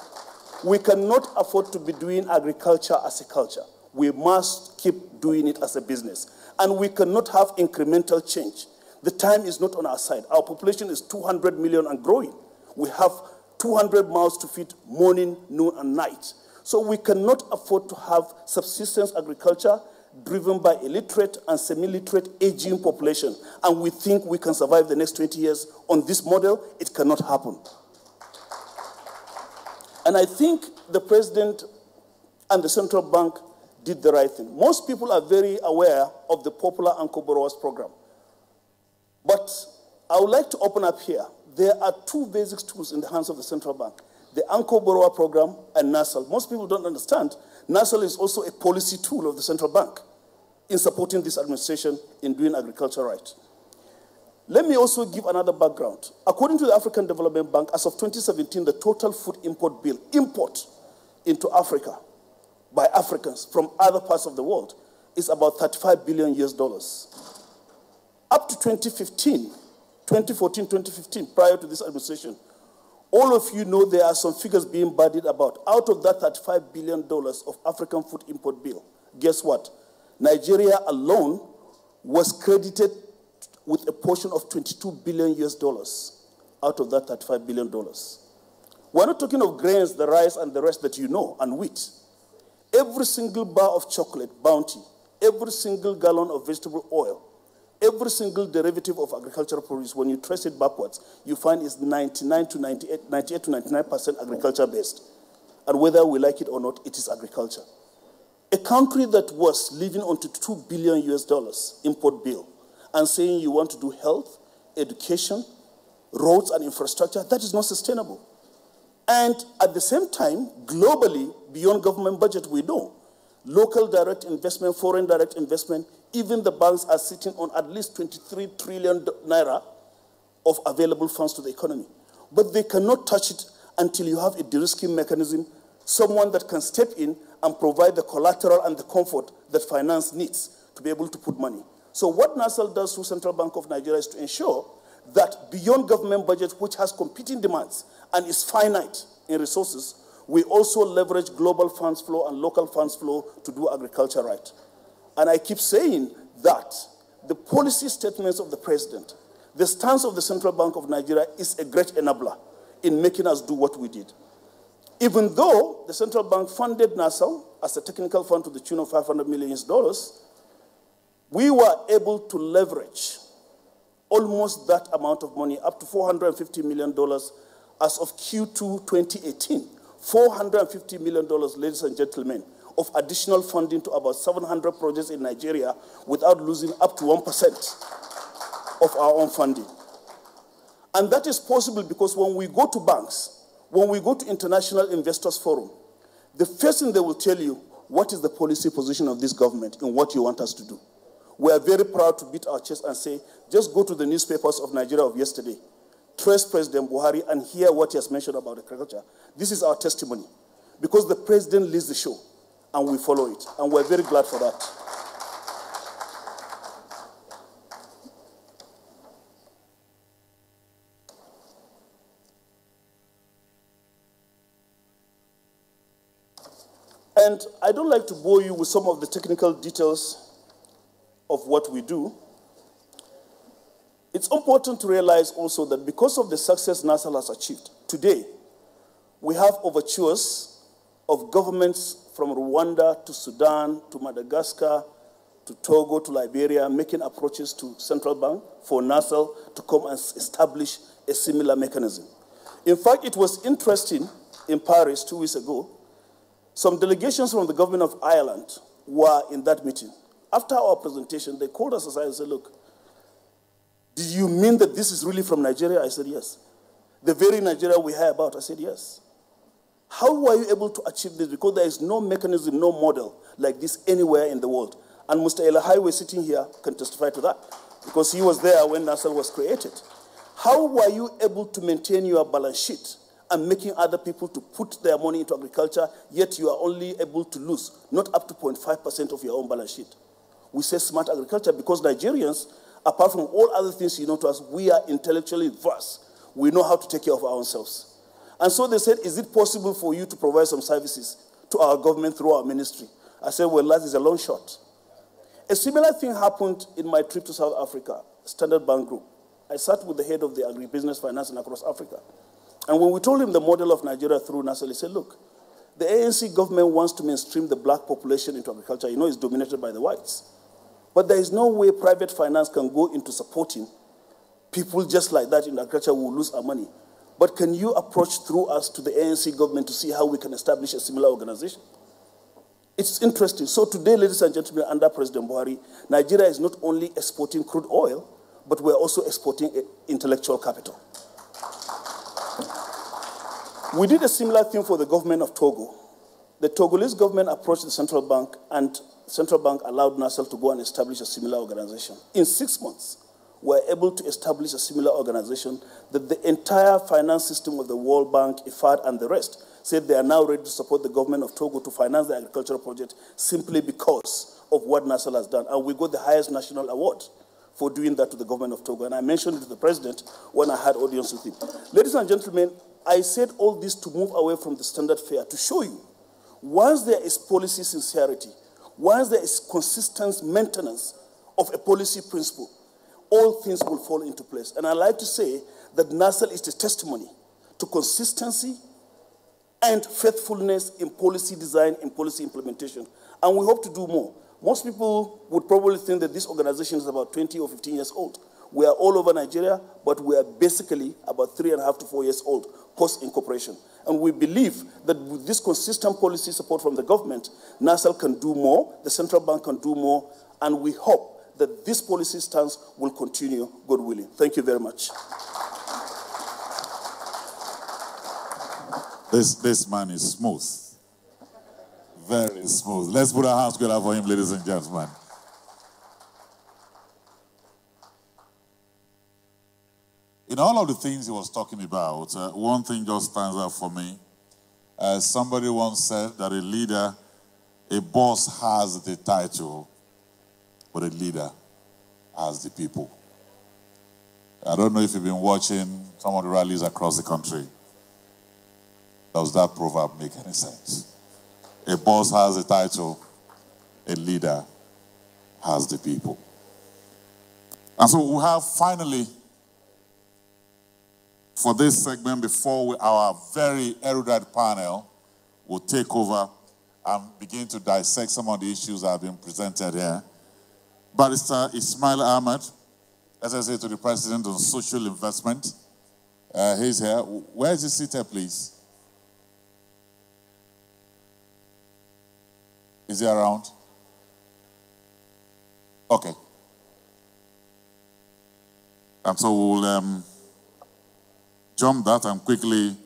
We cannot afford to be doing agriculture as a culture. We must keep doing it as a business. And we cannot have incremental change. The time is not on our side. Our population is 200 million and growing. We have 200 mouths to feed morning, noon, and night. So we cannot afford to have subsistence agriculture driven by illiterate and semi-literate aging population. And we think we can survive the next 20 years on this model. It cannot happen. And I think the president and the central bank did the right thing. Most people are very aware of the popular Anchor Borrowers program. But I would like to open up here. There are two basic tools in the hands of the central bank, the Anchor Borrower program and NASL. Most people don't understand. NASL is also a policy tool of the central bank in supporting this administration in doing agriculture right. Let me also give another background. According to the African Development Bank, as of 2017, the total food import bill, import into Africa by Africans from other parts of the world, is about $35 billion US. Up to 2014, 2015, prior to this administration, all of you know there are some figures being bandied about. Out of that $35 billion of African food import bill, guess what? Nigeria alone was credited with a portion of $22 billion US out of that $35 billion. We're not talking of grains, the rice, and the rest that you know, and wheat. Every single bar of chocolate, Bounty, every single gallon of vegetable oil, every single derivative of agricultural produce, when you trace it backwards, you find it's 98 to 99% agriculture-based. And whether we like it or not, it is agriculture. A country that was living on $2 billion import bill and saying you want to do health, education, roads and infrastructure, that is not sustainable. And at the same time, globally, beyond government budget, we know, local direct investment, foreign direct investment, even the banks are sitting on at least 23 trillion naira of available funds to the economy. But they cannot touch it until you have a de-risking mechanism, someone that can step in and provide the collateral and the comfort that finance needs to be able to put money. So what NASAL does through Central Bank of Nigeria is to ensure that beyond government budget, which has competing demands and is finite in resources, we also leverage global funds flow and local funds flow to do agriculture right. And I keep saying that the policy statements of the president, the stance of the Central Bank of Nigeria is a great enabler in making us do what we did. Even though the central bank funded NASAL as a technical fund to the tune of $500 million, we were able to leverage almost that amount of money, up to $450 million as of Q2 2018. $450 million, ladies and gentlemen, of additional funding to about 700 projects in Nigeria without losing up to 1% of our own funding. And that is possible because when we go to banks, when we go to International Investors Forum, the first thing they will tell you, what is the policy position of this government and what you want us to do. We are very proud to beat our chest and say, just go to the newspapers of Nigeria of yesterday, trace President Buhari and hear what he has mentioned about agriculture. This is our testimony because the president leads the show and we follow it. And we're very glad for that. And I don't like to bore you with some of the technical details of what we do. It's important to realize also that because of the success NASAL has achieved, today we have overtures of governments from Rwanda to Sudan to Madagascar to Togo to Liberia making approaches to central bank for NASAL to come and establish a similar mechanism. In fact, it was interesting in Paris 2 weeks ago. Some delegations from the government of Ireland were in that meeting. After our presentation, they called us aside and said, look, did you mean that this is really from Nigeria? I said, yes. The very Nigeria we hear about? I said, yes. How were you able to achieve this? Because there is no mechanism, no model like this anywhere in the world. And Mr. Elahaiwe sitting here can testify to that because he was there when NASAL was created. How were you able to maintain your balance sheet and making other people to put their money into agriculture, yet you are only able to lose, not up to 0.5% of your own balance sheet? We say smart agriculture because Nigerians, apart from all other things you know to us, we are intellectually versed. We know how to take care of our own selves. And so they said, is it possible for you to provide some services to our government through our ministry? I said, well, that is a long shot. A similar thing happened in my trip to South Africa, Standard Bank Group. I sat with the head of the agribusiness financing across Africa. And when we told him the model of Nigeria through NASAL, he said, look, the ANC government wants to mainstream the black population into agriculture. You know, it's dominated by the whites. But there is no way private finance can go into supporting people just like that in agriculture who will lose our money. But can you approach through us to the ANC government to see how we can establish a similar organization? It's interesting. So today, ladies and gentlemen, under President Buhari, Nigeria is not only exporting crude oil, but we're also exporting intellectual capital. We did a similar thing for the government of Togo. The Togolese government approached the central bank, and the central bank allowed NASAL to go and establish a similar organization. In 6 months, we were able to establish a similar organization that the entire finance system of the World Bank, IFAD, and the rest said they are now ready to support the government of Togo to finance the agricultural project simply because of what NASAL has done. And we got the highest national award for doing that to the government of Togo. And I mentioned it to the president when I had audience with him. Ladies and gentlemen, I said all this to move away from the standard fare to show you, once there is policy sincerity, once there is consistent maintenance of a policy principle, all things will fall into place. And I like to say that NASAL is the testimony to consistency and faithfulness in policy design and policy implementation. And we hope to do more. Most people would probably think that this organization is about 20 or 15 years old. We are all over Nigeria, but we are basically about 3.5 to 4 years old, post-incorporation. And we believe that with this consistent policy support from the government, NASAL can do more, the central bank can do more, and we hope that this policy stance will continue, God willing. Thank you very much. This man is smooth. Very smooth. Let's put our hands together for him, ladies and gentlemen. In all of the things he was talking about, one thing just stands out for me. Somebody once said that a boss has the title, but a leader has the people. I don't know if you've been watching some of the rallies across the country. Does that proverb make any sense? A boss has the title, a leader has the people. And so we have finally, for this segment, before our very erudite panel will take over and begin to dissect some of the issues that have been presented here. Barrister Ismail Ahmed, SSA to the President on Social Investment. He's here. Where is he seated, please? Is he around? Okay. And so we'll jump that and quickly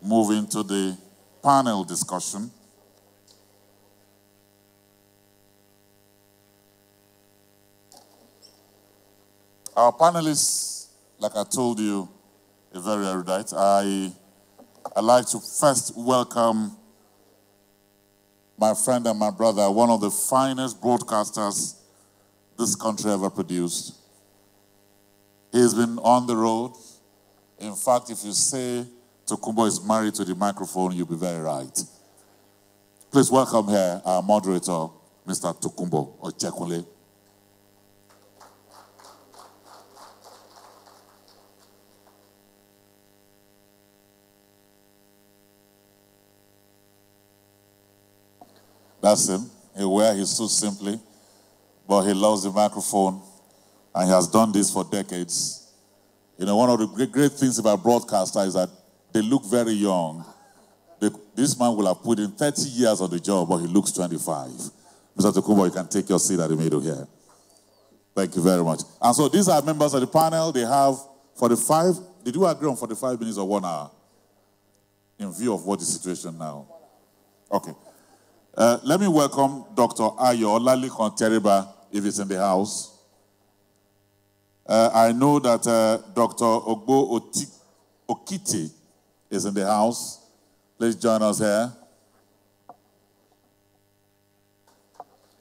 move into the panel discussion. Our panelists, like I told you, are very erudite. I'd like to first welcome my friend and my brother, one of the finest broadcasters this country ever produced. He's been on the road. In fact, if you say Tokumbo is married to the microphone, you'll be very right. Please welcome here our moderator, Mr. Tokumbo Ochekunle. That's him. He wears his suit simply, but he loves the microphone, and he has done this for decades. You know, one of the great things about broadcasters is that they look very young. This man will have put in 30 years on the job, but he looks 25. Mr. Tokumbo, you can take your seat at the middle here. Thank you very much. And so these are members of the panel. They have 45. Did you agree on 45 minutes or 1 hour? In view of what the situation now? Okay. Let me welcome Dr. Ayo Olalikon Teriba, if he's in the house. I know that Dr. Ogbo Okiti is in the house. Please join us here.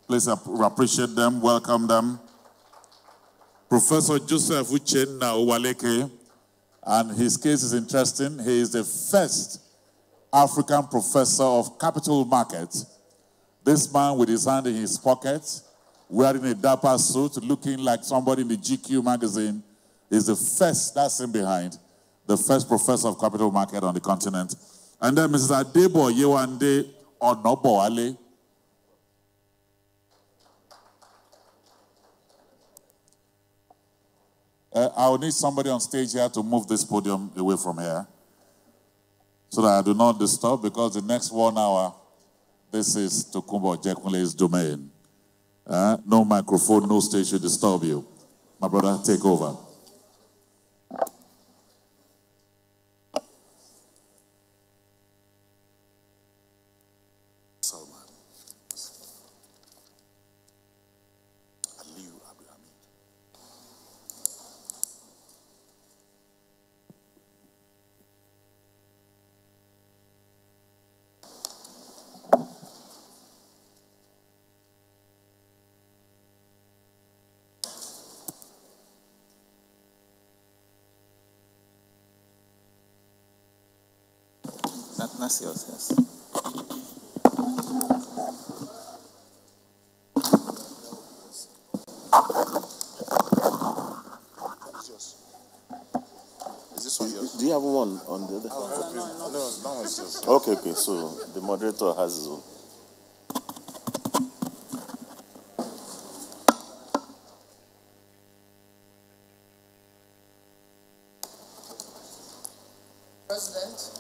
Please appreciate them, welcome them. Professor Joseph Uchenna Owaleke, and his case is interesting. He is the first African professor of capital markets. This man with his hand in his pocket, wearing a dapper suit, looking like somebody in the GQ magazine, is the first, that's him behind, the first professor of capital market on the continent. And then Mrs. Adebo Yewande Onoboale. I'll need somebody on stage here to move this podium away from here so that I do not disturb, because the next 1 hour, this is Tokumbo Ochekunle's domain. No microphone, no stage should disturb you. My brother, take over. That's yours, yes. Is this one yours? Do you have one on the other? No, that one's yours. Okay, so the moderator has his own. President.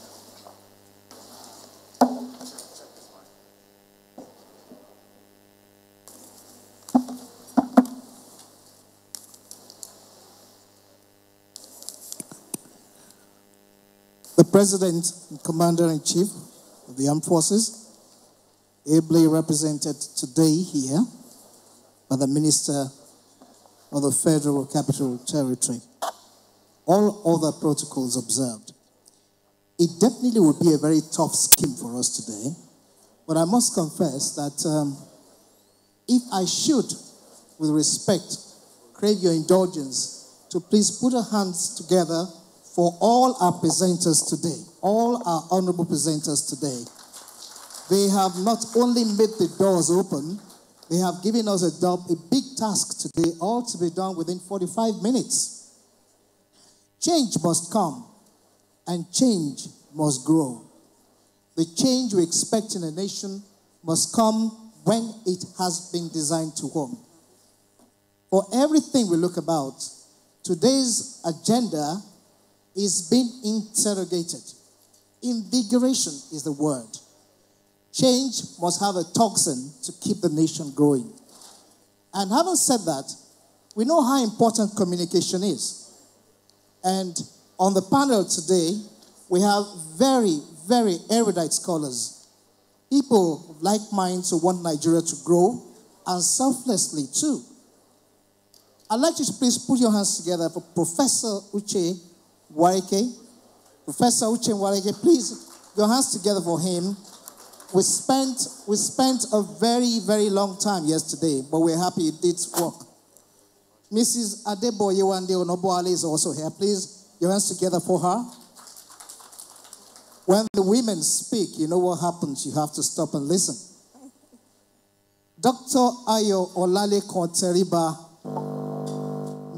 The President and Commander-in-Chief of the Armed Forces, ably represented today here by the Minister of the Federal Capital Territory. All other protocols observed. It definitely would be a very tough scheme for us today, but I must confess that if I should, with respect, crave your indulgence to please put our hands together for all our presenters today, all our honorable presenters today. They have not only made the doors open, they have given us a big task today, all to be done within 45 minutes. Change must come, and change must grow. The change we expect in a nation must come when it has been designed to work. For everything we look about, today's agenda is being interrogated. Invigoration is the word. Change must have a toxin to keep the nation growing. And having said that, we know how important communication is. And on the panel today, we have very, very erudite scholars, people of like minds who want Nigeria to grow, and selflessly too. I'd like you to please put your hands together for Professor Uche Warike. Professor Uche Warike, please, your hands together for him. We spent a very, very long time yesterday, but we're happy it did work. Mrs. Adeboye Wande Onoboale is also here. Please, your hands together for her. When the women speak, you know what happens. You have to stop and listen. Dr. Ayo Olale Koteriba,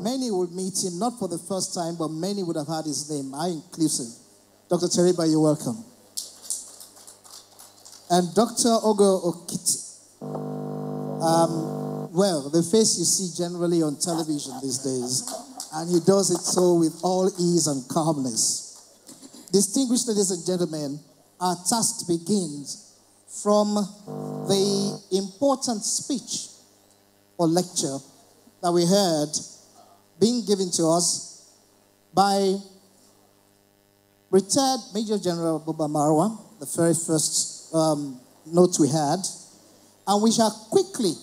many would meet him, not for the first time, but many would have heard his name, I inclusive. Dr. Teriba, you're welcome. And Dr. Ogo Okiti. Well, the face you see generally on television these days, and he does it so with all ease and calmness. Distinguished ladies and gentlemen, our task begins from the important speech or lecture that we heard being given to us by retired Major General Buba Marwa, the very first note we had, and we shall quickly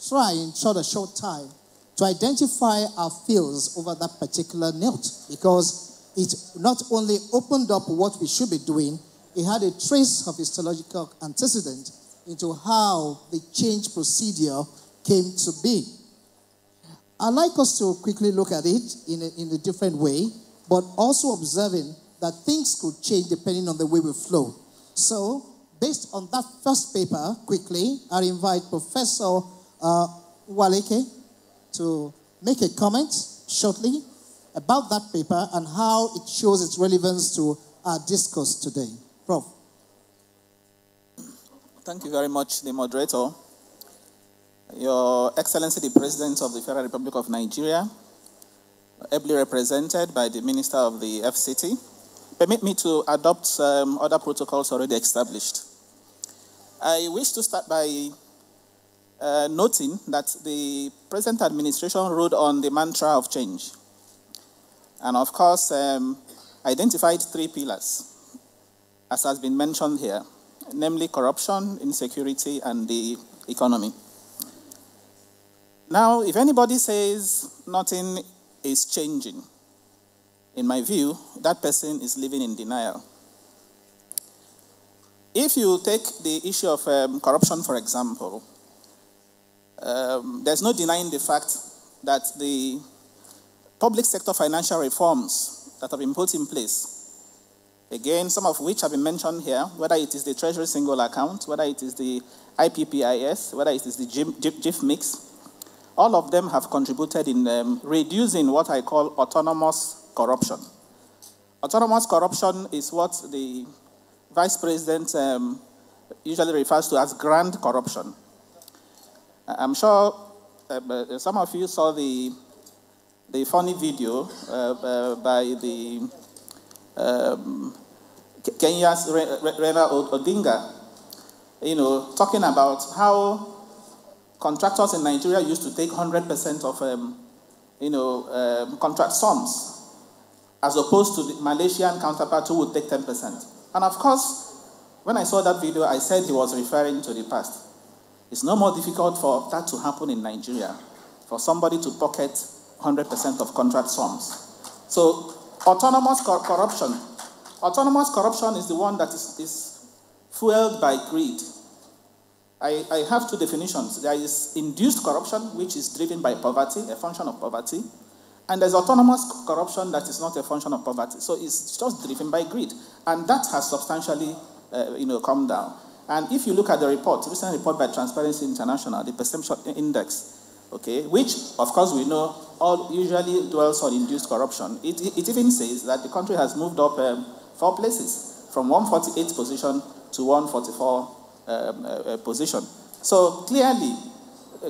try in a short time to identify our feels over that particular note, because it not only opened up what we should be doing, it had a trace of histological antecedent into how the change procedure came to be. I'd like us to quickly look at it in a different way, but also observing that things could change depending on the way we flow. So, based on that first paper, quickly, I invite Professor Waleke to make a comment shortly about that paper and how it shows its relevance to our discourse today. Prof. Thank you very much, the moderator. Your Excellency, the President of the Federal Republic of Nigeria, ably represented by the Minister of the FCT, permit me to adopt other protocols already established. I wish to start by noting that the present administration rode on the mantra of change, and of course identified 3 pillars, as has been mentioned here, namely corruption, insecurity, and the economy. Now, if anybody says nothing is changing, in my view, that person is living in denial. If you take the issue of corruption, for example, there's no denying the fact that the public sector financial reforms that have been put in place, again, some of which have been mentioned here, whether it is the Treasury Single Account, whether it is the IPPIS, whether it is the GIF mix, all of them have contributed in reducing what I call autonomous corruption. Autonomous corruption is what the Vice President usually refers to as grand corruption. I'm sure some of you saw the funny video by the Kenya's Raila Odinga, talking about how contractors in Nigeria used to take 100% of, contract sums, as opposed to the Malaysian counterpart who would take 10%. And of course, when I saw that video, I said he was referring to the past. It's no more difficult for that to happen in Nigeria, for somebody to pocket 100% of contract sums. So autonomous corruption. Autonomous corruption is the one that is fueled by greed. I have two definitions. There is induced corruption, which is driven by poverty, a function of poverty. And there's autonomous corruption that is not a function of poverty. So it's just driven by greed. And that has substantially come down. And if you look at the report, recent report by Transparency International, the perception index, okay, which, of course, we know usually dwells on induced corruption. It even says that the country has moved up 4 places, from 148th position to 144 position. So clearly,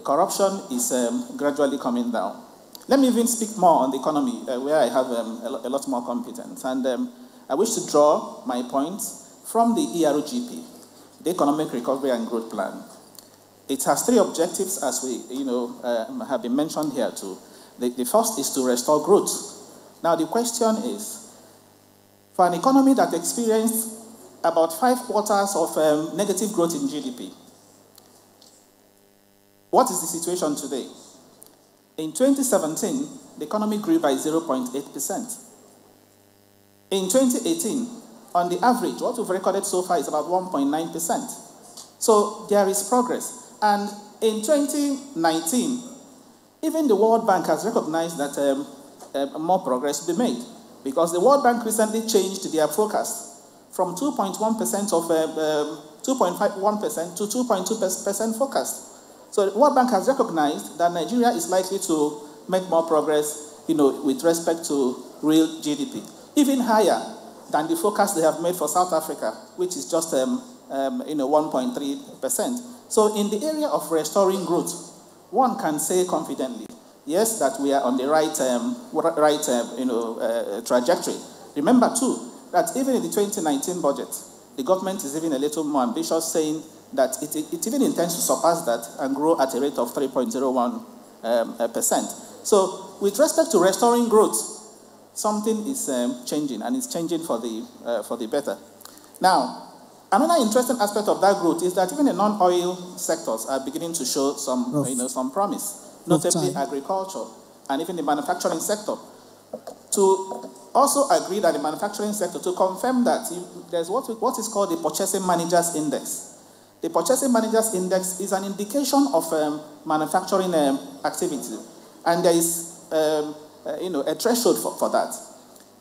corruption is gradually coming down. Let me even speak more on the economy, where I have a lot more competence. And I wish to draw my points from the ERGP, the Economic Recovery and Growth Plan. It has 3 objectives, as we have been mentioned here too. The first is to restore growth. Now the question is, for an economy that experienced about 5 quarters of negative growth in GDP, what is the situation today? In 2017, the economy grew by 0.8%. In 2018, on the average, what we've recorded so far is about 1.9%. So there is progress. And in 2019, even the World Bank has recognized that more progress will be made, because the World Bank recently changed their forecast from 2.1% of 2.51% to 2.2% forecast. So the World Bank has recognized that Nigeria is likely to make more progress, with respect to real GDP, even higher than the forecast they have made for South Africa, which is just 1.3%. So in the area of restoring growth, one can say confidently, yes, that we are on the right trajectory. Remember too that even in the 2019 budget, the government is even a little more ambitious, saying that it even intends to surpass that and grow at a rate of 3.01%. So with respect to restoring growth, something is changing, and it's changing for the better. Now, another interesting aspect of that growth is that even the non-oil sectors are beginning to show some promise, notably agriculture and even the manufacturing sector. To also agree that the manufacturing sector, to confirm that there's what is called the Purchasing Managers Index. The Purchasing Managers Index is an indication of manufacturing activity, and there is a threshold for that.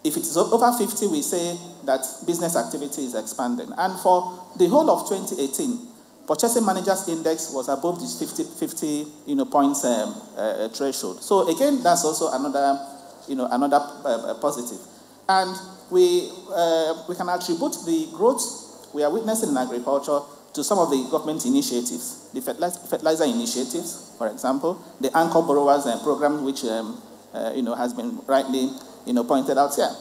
If it is over 50, we say that business activity is expanding. And for the whole of 2018, Purchasing Managers Index was above this 50 points threshold. So again, that's also another positive. And we can attribute the growth we are witnessing in agriculture to some of the government initiatives, the fertilizer initiatives, for example, the Anchor Borrowers Program, which has been rightly pointed out here.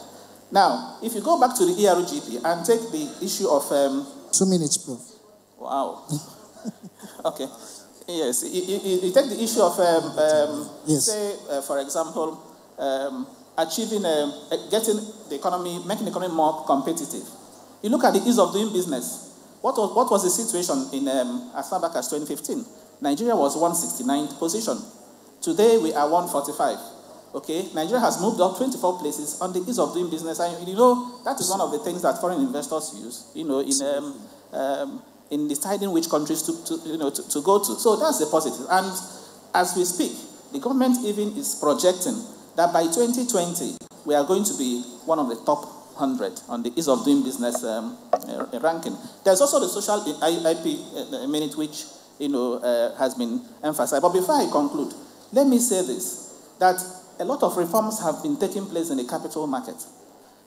Now, if you go back to the ERGP and take the issue of 2 minutes, Prof. Wow. Okay. Yes. You take the issue of say, for example, achieving getting the economy, making the economy more competitive. You look at the ease of doing business. What was the situation in as far back as 2015? Nigeria was 169th position. Today we are 145. Okay, Nigeria has moved up 24 places on the ease of doing business, and that is one of the things that foreign investors use, in deciding which countries to go to. So that's the positive. And as we speak, the government even is projecting that by 2020 we are going to be one of the top 100 on the ease of doing business ranking. There's also the social IP minute, which has been emphasized. But before I conclude, let me say this: that a lot of reforms have been taking place in the capital market.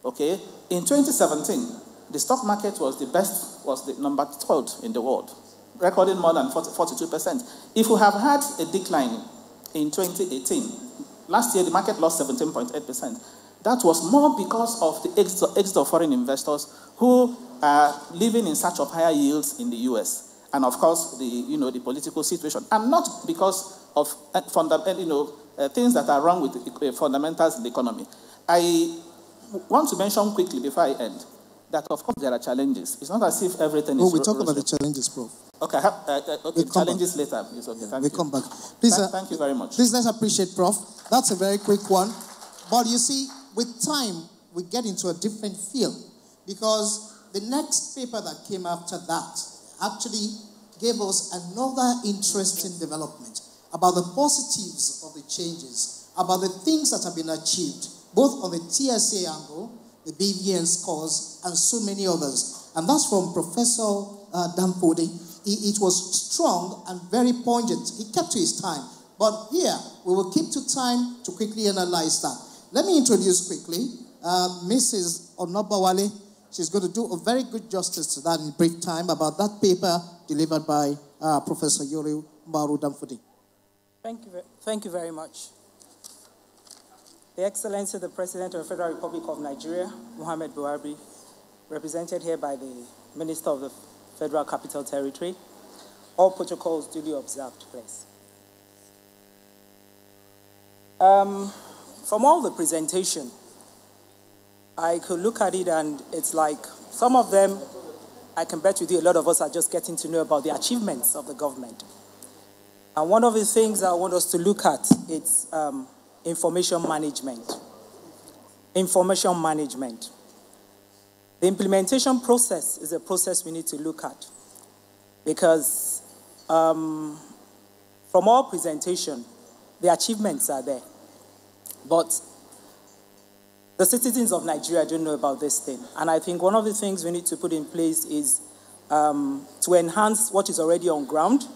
Okay, in 2017, the stock market was the number 12 in the world, recording more than 42%. If we have had a decline in 2018, last year the market lost 17.8%. That was more because of the exit of foreign investors who are living in search of higher yields in the US. And of course, the political situation. And not because of things that are wrong with the fundamentals in the economy. I want to mention quickly before I end that, of course, there are challenges. It's not as if everything is... we talk about the challenges, Prof. Okay, okay, challenges later. It's okay, thank you. We'll come back. Please, thank you very much. Please, let's appreciate Prof. That's a very quick one. But you see, with time, we get into a different field because the next paper that came after that actually gave us another interesting development about the positives of the changes, about the things that have been achieved, both on the TSA angle, the BVN scores, and so many others. And that's from Professor Danfodi. It was strong and very poignant. He kept to his time. But here, we will keep to time to quickly analyze that. Let me introduce quickly Mrs. Onobawale. She's going to do a very good justice to that in brief time about that paper delivered by Professor Yori Maru Danfodi. Thank you very much. The Excellency, the President of the Federal Republic of Nigeria, Muhammad Buhari, represented here by the Minister of the Federal Capital Territory, all protocols duly observed, please. From all the presentation, I could look at it and it's like some of them, I can bet with you, a lot of us are just getting to know about the achievements of the government. And one of the things I want us to look at is information management. Information management. The implementation process is a process we need to look at because from our presentation, the achievements are there. But the citizens of Nigeria don't know about this thing. And I think one of the things we need to put in place is to enhance what is already on ground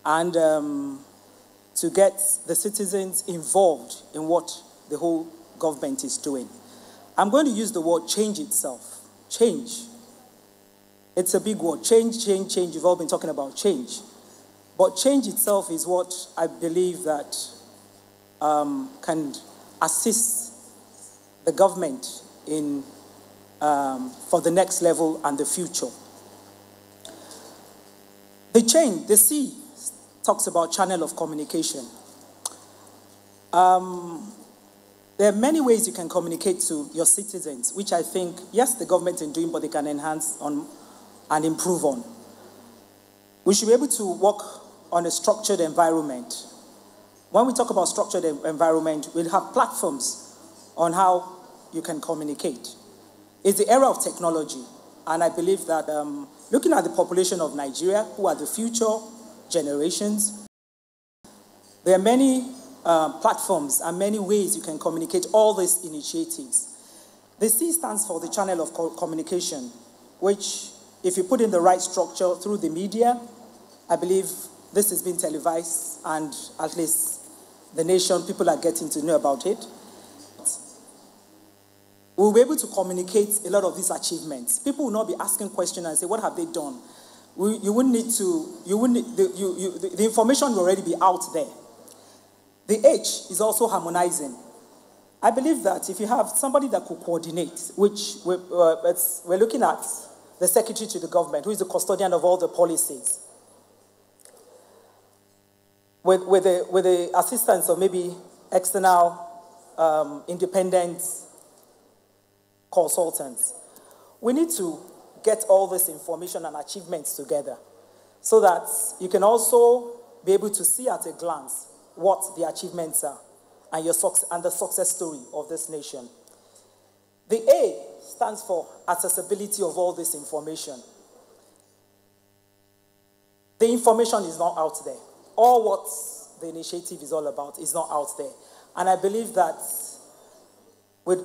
and to get the citizens involved in what the whole government is doing. I'm going to use the word change itself. Change. It's a big word. Change, change, change. You've all been talking about change. But change itself is what I believe that can assist the government in for the next level and the future. The change, the C, talks about channel of communication. There are many ways you can communicate to your citizens, which I think, yes, the government is doing, but they can enhance on and improve on. We should be able to work on a structured environment. When we talk about structured environment, we'll have platforms on how you can communicate. It's the era of technology, and I believe that looking at the population of Nigeria, who are the future generations, there are many platforms and many ways you can communicate all these initiatives. The C stands for the channel of communication, which, if you put in the right structure through the media, I believe this has been televised, and at least the nation, people are getting to know about it. We'll be able to communicate a lot of these achievements. People will not be asking questions and say, what have they done? You wouldn't need to, the information will already be out there. The H is also harmonizing. I believe that if you have somebody that could coordinate, which we're looking at the secretary to the government, who is the custodian of all the policies, with the assistance of maybe external independent consultants, we need to get all this information and achievements together so that you can also be able to see at a glance what the achievements are and the success story of this nation. The A stands for accessibility of all this information. The information is not out there. All what the initiative is all about is not out there. And I believe that with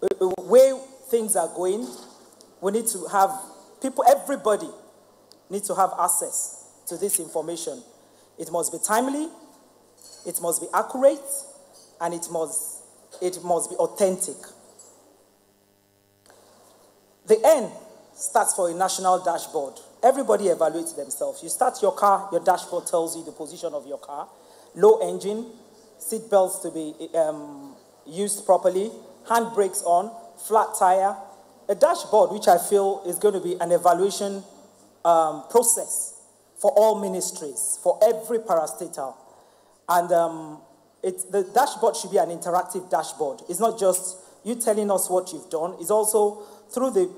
the way things are going, we need to have people, everybody needs to have access to this information. It must be timely, it must be accurate, and it must be authentic. The N stands for a national dashboard. Everybody evaluates themselves. You start your car, your dashboard tells you the position of your car, low engine, seat belts to be used properly, handbrakes on, flat tire, a dashboard, which I feel is going to be an evaluation process for all ministries, for every parastatal. And the dashboard should be an interactive dashboard. It's not just you telling us what you've done. It's also through the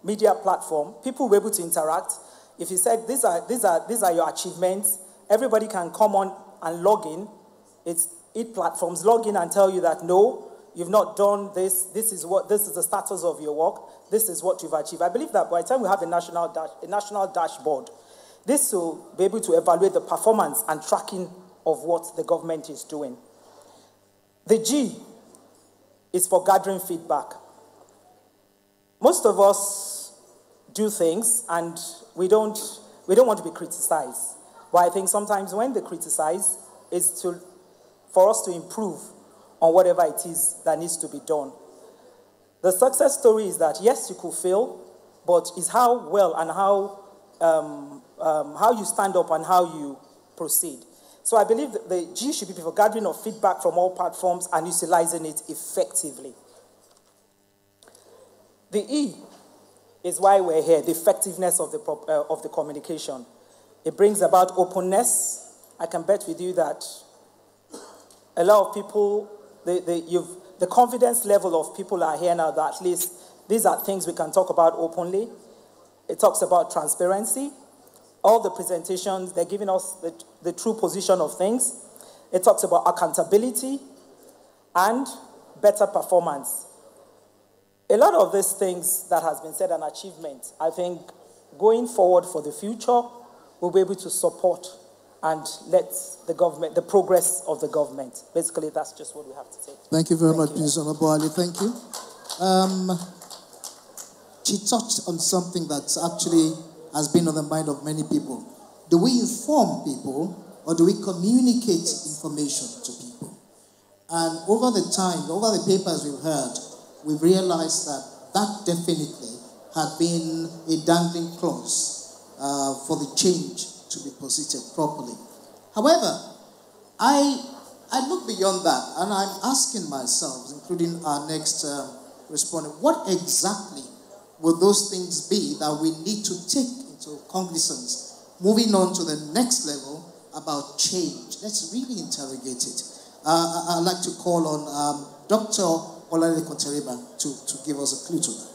media platform, people will be able to interact. If you said, these are your achievements, everybody can come on and log in. It platforms log in and tell you that, no, you've not done this. This is the status of your work. This is what you've achieved. I believe that by the time we have a national dashboard, this will be able to evaluate the performance and tracking of what the government is doing. The G is for gathering feedback. Most of us do things and we don't want to be criticized. But I think sometimes when they criticize, it's for us to improve on whatever it is that needs to be done. The success story is that, yes, you could fail, but it's how well and how you stand up and how you proceed. So I believe that the G should be for gathering of feedback from all platforms and utilizing it effectively. The E is why we're here, the effectiveness of the communication. It brings about openness. I can bet with you that a lot of people, the confidence level of people are here now that at least these are things we can talk about openly. It talks about transparency. All the presentations, they're giving us the true position of things. It talks about accountability and better performance. A lot of these things that has been said and achievement, I think going forward for the future, we'll be able to support and let the progress of the government. Basically, that's just what we have to say. Thank you very much, Ms. Onobali. Thank you. She touched on something that actually has been on the mind of many people. Do we inform people or do we communicate information to people? And over the time, over the papers we've heard, we've realized that definitely had been a dangling clause for the change to be posited properly. However, I look beyond that and I'm asking myself, including our next respondent, what exactly will those things be that we need to take into cognizance moving on to the next level about change? Let's really interrogate it. I'd like to call on Dr. Olalede Konteriba to give us a clue to that.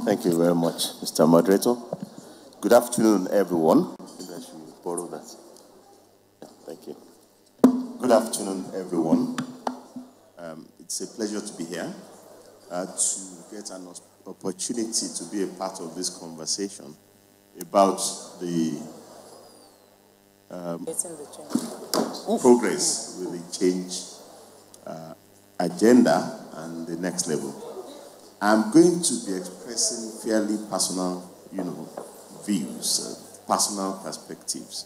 Thank you very much, Mr. Moderator. Good afternoon, everyone. Maybe I should borrow that. Yeah, thank you. Good afternoon, everyone. It's a pleasure to be here, to get an opportunity to be a part of this conversation about the progress with the change agenda and the next level. I'm going to be expressing fairly personal, views, personal perspectives.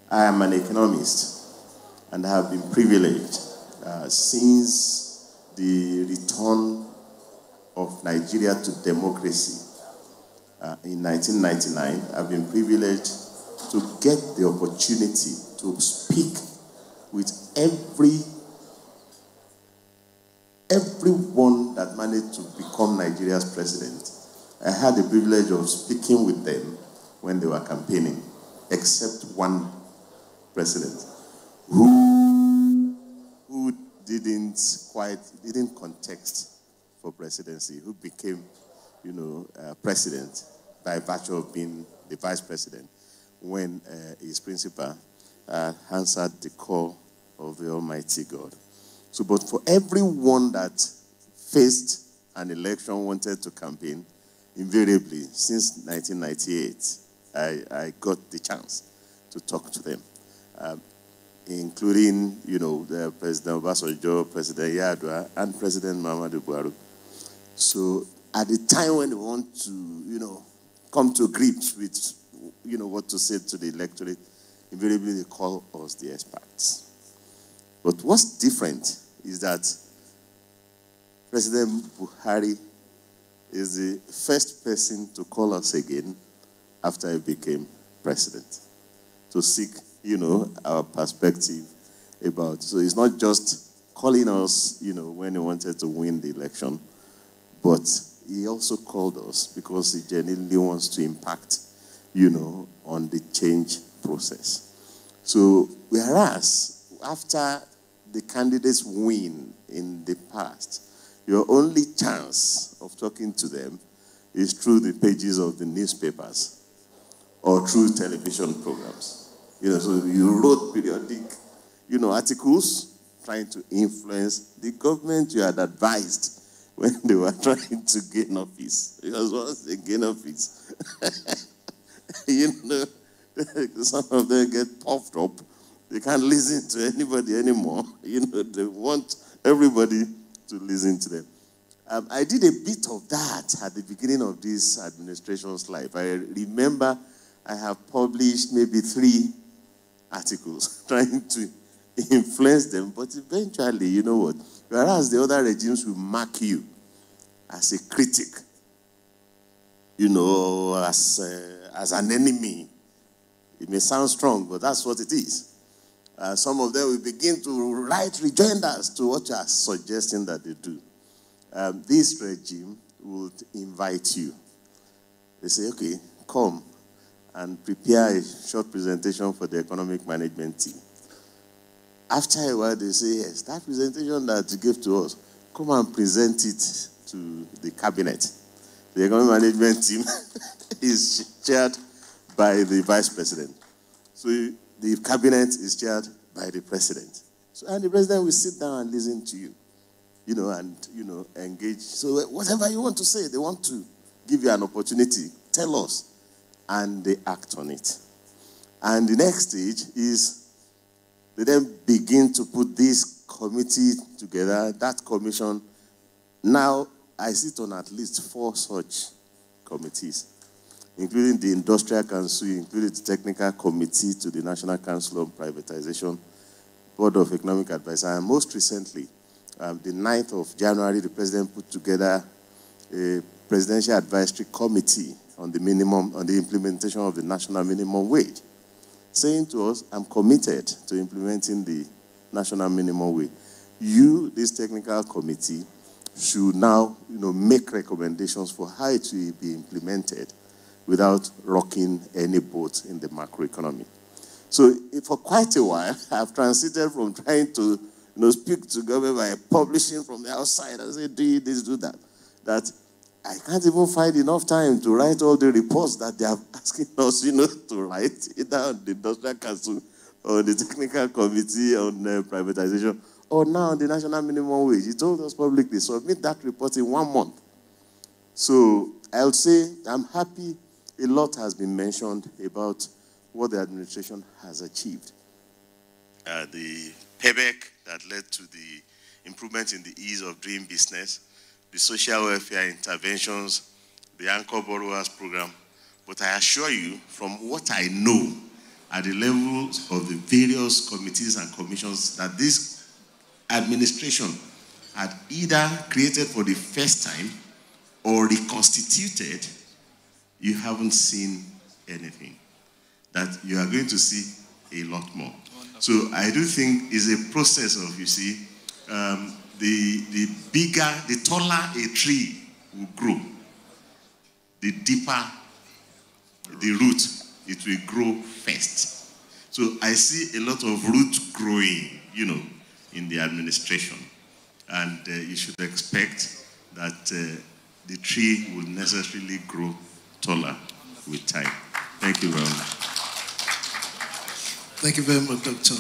I am an economist and have been privileged since the return of Nigeria to democracy in 1999. I've been privileged to get the opportunity to speak with everyone that managed to become Nigeria's president. I had the privilege of speaking with them when they were campaigning, except one president who didn't contest for presidency, who became, president by virtue of being the vice president when his principal answered the call of the Almighty God. So, but for everyone that faced an election, wanted to campaign, invariably, since 1998, I got the chance to talk to them, including, the President Obasanjo, President Yar'Adua, and President Muhammadu Buhari. So, at the time when they want to, come to grips with, what to say to the electorate, invariably they call us the experts. But what's different is that President Buhari is the first person to call us again after he became president, to seek, our perspective about. So it's not just calling us, when he wanted to win the election, but he also called us because he genuinely wants to impact, on the change process. So whereas after the candidates win in the past, your only chance of talking to them is through the pages of the newspapers or through television programs. So you wrote periodic, articles trying to influence the government you had advised when they were trying to gain office. Because once they gain office, some of them get puffed up. They can't listen to anybody anymore. They want everybody to listen to them. I did a bit of that at the beginning of this administration's life. I remember I have published maybe 3 articles trying to influence them, but eventually, you know what? Whereas the other regimes will mark you as a critic, as an enemy. It may sound strong, but that's what it is. Some of them will begin to write rejoinders to what you are suggesting that they do. This regime would invite you. They say, okay, come and prepare a short presentation for the economic management team. After a while, they say, yes, that presentation that you gave to us, come and present it to the cabinet. The economic management team is chaired by the vice president. So the cabinet is chaired by the president. And the president will sit down and listen to you, engage. So whatever you want to say, they want to give you an opportunity. Tell us. And they act on it. And the next stage is they then begin to put this committee together, that commission. Now, I sit on at least 4 such committees, including the Industrial Council, including the Technical Committee to the National Council on Privatization, Board of Economic Advisors, and most recently, the 9th of January, the President put together a Presidential Advisory Committee on the implementation of the national minimum wage, saying to us, I'm committed to implementing the national minimum wage. You, this technical committee, should now, make recommendations for how it will be implemented without rocking any boat in the macroeconomy. So for quite a while, I've transited from trying to speak to government by publishing from the outside and say, do this, do that. That I can't even find enough time to write all the reports that they are asking us, to write, either on the Industrial Council or the Technical Committee on Privatization, or now on the National Minimum Wage. He told us publicly, submit that report in 1 month. So I would say I'm happy a lot has been mentioned about what the administration has achieved. The payback that led to the improvement in the ease of doing business, the social welfare interventions, the anchor borrowers program. But I assure you, from what I know at the levels of the various committees and commissions, that this administration had either created for the first time or reconstituted, you haven't seen anything. That you are going to see a lot more. So I do think it's a process of, the bigger, the taller a tree will grow, the deeper the root, it will grow first. So I see a lot of root growing, in the administration. And you should expect that the tree will necessarily grow taller with time. Thank you very much. Thank you very much, Doctor.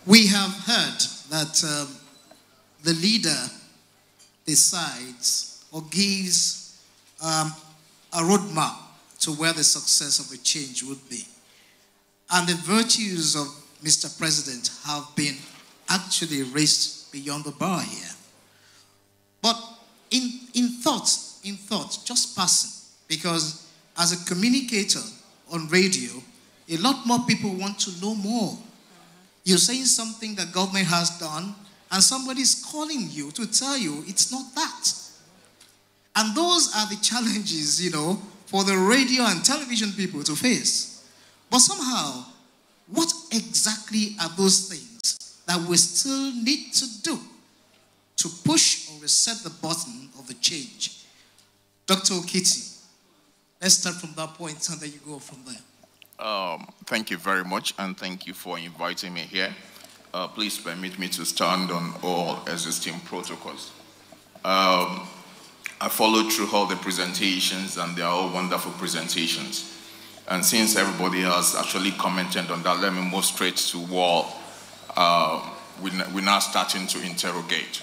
We have heard that the leader decides or gives a roadmap to where the success of a change would be. And the virtues of Mr. President have been actually raised beyond the bar here. But in thought, just passing, because as a communicator on radio, a lot more people want to know more. You're saying something that government has done, and somebody's calling you to tell you it's not that. And those are the challenges, for the radio and television people to face. But somehow, what exactly are those things that we still need to do to push or reset the button of the change? Dr. Okiti, let's start from that point and then you go from there. Thank you very much, and thank you for inviting me here. Please permit me to stand on all existing protocols. I followed through all the presentations, and they are all wonderful presentations. And since everybody has actually commented on that, let me move straight to what we're now starting to interrogate.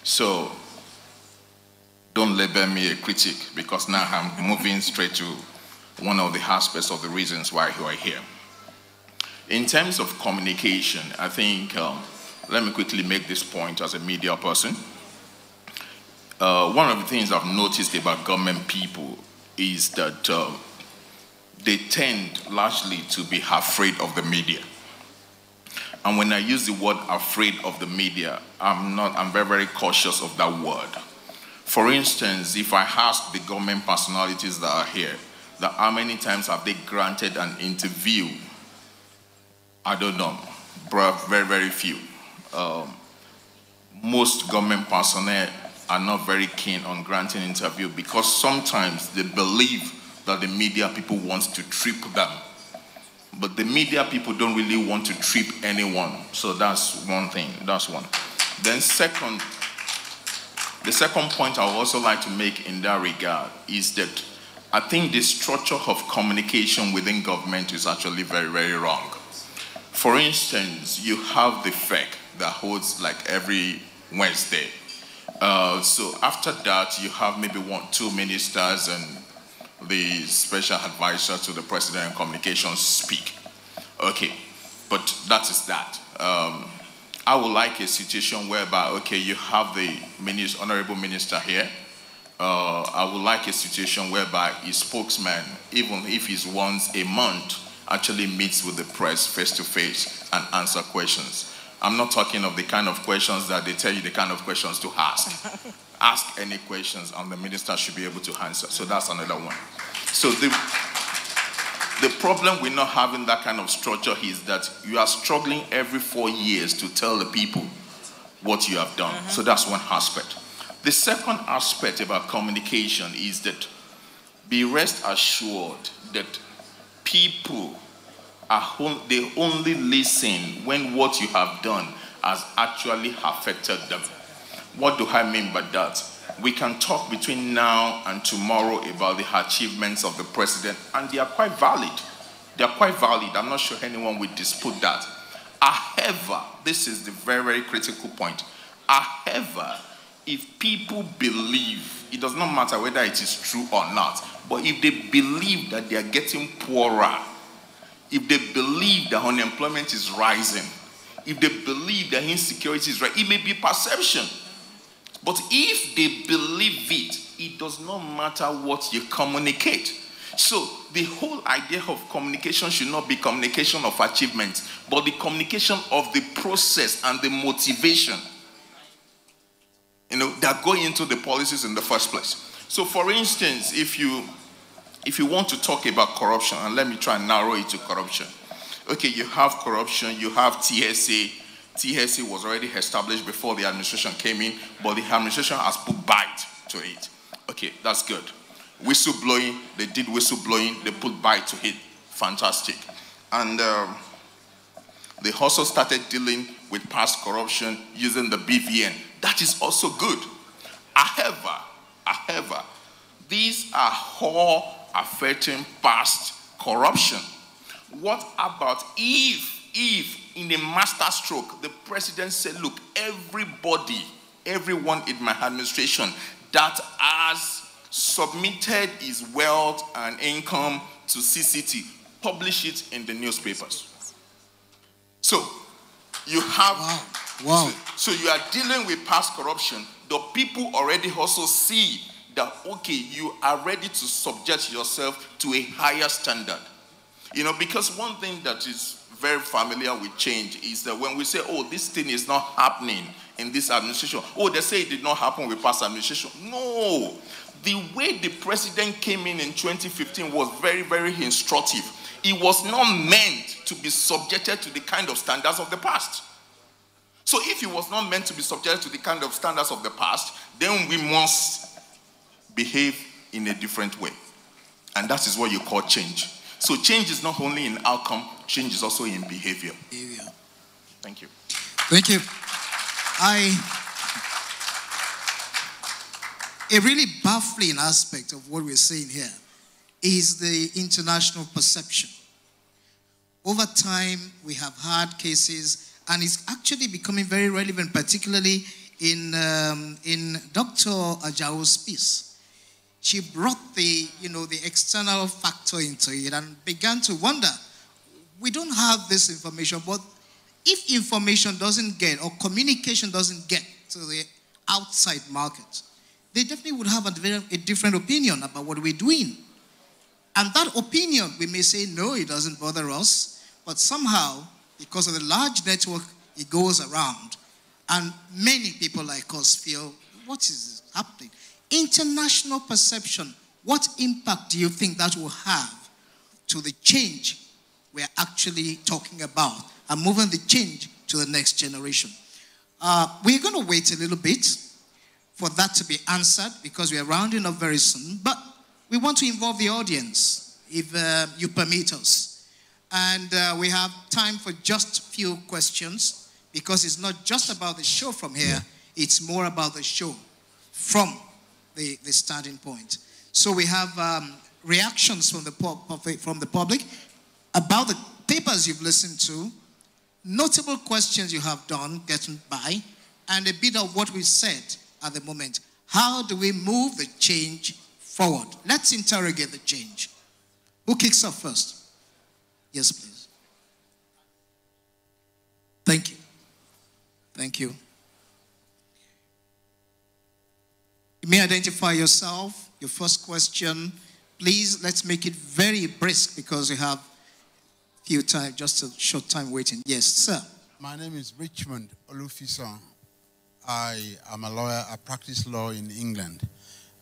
So don't label me a critic, because now I'm moving straight to one of the aspects of the reasons why you are here. In terms of communication, I think, let me quickly make this point as a media person. One of the things I've noticed about government people is that they tend largely to be afraid of the media. And when I use the word afraid of the media, I'm very, very cautious of that word. For instance, if I ask the government personalities that are here, that how many times have they granted an interview? I don't know, very, very few. Most government personnel are not very keen on granting interview because sometimes they believe that the media people want to trip them. But the media people don't really want to trip anyone. So that's one thing, that's one. Then the second point I would also like to make in that regard is that I think the structure of communication within government is actually very, very wrong. For instance, you have the FEC that holds like every Wednesday. So after that, you have maybe 1-2 ministers and the special advisor to the president in communications speak. Okay, but that is that. I would like a situation whereby, okay, you have the honorable minister here. I would like a situation whereby his spokesman, even if he's once a month, actually meets with the press face-to-face and answer questions. I'm not talking of the kind of questions that they tell you the kind of questions to ask. Ask any questions and the minister should be able to answer. So that's another one. So the problem with not having that kind of structure is that you are struggling every 4 years to tell the people what you have done. So that's one aspect. The second aspect about communication is that be rest assured that people they only listen when what you have done has actually affected them. What do I mean by that? We can talk between now and tomorrow about the achievements of the president, and they are quite valid. They are quite valid. I'm not sure anyone would dispute that. However, this is the very, very critical point. However, if people believe, it does not matter whether it is true or not, but if they believe that they are getting poorer, if they believe that unemployment is rising, if they believe that insecurity is rising, it may be perception. But if they believe it, it does not matter what you communicate. So the whole idea of communication should not be communication of achievements, but the communication of the process and the motivation, that go into the policies in the first place. So for instance, if you want to talk about corruption, and let me try and narrow it to corruption. Okay, you have corruption, you have TSA. TSA was already established before the administration came in, but the administration has put bite to it. Okay, that's good. Whistleblowing, they did whistleblowing, they put bite to it. Fantastic. And they also started dealing with past corruption using the BVN. That is also good. However, these are all affecting past corruption. What about if in a master stroke, the president said, look, everyone in my administration that has submitted his wealth and income to CCT, publish it in the newspapers. So you have, wow. So you are dealing with past corruption. The people already also see that, okay, you are ready to subject yourself to a higher standard. Because one thing that is very familiar with change is that when we say, oh, this thing is not happening in this administration, oh, they say it did not happen with past administration. No, the way the president came in 2015 was very, very instructive. It was not meant to be subjected to the kind of standards of the past. So if it was not meant to be subjected to the kind of standards of the past, then we must behave in a different way. And that is what you call change. So change is not only in outcome, change is also in behavior. Thank you. Thank you. A really baffling aspect of what we're saying here is the international perception. Over time, we have had cases, and it's actually becoming very relevant, particularly in Dr. Ajao's piece. She brought the external factor into it and began to wonder, we don't have this information, but if information doesn't get, or communication doesn't get to the outside market, they definitely would have a different opinion about what we're doing. And that opinion, we may say, no, it doesn't bother us, but somehow, because of the large network, it goes around. And many people like us feel, what is happening? International perception, what impact do you think that will have to the change we're actually talking about and moving the change to the next generation? We're going to wait a little bit for that to be answered because we are rounding up very soon, but we want to involve the audience, if you permit us. And we have time for just a few questions because it's not just about the show from here, it's more about the show from the starting point. So we have reactions from the public about the papers you've listened to, notable questions you have gotten by, and a bit of what we said at the moment. How do we move the change forward? Let's interrogate the change. Who kicks off first? Yes, please. Thank you. Thank you. You may identify yourself, your first question. Please, let's make it very brisk because we have few time, just a short time waiting. Yes, sir. My name is Richmond Olufison. I am a lawyer. I practice law in England.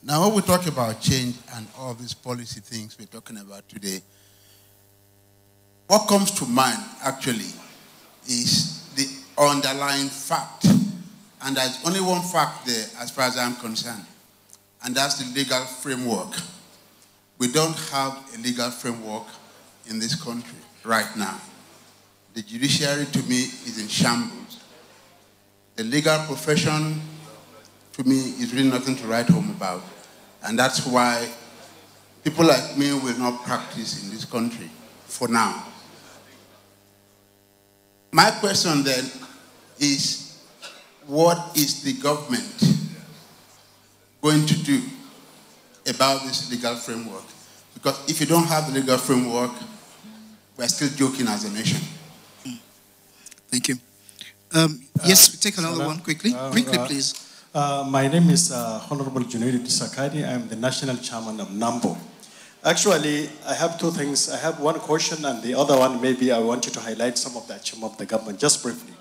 Now, when we talk about change and all these policy things we're talking about today, what comes to mind, actually, is the underlying fact. And there's only one fact there, as far as I'm concerned, and that's the legal framework. We don't have a legal framework in this country right now. The judiciary, to me, is in shambles. The legal profession, to me, is really nothing to write home about. And that's why people like me will not practice in this country for now. My question then is, what is the government going to do about this legal framework? Because if you don't have the legal framework, we're still joking as a nation. Thank you. Yes, we take another one quickly. Quickly, please. My name is Honorable Junaid Disakadi. I'm the National Chairman of NAMBO. Actually, I have two things. I have one question, and the other one, maybe I want you to highlight some of the achievement of the government, just briefly.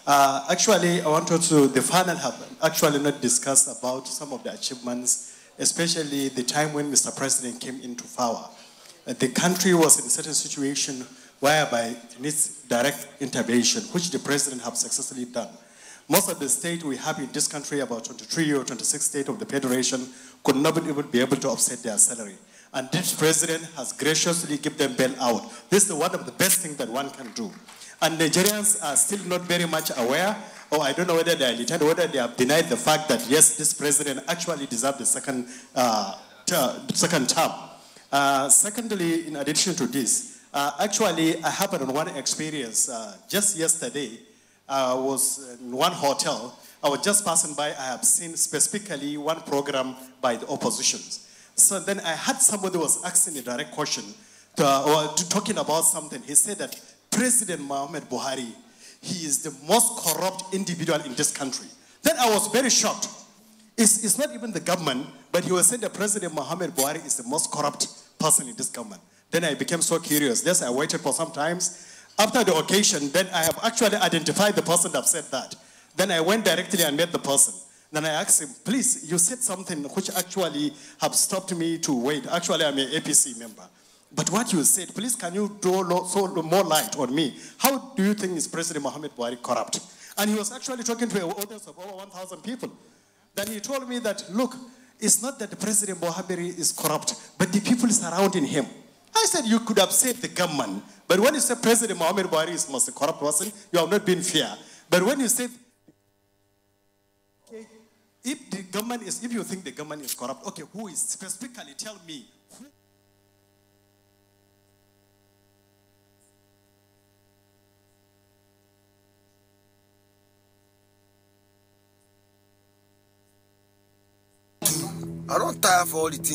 Actually, I wanted to, the panel have actually not discussed about some of the achievements, especially the time when Mr. President came into power. The country was in a certain situation whereby it needs direct intervention, which the president has successfully done. Most of the states we have in this country, about 23 or 26 states of the federation, could not even be able to offset their salary. And this president has graciously given them bailout. This is one of the best things that one can do. And Nigerians are still not very much aware, or I don't know whether they are illiterate, whether they have denied the fact that, yes, this president actually deserved the second term. Secondly, in addition to this, actually, I happened on one experience just yesterday. I was in one hotel. I was just passing by. I have seen specifically one program by the oppositions. So then I had somebody was asking a direct question talking about something. He said that President Muhammad Buhari, he is the most corrupt individual in this country. Then I was very shocked. It's not even the government, but he was saying that President Muhammad Buhari is the most corrupt person in this government. Then I became so curious. Yes, I waited for some time. After the occasion, then I have actually identified the person that said that. Then I went directly and met the person. Then I asked him, please, you said something which actually have stopped me to wait. Actually, I'm an APC member. But what you said, please, can you throw more light on me? How do you think is President Muhammad Buhari corrupt? And he was actually talking to an audience of over 1,000 people. Then he told me that, look, it's not that the President Buhari is corrupt, but the people surrounding him. I said, you could have said the government, but when you say President Muhammad Buhari is most corrupt person, you have not been fair. But when you say, okay, if you think the government is corrupt, okay, who is specifically, tell me, who? I don't tire for all the things.